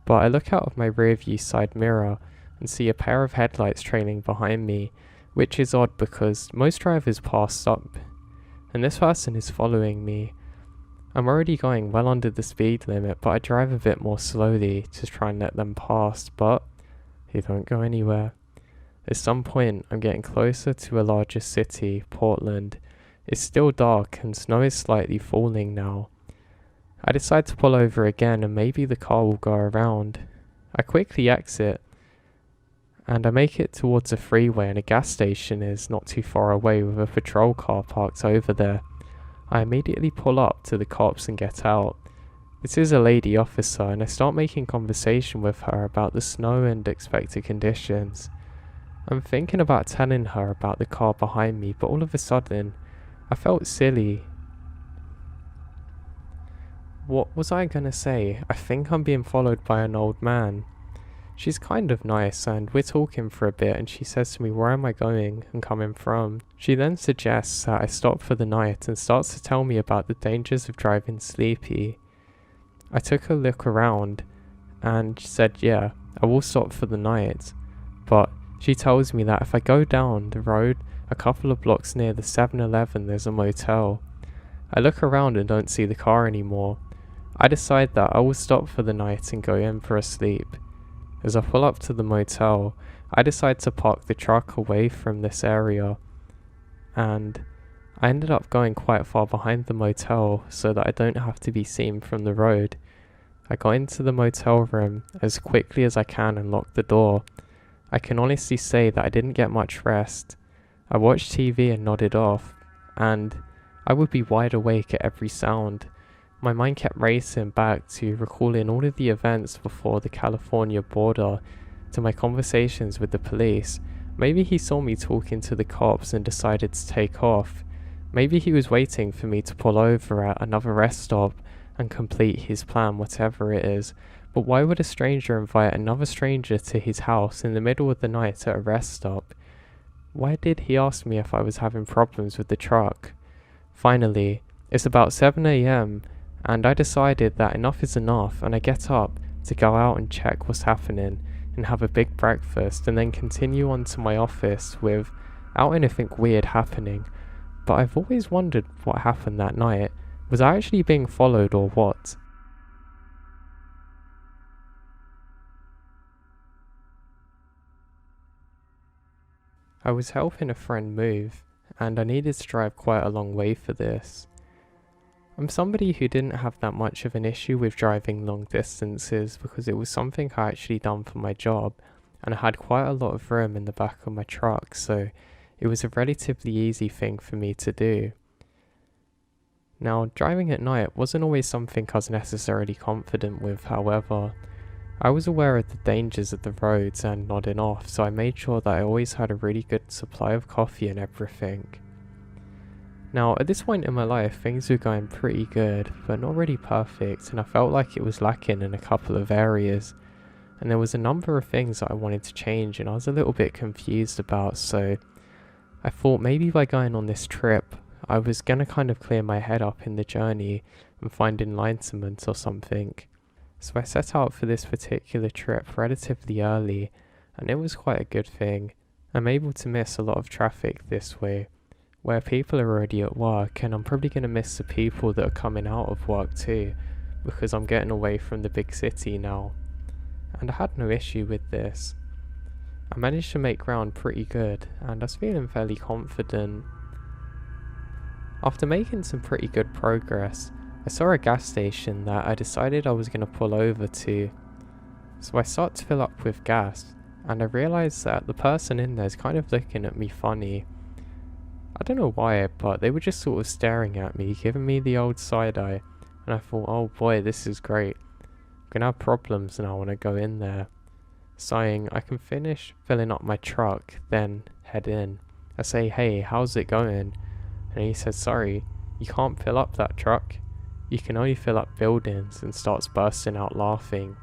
But I look out of my rearview side mirror and see a pair of headlights trailing behind me, which is odd because most drivers pass up, and this person is following me. I'm already going well under the speed limit, but I drive a bit more slowly to try and let them pass, but they don't go anywhere. At some point, I'm getting closer to a larger city, Portland. It's still dark and snow is slightly falling now. I decide to pull over again and maybe the car will go around. I quickly exit and I make it towards a freeway, and a gas station is not too far away with a patrol car parked over there. I immediately pull up to the cops and get out. This is a lady officer and I start making conversation with her about the snow and expected conditions. I'm thinking about telling her about the car behind me, but all of a sudden I felt silly. What was I gonna say? I think I'm being followed by an old man. She's kind of nice and we're talking for a bit and she says to me, where am I going and coming from? She then suggests that I stop for the night and starts to tell me about the dangers of driving sleepy. I took a look around and said, yeah, I will stop for the night, but she tells me that if I go down the road a couple of blocks near the 7-Eleven there's a motel. I look around and don't see the car anymore. I decide that I will stop for the night and go in for a sleep. As I pull up to the motel, I decide to park the truck away from this area, and I ended up going quite far behind the motel so that I don't have to be seen from the road. I got into the motel room as quickly as I can and locked the door. I can honestly say that I didn't get much rest. I watched TV and nodded off, and I would be wide awake at every sound. My mind kept racing back to recalling all of the events before the California border, to my conversations with the police. Maybe he saw me talking to the cops and decided to take off. Maybe he was waiting for me to pull over at another rest stop and complete his plan, whatever it is. But why would a stranger invite another stranger to his house in the middle of the night at a rest stop? Why did he ask me if I was having problems with the truck? Finally, it's about 7 a.m. and I decided that enough is enough, and I get up to go out and check what's happening and have a big breakfast and then continue on to my office without anything weird happening. But I've always wondered what happened that night. Was I actually being followed or what? I was helping a friend move, and I needed to drive quite a long way for this. I'm somebody who didn't have that much of an issue with driving long distances because it was something I actually done for my job, and I had quite a lot of room in the back of my truck, so it was a relatively easy thing for me to do. Now, driving at night wasn't always something I was necessarily confident with, however. I was aware of the dangers of the roads and nodding off, so I made sure that I always had a really good supply of coffee and everything. Now, at this point in my life, things were going pretty good, but not really perfect, and I felt like it was lacking in a couple of areas. And there was a number of things that I wanted to change, and I was a little bit confused about, so I thought maybe by going on this trip, I was going to kind of clear my head up in the journey and find enlightenment or something. So I set out for this particular trip relatively early, and it was quite a good thing. I'm able to miss a lot of traffic this way, where people are already at work, and I'm probably going to miss the people that are coming out of work too, because I'm getting away from the big city now. And I had no issue with this. I managed to make ground pretty good, and I was feeling fairly confident. After making some pretty good progress, I saw a gas station that I decided I was going to pull over to. So I start to fill up with gas, and I realised that the person in there is kind of looking at me funny. I don't know why, but they were just sort of staring at me, giving me the old side eye, and I thought, oh boy, this is great. I'm going to have problems now when I go in there. Sighing, I can finish filling up my truck, then head in. I say, hey, how's it going? And he says, sorry, you can't fill up that truck. You can only fill up buildings, and starts bursting out laughing.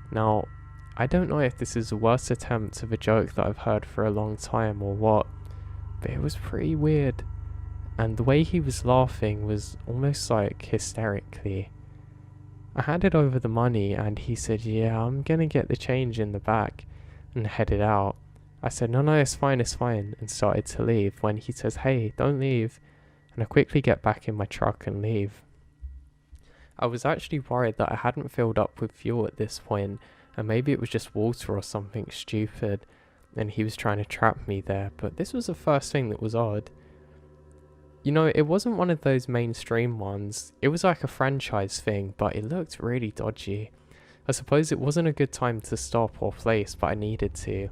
Now, I don't know if this is the worst attempt of a joke that I've heard for a long time or what, but it was pretty weird. And the way he was laughing was almost like hysterically. I handed over the money and he said, yeah, I'm gonna get the change in the back, and headed out. I said, no, it's fine, and started to leave when he says, hey, don't leave, and I quickly get back in my truck and leave. I was actually worried that I hadn't filled up with fuel at this point, and maybe it was just water or something stupid, and he was trying to trap me there, but this was the first thing that was odd. You know, it wasn't one of those mainstream ones, it was like a franchise thing, but it looked really dodgy. I suppose it wasn't a good time to stop or place, but I needed to.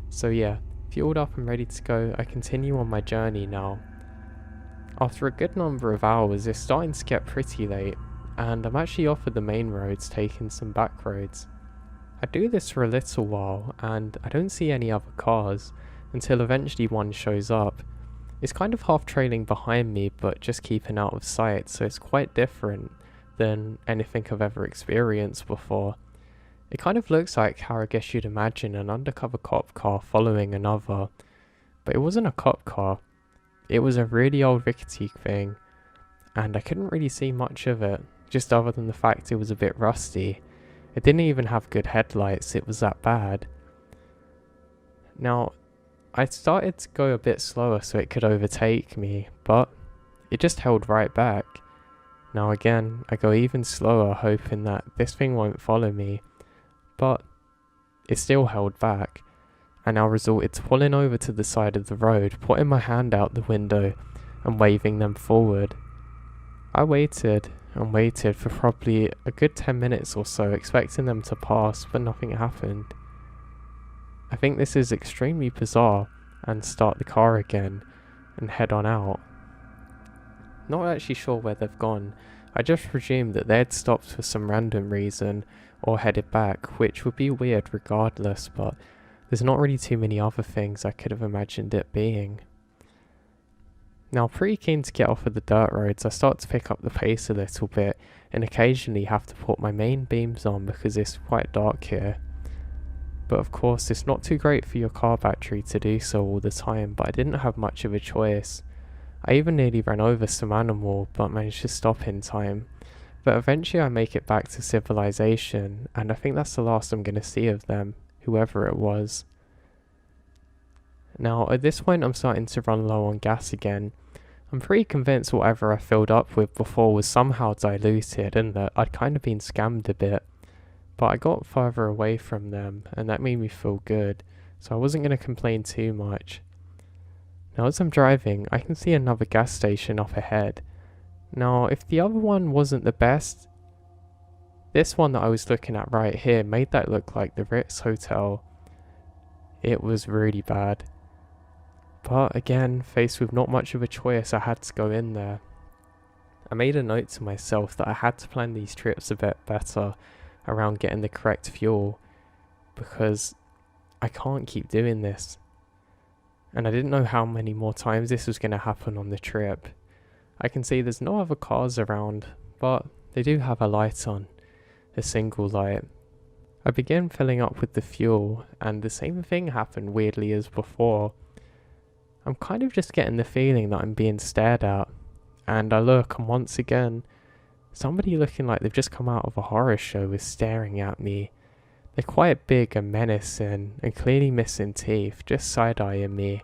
So yeah, fueled up and ready to go, I continue on my journey now. After a good number of hours, it's starting to get pretty late, and I'm actually off of the main roads taking some back roads. I do this for a little while, and I don't see any other cars, until eventually one shows up. It's kind of half trailing behind me, but just keeping out of sight, so it's quite different than anything I've ever experienced before. It kind of looks like how I guess you'd imagine an undercover cop car following another, but it wasn't a cop car. It was a really old rickety thing, and I couldn't really see much of it, just other than the fact it was a bit rusty. It didn't even have good headlights, it was that bad. Now, I started to go a bit slower so it could overtake me, but it just held right back. Now again, I go even slower, hoping that this thing won't follow me, but it still held back. I now resorted to pulling over to the side of the road, putting my hand out the window and waving them forward. I waited and waited for probably a good 10 minutes or so, expecting them to pass, but nothing happened. I think this is extremely bizarre and start the car again and head on out. Not actually sure where they've gone. I just presumed that they'd stopped for some random reason or headed back, which would be weird regardless, but there's not really too many other things I could have imagined it being. Now, pretty keen to get off of the dirt roads, I start to pick up the pace a little bit and occasionally have to put my main beams on because it's quite dark here. But of course, it's not too great for your car battery to do so all the time, but I didn't have much of a choice. I even nearly ran over some animal, but managed to stop in time. But eventually I make it back to civilization, and I think that's the last I'm going to see of them, whoever it was. Now, at this point I'm starting to run low on gas again. I'm pretty convinced whatever I filled up with before was somehow diluted and that I'd kind of been scammed a bit. But I got further away from them, and that made me feel good, so I wasn't going to complain too much. Now as I'm driving, I can see another gas station up ahead. Now, if the other one wasn't the best, this one that I was looking at right here made that look like the Ritz Hotel. It was really bad. But again, faced with not much of a choice, I had to go in there. I made a note to myself that I had to plan these trips a bit better around getting the correct fuel, because I can't keep doing this. And I didn't know how many more times this was going to happen on the trip. I can see there's no other cars around, but they do have a light on, a single light. I began filling up with the fuel, and the same thing happened weirdly as before. I'm kind of just getting the feeling that I'm being stared at, and I look, and once again, somebody looking like they've just come out of a horror show is staring at me. They're quite big and menacing, and clearly missing teeth, just side-eyeing me.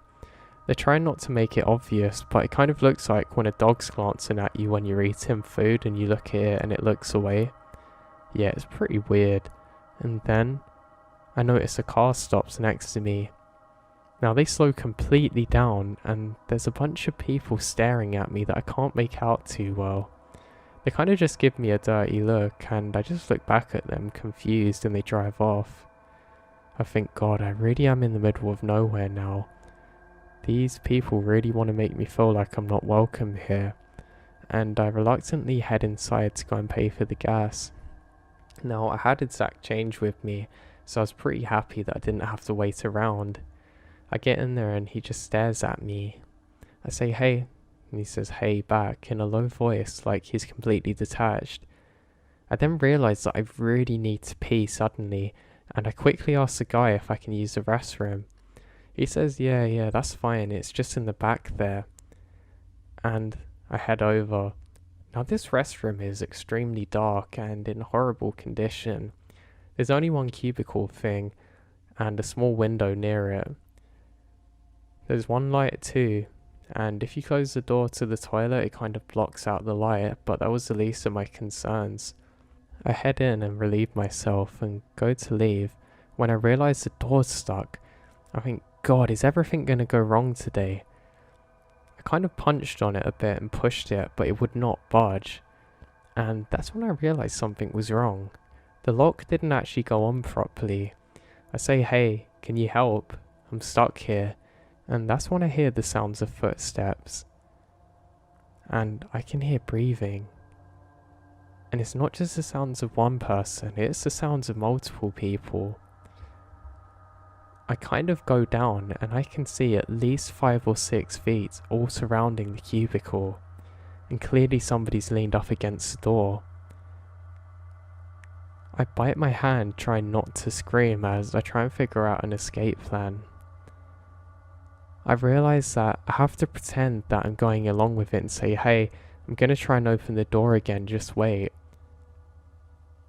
They're trying not to make it obvious, but it kind of looks like when a dog's glancing at you when you're eating food and you look at it and it looks away. Yeah, it's pretty weird. And then, I notice a car stops next to me. Now they slow completely down, and there's a bunch of people staring at me that I can't make out too well. They kind of just give me a dirty look, and I just look back at them confused, and they drive off. I think, God, I really am in the middle of nowhere now. These people really want to make me feel like I'm not welcome here, and I reluctantly head inside to go and pay for the gas. Now, I had exact change with me, so I was pretty happy that I didn't have to wait around. I get in there and he just stares at me. I say, hey, and he says hey back in a low voice like he's completely detached. I then realise that I really need to pee suddenly, and I quickly ask the guy if I can use the restroom. He says yeah, that's fine, it's just in the back there. And I head over. Now this restroom is extremely dark and in horrible condition. There's only one cubicle thing and a small window near it. There's one light too, and if you close the door to the toilet it kind of blocks out the light, but that was the least of my concerns. I head in and relieve myself and go to leave when I realise the door's stuck. I think, God, is everything going to go wrong today? I kind of punched on it a bit and pushed it, but it would not budge. And that's when I realised something was wrong. The lock didn't actually go on properly. I say, hey, can you help? I'm stuck here. And that's when I hear the sounds of footsteps. And I can hear breathing. And it's not just the sounds of one person, it's the sounds of multiple people. I kind of go down and I can see at least 5 or 6 feet all surrounding the cubicle. And clearly somebody's leaned up against the door. I bite my hand trying not to scream as I try and figure out an escape plan. I realise that I have to pretend that I'm going along with it and say, hey, I'm going to try and open the door again, just wait.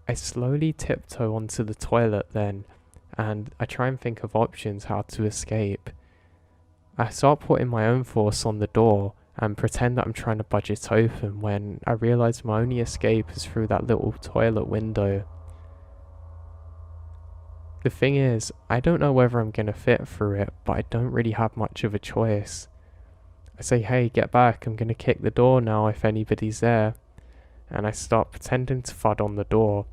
I slowly tiptoe onto the toilet then, and I try and think of options how to escape. I start putting my own force on the door and pretend that I'm trying to budge it open when I realise my only escape is through that little toilet window. The thing is, I don't know whether I'm going to fit through it, but I don't really have much of a choice. I say, hey, get back, I'm going to kick the door now if anybody's there. And I start pretending to thud on the door.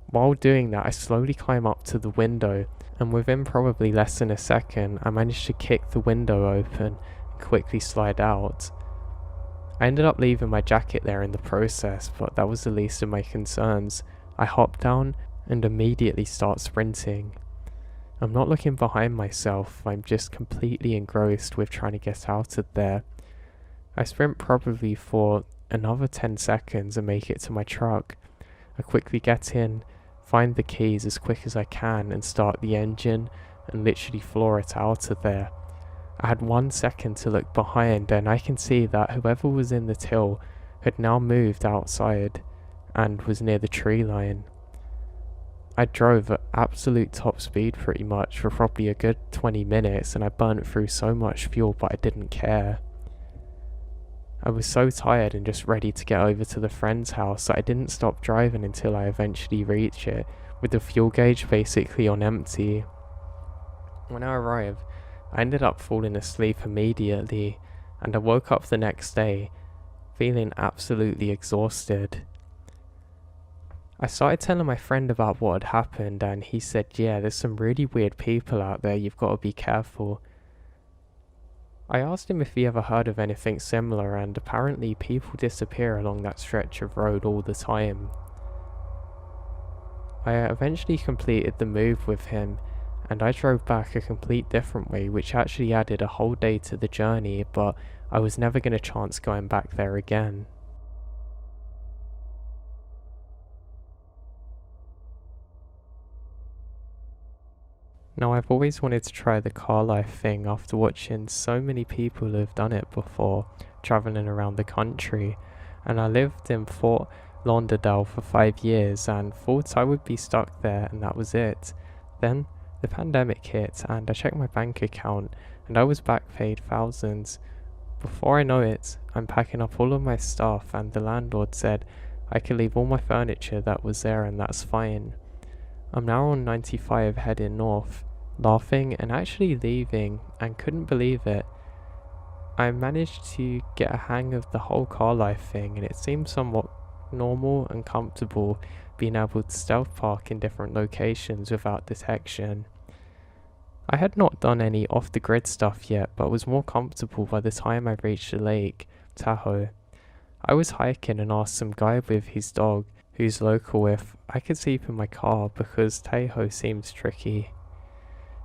While doing that, I slowly climb up to the window and within probably less than a second, I managed to kick the window open and quickly slide out. I ended up leaving my jacket there in the process, but that was the least of my concerns. I hopped down and immediately start sprinting. I'm not looking behind myself, I'm just completely engrossed with trying to get out of there. I sprint probably for another 10 seconds and make it to my truck. I quickly get in, find the keys as quick as I can and start the engine and literally floor it out of there. I had 1 second to look behind and I can see that whoever was in the till had now moved outside and was near the tree line. I drove at absolute top speed pretty much for probably a good 20 minutes and I burnt through so much fuel, but I didn't care. I was so tired and just ready to get over to the friend's house that I didn't stop driving until I eventually reached it, with the fuel gauge basically on empty. When I arrived, I ended up falling asleep immediately, and I woke up the next day feeling absolutely exhausted. I started telling my friend about what had happened, and he said, yeah, there's some really weird people out there, you've got to be careful. I asked him if he ever heard of anything similar, and apparently people disappear along that stretch of road all the time. I eventually completed the move with him, and I drove back a complete different way, which actually added a whole day to the journey, but I was never going to chance going back there again. Now, I've always wanted to try the car life thing after watching so many people who have done it before, travelling around the country, and I lived in Fort Lauderdale for 5 years and thought I would be stuck there and that was it. Then the pandemic hit and I checked my bank account and I was back paid thousands. Before I know it, I'm packing up all of my stuff and the landlord said I could leave all my furniture that was there and that's fine. I'm now on 95 heading north, laughing and actually leaving and couldn't believe it. I managed to get a hang of the whole car life thing and it seemed somewhat normal and comfortable being able to stealth park in different locations without detection. I had not done any off the grid stuff yet, but was more comfortable by the time I reached the lake, Tahoe. I was hiking and asked some guy with his dog, who's local, if I could sleep in my car because Tahoe seems tricky.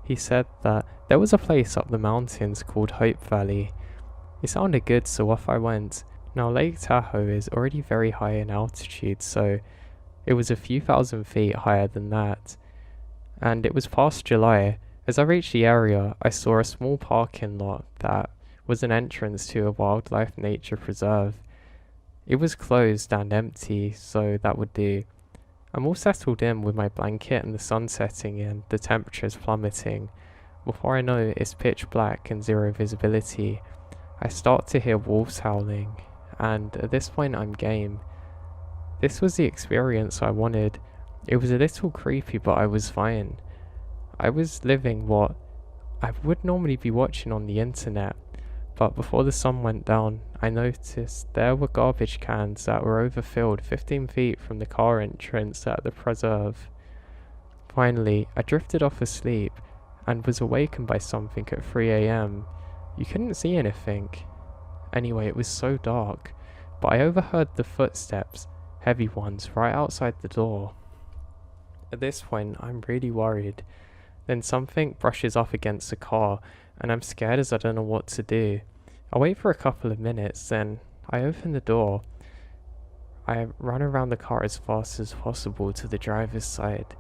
He said that there was a place up the mountains called Hope Valley. It sounded good, so off I went. Now Lake Tahoe is already very high in altitude, so it was a few thousand feet higher than that. And it was past July. As I reached the area, I saw a small parking lot that was an entrance to a wildlife nature preserve. It was closed and empty, so that would do. I'm all settled in with my blanket and the sun setting and the temperature's plummeting. Before I know it, it's pitch black and zero visibility. I start to hear wolves howling, and at this point I'm game. This was the experience I wanted. It was a little creepy, but I was fine. I was living what I would normally be watching on the internet, but before the sun went down, I noticed there were garbage cans that were overfilled 15 feet from the car entrance at the preserve. Finally, I drifted off asleep and was awakened by something at 3 a.m. You couldn't see anything. Anyway, it was so dark, but I overheard the footsteps, heavy ones, right outside the door. At this point, I'm really worried. Then something brushes up against the car, and I'm scared as I don't know what to do. I wait for a couple of minutes, then I open the door. I run around the car as fast as possible to the driver's side.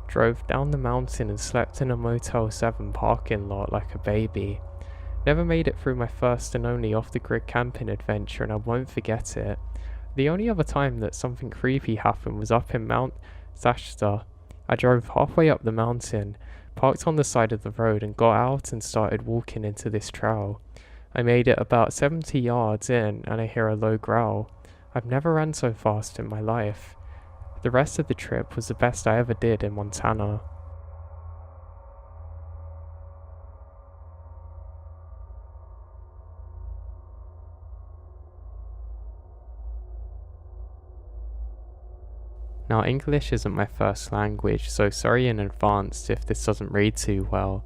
Drove down the mountain and slept in a Motel 7 parking lot like a baby. Never made it through my first and only off-the-grid camping adventure, and I won't forget it. The only other time that something creepy happened was up in Mount Shasta. I drove halfway up the mountain, parked on the side of the road and got out and started walking into this trail. I made it about 70 yards in and I hear a low growl. I've never ran so fast in my life. The rest of the trip was the best I ever did in Montana. Now, English isn't my first language, so sorry in advance if this doesn't read too well.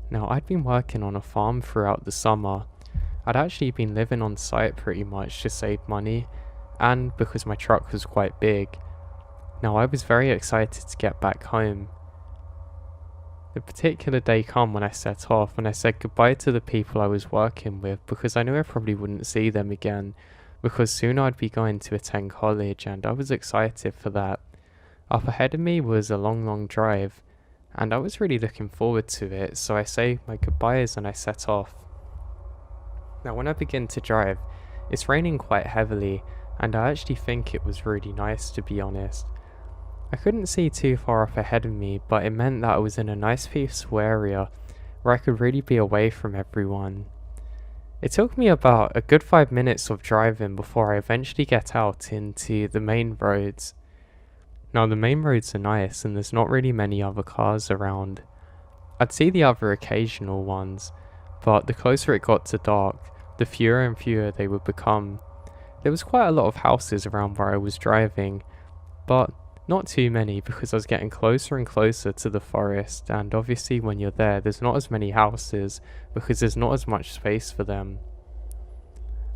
Now, I'd been working on a farm throughout the summer. I'd actually been living on site pretty much to save money, and because my truck was quite big. Now, I was very excited to get back home. The particular day come when I set off, and I said goodbye to the people I was working with because I knew I probably wouldn't see them again, because soon I'd be going to attend college, and I was excited for that. Up ahead of me was a long drive, and I was really looking forward to it, so I say my goodbyes and I set off. Now when I begin to drive, it's raining quite heavily, and I actually think it was really nice, to be honest. I couldn't see too far up ahead of me, but it meant that I was in a nice peaceful area where I could really be away from everyone. It took me about a good 5 minutes of driving before I eventually get out into the main roads. Now the main roads are nice and there's not really many other cars around. I'd see the other occasional ones, but the closer it got to dark, the fewer and fewer they would become. There was quite a lot of houses around where I was driving, but not too many because I was getting closer and closer to the forest, and obviously when you're there, there's not as many houses because there's not as much space for them.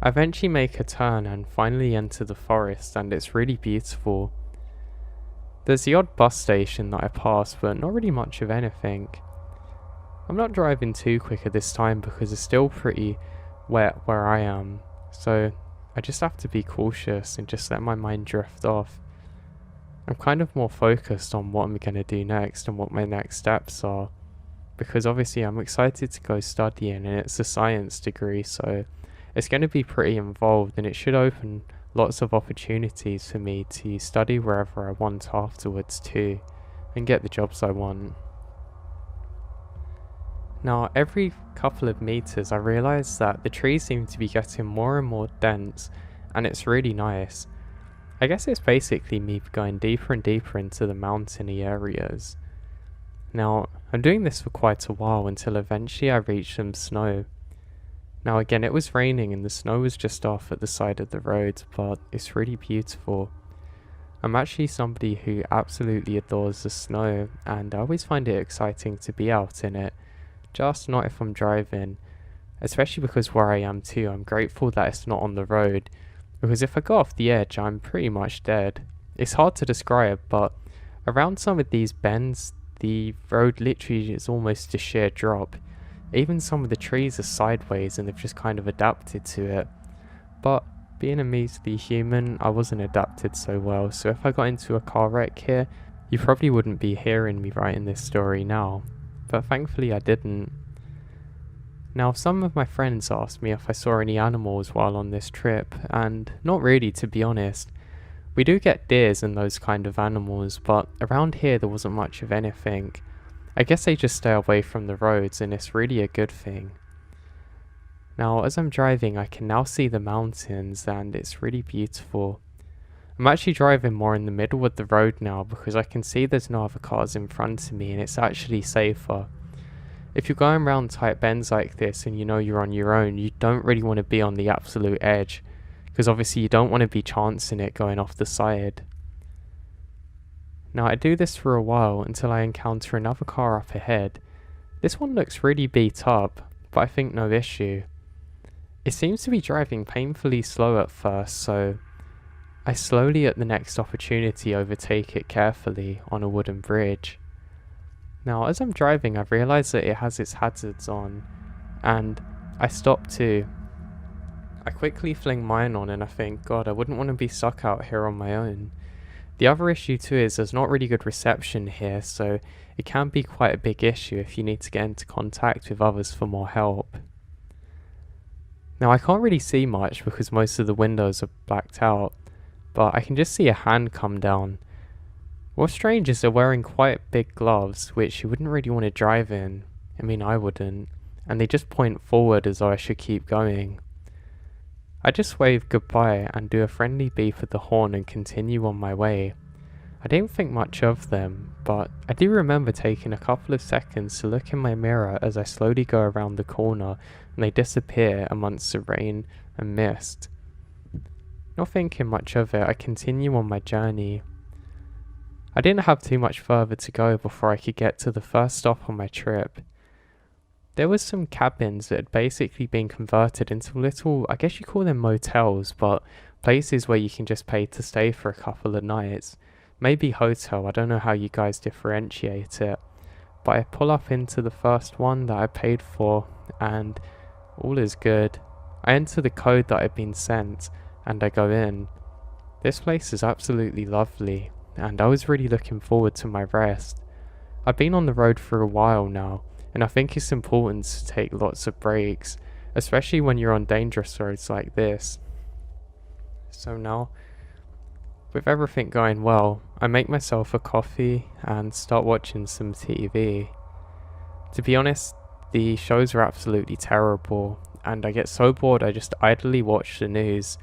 I eventually make a turn and finally enter the forest, and it's really beautiful. There's the odd bus station that I pass, but not really much of anything. I'm not driving too quick at this time because it's still pretty wet where I am, so I just have to be cautious and just let my mind drift off. I'm kind of more focused on what I'm going to do next and what my next steps are, because obviously I'm excited to go studying and it's a science degree, so it's going to be pretty involved and it should open lots of opportunities for me to study wherever I want afterwards too and get the jobs I want. Now every couple of meters I realise that the trees seem to be getting more and more dense, and it's really nice. I guess it's basically me going deeper and deeper into the mountainy areas. Now, I'm doing this for quite a while until eventually I reach some snow. Now again, it was raining and the snow was just off at the side of the road, but it's really beautiful. I'm actually somebody who absolutely adores the snow, and I always find it exciting to be out in it, just not if I'm driving, especially because where I am too, I'm grateful that it's not on the road. Because if I go off the edge, I'm pretty much dead. It's hard to describe, but around some of these bends, the road literally is almost a sheer drop. Even some of the trees are sideways and they've just kind of adapted to it. But being a measly human, I wasn't adapted so well, so if I got into a car wreck here, you probably wouldn't be hearing me writing this story now. But thankfully I didn't. Now, some of my friends asked me if I saw any animals while on this trip, and not really, to be honest. We do get deers and those kind of animals, but around here there wasn't much of anything. I guess they just stay away from the roads, and it's really a good thing. Now, as I'm driving, I can now see the mountains, and it's really beautiful. I'm actually driving more in the middle of the road now because I can see there's no other cars in front of me, and it's actually safer. If you're going around tight bends like this and you know you're on your own, you don't really want to be on the absolute edge, because obviously you don't want to be chancing it going off the side. Now I do this for a while until I encounter another car up ahead. This one looks really beat up, but I think no issue. It seems to be driving painfully slow at first, so I slowly at the next opportunity overtake it carefully on a wooden bridge. Now, as I'm driving, I realise that it has its hazards on, and I stop too. I quickly fling mine on and I think, God, I wouldn't want to be stuck out here on my own. The other issue too is there's not really good reception here, so it can be quite a big issue if you need to get into contact with others for more help. Now, I can't really see much because most of the windows are blacked out, but I can just see a hand come down. What's strange is they're wearing quite big gloves, which you wouldn't really want to drive in. I mean, I wouldn't. And they just point forward as though I should keep going. I just wave goodbye and do a friendly beep at the horn and continue on my way. I didn't think much of them, but I do remember taking a couple of seconds to look in my mirror as I slowly go around the corner and they disappear amongst the rain and mist. Not thinking much of it, I continue on my journey. I didn't have too much further to go before I could get to the first stop on my trip. There was some cabins that had basically been converted into little, I guess you call them motels, but places where you can just pay to stay for a couple of nights. Maybe hotel, I don't know how you guys differentiate it. But I pull up into the first one that I paid for, and all is good. I enter the code that I've been sent, and I go in. This place is absolutely lovely, and I was really looking forward to my rest. I've been on the road for a while now, and I think it's important to take lots of breaks, especially when you're on dangerous roads like this. So now, with everything going well, I make myself a coffee and start watching some TV. To be honest, the shows are absolutely terrible, and I get so bored I just idly watch the news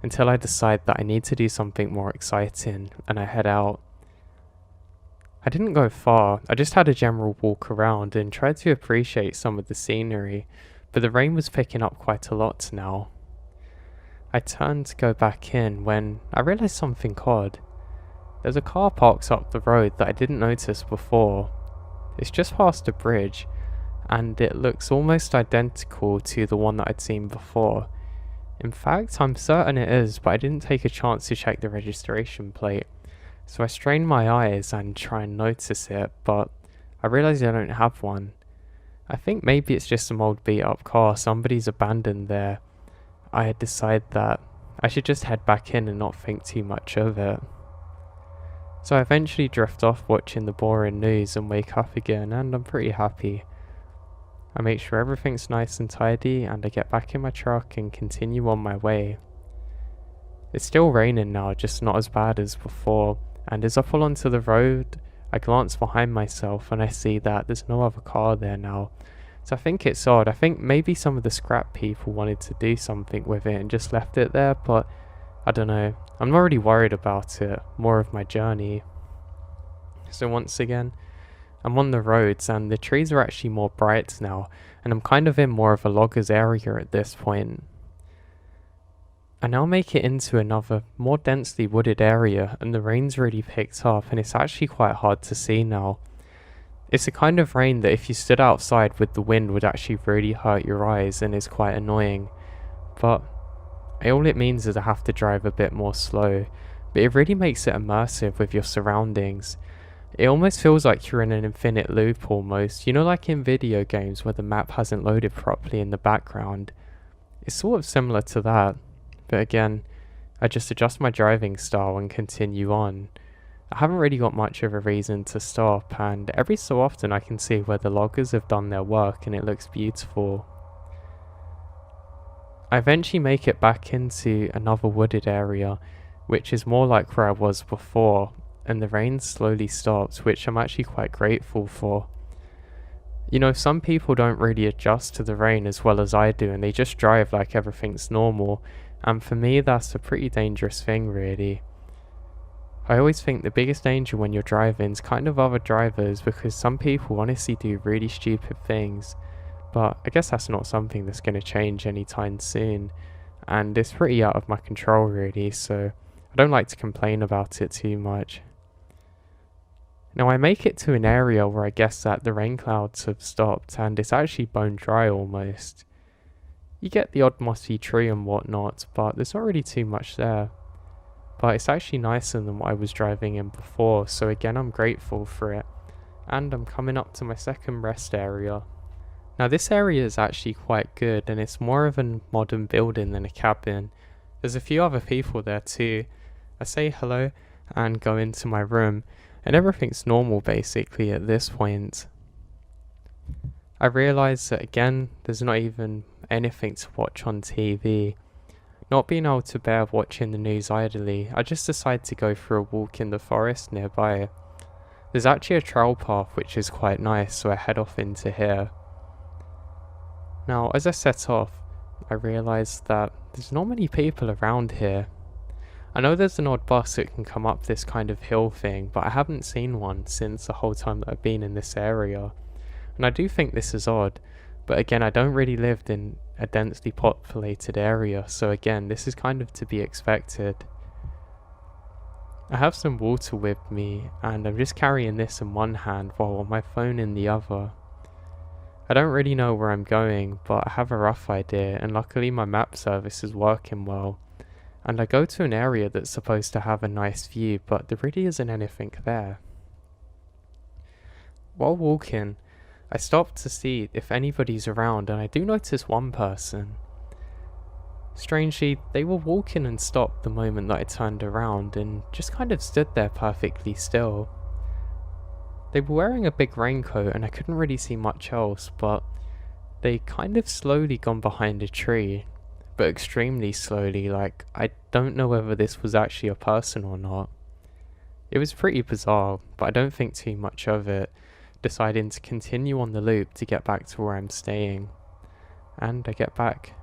until I decide that I need to do something more exciting, and I head out. I didn't go far, I just had a general walk around and tried to appreciate some of the scenery, but the rain was picking up quite a lot now. I turned to go back in when I realised something odd. There's a car parked up the road that I didn't notice before. It's just past a bridge, and it looks almost identical to the one that I'd seen before. In fact, I'm certain it is, but I didn't take a chance to check the registration plate. So I strain my eyes and try and notice it, but I realise I don't have one. I think maybe it's just some old beat up car somebody's abandoned there. I had decided that I should just head back in and not think too much of it. So I eventually drift off watching the boring news and wake up again, and I'm pretty happy. I make sure everything's nice and tidy, and I get back in my truck and continue on my way. It's still raining now, just not as bad as before, and as I pull onto the road, I glance behind myself and I see that there's no other car there now. So I think it's odd. I think maybe some of the scrap people wanted to do something with it and just left it there, but I don't know. I'm not really worried about it, more of my journey. So once again, I'm on the roads and the trees are actually more bright now, and I'm kind of in more of a logger's area at this point. I now make it into another, more densely wooded area, and the rain's really picked up and it's actually quite hard to see now. It's the kind of rain that if you stood outside with the wind would actually really hurt your eyes and is quite annoying. But all it means is I have to drive a bit more slow, but it really makes it immersive with your surroundings. It almost feels like you're in an infinite loop almost, you know, like in video games where the map hasn't loaded properly in the background. It's sort of similar to that. But again, I just adjust my driving style and continue on. I haven't really got much of a reason to stop, and every so often I can see where the loggers have done their work and it looks beautiful. I eventually make it back into another wooded area, which is more like where I was before, and the rain slowly stops, which I'm actually quite grateful for. You know, some people don't really adjust to the rain as well as I do, and they just drive like everything's normal. And for me, that's a pretty dangerous thing, really. I always think the biggest danger when you're driving is kind of other drivers, because some people honestly do really stupid things. But I guess that's not something that's going to change anytime soon. And it's pretty out of my control, really, so I don't like to complain about it too much. Now I make it to an area where I guess that the rain clouds have stopped, and it's actually bone dry almost. You get the odd mossy tree and whatnot, but there's not really too much there. But it's actually nicer than what I was driving in before, so again I'm grateful for it. And I'm coming up to my second rest area. Now this area is actually quite good, and it's more of a modern building than a cabin. There's a few other people there too. I say hello and go into my room, and everything's normal basically at this point. I realise that again, there's not even anything to watch on TV. Not being able to bear watching the news idly, I just decide to go for a walk in the forest nearby. There's actually a trail path which is quite nice, so I head off into here. Now, as I set off, I realise that there's not many people around here. I know there's an odd bus that can come up this kind of hill thing, but I haven't seen one since the whole time that I've been in this area. And I do think this is odd, but again, I don't really live in a densely populated area, so again, this is kind of to be expected. I have some water with me, and I'm just carrying this in one hand while on my phone in the other. I don't really know where I'm going, but I have a rough idea, and luckily my map service is working well. And I go to an area that's supposed to have a nice view, but there really isn't anything there. While walking, I stop to see if anybody's around, and I do notice one person. Strangely, they were walking and stopped the moment that I turned around and just kind of stood there perfectly still. They were wearing a big raincoat and I couldn't really see much else, but they kind of slowly gone behind a tree, but extremely slowly, like I don't know whether this was actually a person or not. It was pretty bizarre, but I don't think too much of it, deciding to continue on the loop to get back to where I'm staying. And I get back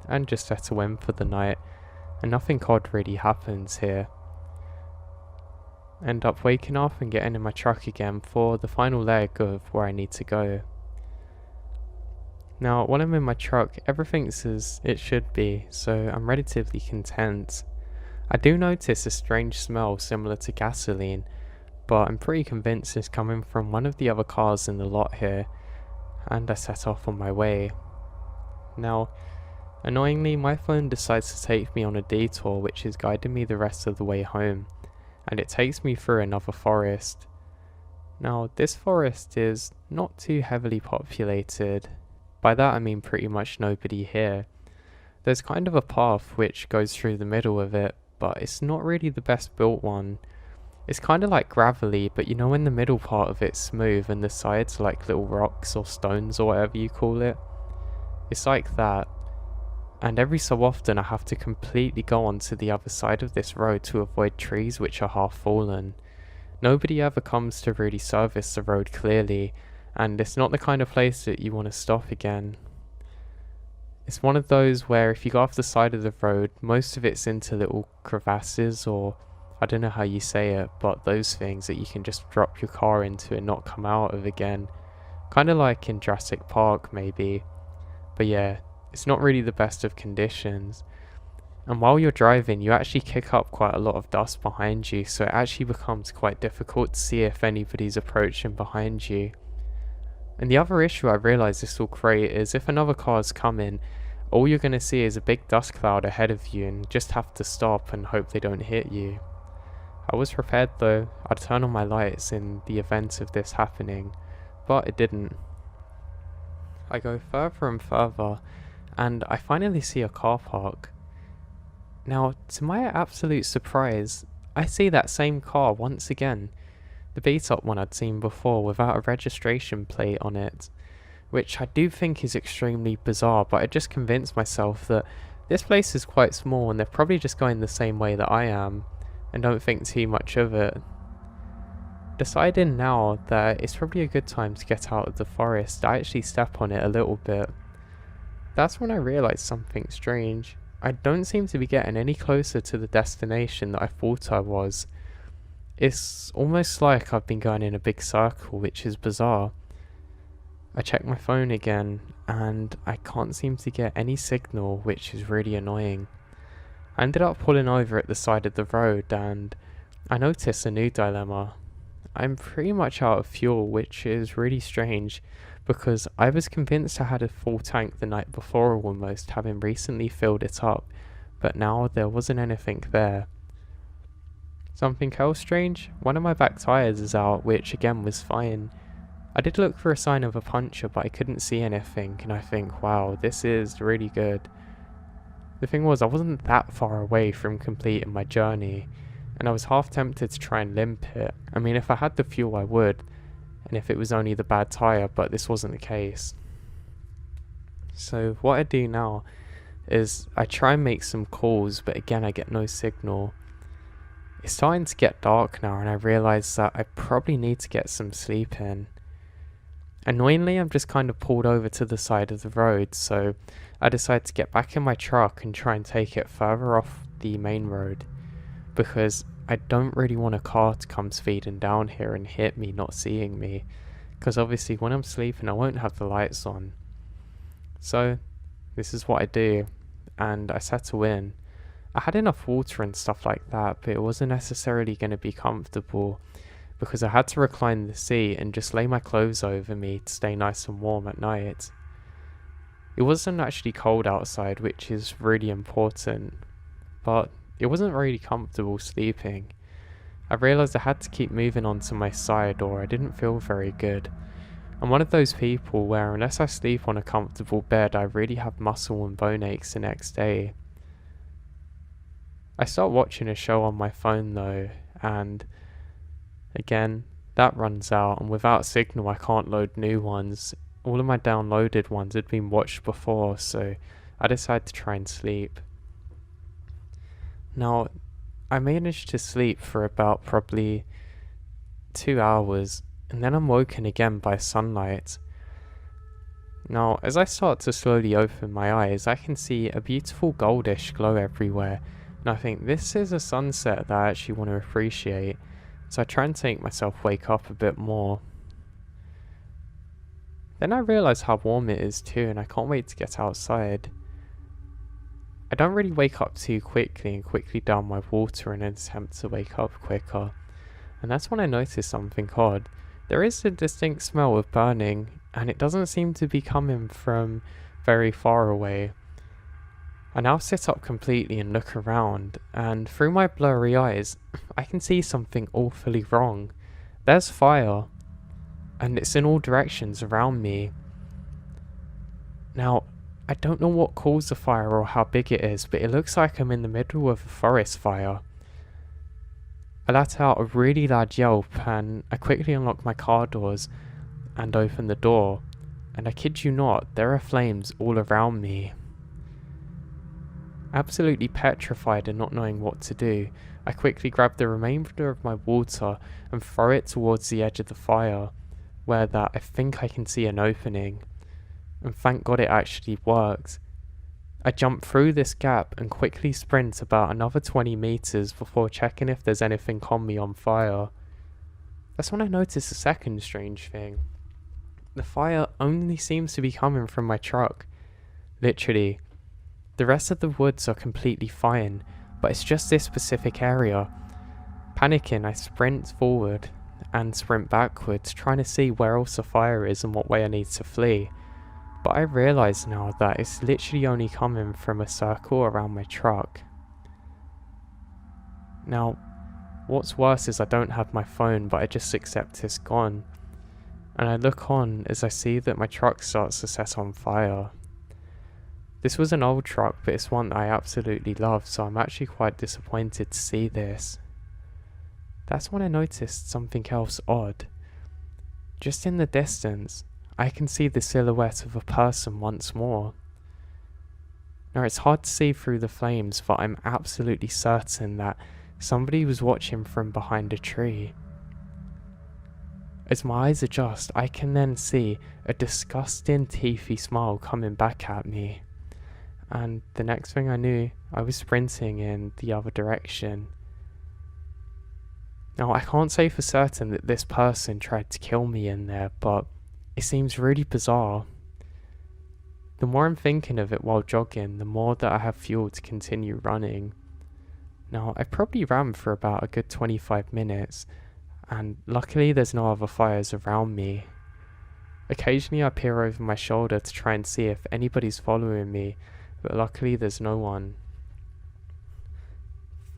and just settle in for the night, and nothing odd really happens here. End up waking up and getting in my truck again for the final leg of where I need to go. Now, when I'm in my truck, everything's as it should be, so I'm relatively content. I do notice a strange smell similar to gasoline, but I'm pretty convinced it's coming from one of the other cars in the lot here, and I set off on my way. Now, annoyingly, my phone decides to take me on a detour which is guiding me the rest of the way home, and it takes me through another forest. Now, this forest is not too heavily populated. By that I mean pretty much nobody here. There's kind of a path which goes through the middle of it, but it's not really the best built one. It's kind of like gravelly, but you know when the middle part of it's smooth and the sides are like little rocks or stones or whatever you call it? It's like that. And every so often I have to completely go onto the other side of this road to avoid trees which are half fallen. Nobody ever comes to really service the road clearly, and it's not the kind of place that you want to stop again. It's one of those where if you go off the side of the road, most of it's into little crevasses, or I don't know how you say it, but those things that you can just drop your car into and not come out of again. Kind of like in Jurassic Park maybe. But yeah, it's not really the best of conditions. And while you're driving, you actually kick up quite a lot of dust behind you, so it actually becomes quite difficult to see if anybody's approaching behind you. And the other issue I realise this will create is if another car's coming, all you're going to see is a big dust cloud ahead of you and just have to stop and hope they don't hit you. I was prepared though. I'd turn on my lights in the event of this happening, but it didn't. I go further and further, and I finally see a car park. Now, to my absolute surprise, I see that same car once again, the beat-up one I'd seen before without a registration plate on it, which I do think is extremely bizarre, but I just convinced myself that this place is quite small and they're probably just going the same way that I am, and don't think too much of it. Deciding now that it's probably a good time to get out of the forest, I actually step on it a little bit. That's when I realised something strange. I don't seem to be getting any closer to the destination that I thought I was. It's almost like I've been going in a big circle, which is bizarre. I check my phone again, and I can't seem to get any signal, which is really annoying. I ended up pulling over at the side of the road, and I notice a new dilemma. I'm pretty much out of fuel, which is really strange, because I was convinced I had a full tank the night before almost, having recently filled it up, but now there wasn't anything there. Something else strange, one of my back tyres is out, which again was fine. I did look for a sign of a puncture, but I couldn't see anything, and I think, wow, this is really good. The thing was, I wasn't that far away from completing my journey, and I was half tempted to try and limp it. I mean, if I had the fuel I would, and if it was only the bad tyre, but this wasn't the case. So what I do now is I try and make some calls, but again I get no signal. It's starting to get dark now, and I realise that I probably need to get some sleep in. Annoyingly, I'm just kind of pulled over to the side of the road, so I decide to get back in my truck and try and take it further off the main road, because I don't really want a car to come speeding down here and hit me not seeing me, because obviously when I'm sleeping I won't have the lights on. So this is what I do, and I settle in, I had enough water and stuff like that, but it wasn't necessarily going to be comfortable because I had to recline in the seat and just lay my clothes over me to stay nice and warm at night. It wasn't actually cold outside, which is really important, but it wasn't really comfortable sleeping. I realised I had to keep moving onto my side or I didn't feel very good. I'm one of those people where unless I sleep on a comfortable bed, I really have muscle and bone aches the next day. I start watching a show on my phone though, and again, that runs out, and without signal I can't load new ones. All of my downloaded ones had been watched before, so I decided to try and sleep. Now, I managed to sleep for about probably 2 hours, and then I'm woken again by sunlight. Now, as I start to slowly open my eyes, I can see a beautiful goldish glow everywhere, and I think this is a sunset that I actually want to appreciate, so I try and make myself wake up a bit more. Then I realise how warm it is too, and I can't wait to get outside. I don't really wake up too quickly and quickly down my water in an attempt to wake up quicker, and that's when I notice something odd. There is a distinct smell of burning, and it doesn't seem to be coming from very far away. I now sit up completely and look around, and through my blurry eyes, I can see something awfully wrong. There's fire, and it's in all directions around me. Now, I don't know what caused the fire or how big it is, but it looks like I'm in the middle of a forest fire. I let out a really loud yelp, and I quickly unlock my car doors and open the door, and I kid you not, there are flames all around me. Absolutely petrified and not knowing what to do, I quickly grab the remainder of my water and throw it towards the edge of the fire, where that I think I can see an opening, and thank God it actually worked. I jump through this gap and quickly sprint about another 20 meters before checking if there's anything on me on fire. That's when I notice a second strange thing. The fire only seems to be coming from my truck. Literally, the rest of the woods are completely fine, but it's just this specific area. Panicking, I sprint forward and sprint backwards, trying to see where else the fire is and what way I need to flee. But I realise now that it's literally only coming from a circle around my truck. Now, what's worse is I don't have my phone, but I just accept it's gone. And I look on as I see that my truck starts to set on fire. This was an old truck, but it's one that I absolutely love, so I'm actually quite disappointed to see this. That's when I noticed something else odd. Just in the distance, I can see the silhouette of a person once more. Now it's hard to see through the flames, but I'm absolutely certain that somebody was watching from behind a tree. As my eyes adjust, I can then see a disgusting teethy smile coming back at me. And the next thing I knew, I was sprinting in the other direction. Now I can't say for certain that this person tried to kill me in there, but it seems really bizarre. The more I'm thinking of it while jogging, the more that I have fuel to continue running. Now I probably ran for about a good 25 minutes, and luckily there's no other fires around me. Occasionally I peer over my shoulder to try and see if anybody's following me, but luckily there's no one.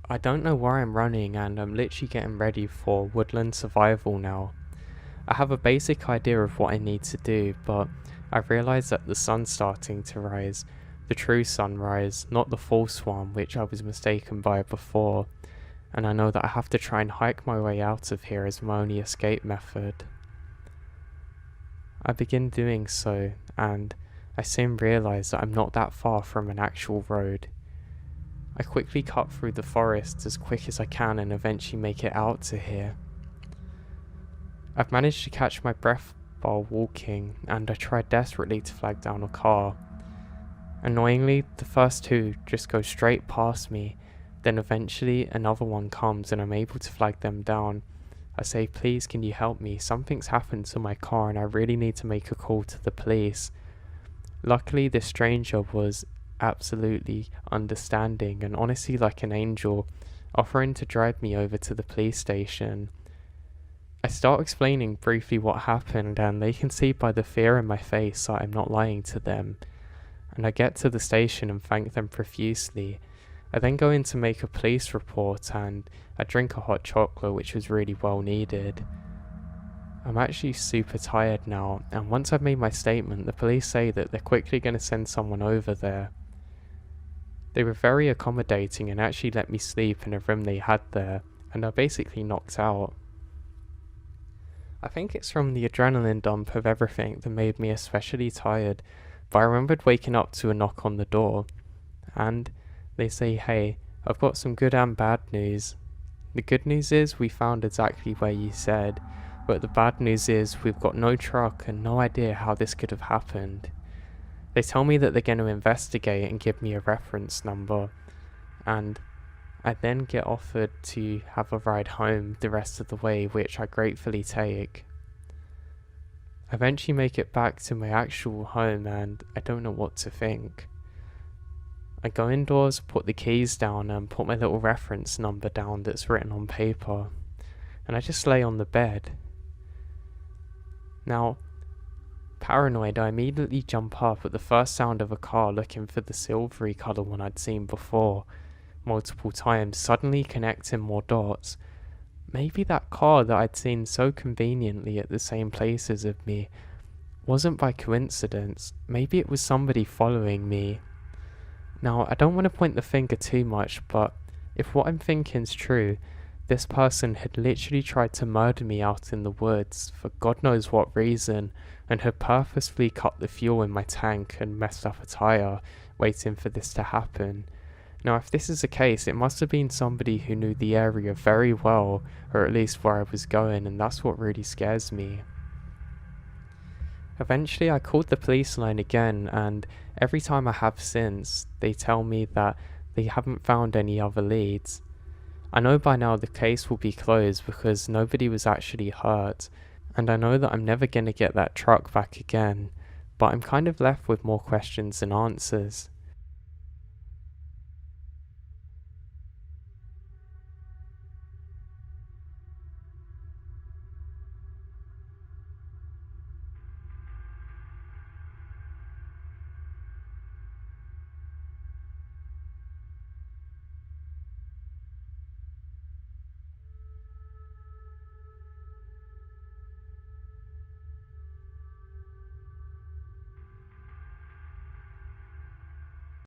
I don't know where I'm running, and I'm literally getting ready for woodland survival now. I have a basic idea of what I need to do, but I realise that the sun's starting to rise, the true sunrise, not the false one which I was mistaken by before, and I know that I have to try and hike my way out of here as my only escape method. I begin doing so, and I soon realise that I'm not that far from an actual road. I quickly cut through the forest as quick as I can and eventually make it out to here. I've managed to catch my breath while walking, and I try desperately to flag down a car. Annoyingly, the first two just go straight past me, then eventually another one comes and I'm able to flag them down. I say, please can you help me, something's happened to my car and I really need to make a call to the police. Luckily this stranger was absolutely understanding and honestly like an angel, offering to drive me over to the police station. I start explaining briefly what happened, and they can see by the fear in my face that I'm not lying to them. And I get to the station and thank them profusely. I then go in to make a police report and I drink a hot chocolate, which was really well needed. I'm actually super tired now, and once I've made my statement, the police say that they're quickly going to send someone over there. They were very accommodating and actually let me sleep in a room they had there, and I basically knocked out. I think it's from the adrenaline dump of everything that made me especially tired, but I remembered waking up to a knock on the door, and they say, "Hey, I've got some good and bad news. The good news is we found exactly where you said, but the bad news is we've got no truck and no idea how this could have happened." They tell me that they're going to investigate and give me a reference number, and I then get offered to have a ride home the rest of the way, which I gratefully take. I eventually make it back to my actual home and I don't know what to think. I go indoors, put the keys down and put my little reference number down that's written on paper, and I just lay on the bed. Now, paranoid, I immediately jump up at the first sound of a car looking for the silvery colour one I'd seen before, multiple times, suddenly connecting more dots. Maybe that car that I'd seen so conveniently at the same places of me wasn't by coincidence. Maybe it was somebody following me. Now, I don't want to point the finger too much, but if what I'm thinking's true, this person had literally tried to murder me out in the woods for God knows what reason, and had purposefully cut the fuel in my tank and messed up a tyre, waiting for this to happen. Now, if this is the case, it must have been somebody who knew the area very well, or at least where I was going, and that's what really scares me. Eventually, I called the police line again, and every time I have since, they tell me that they haven't found any other leads. I know by now the case will be closed because nobody was actually hurt, and I know that I'm never going to get that truck back again, but I'm kind of left with more questions than answers.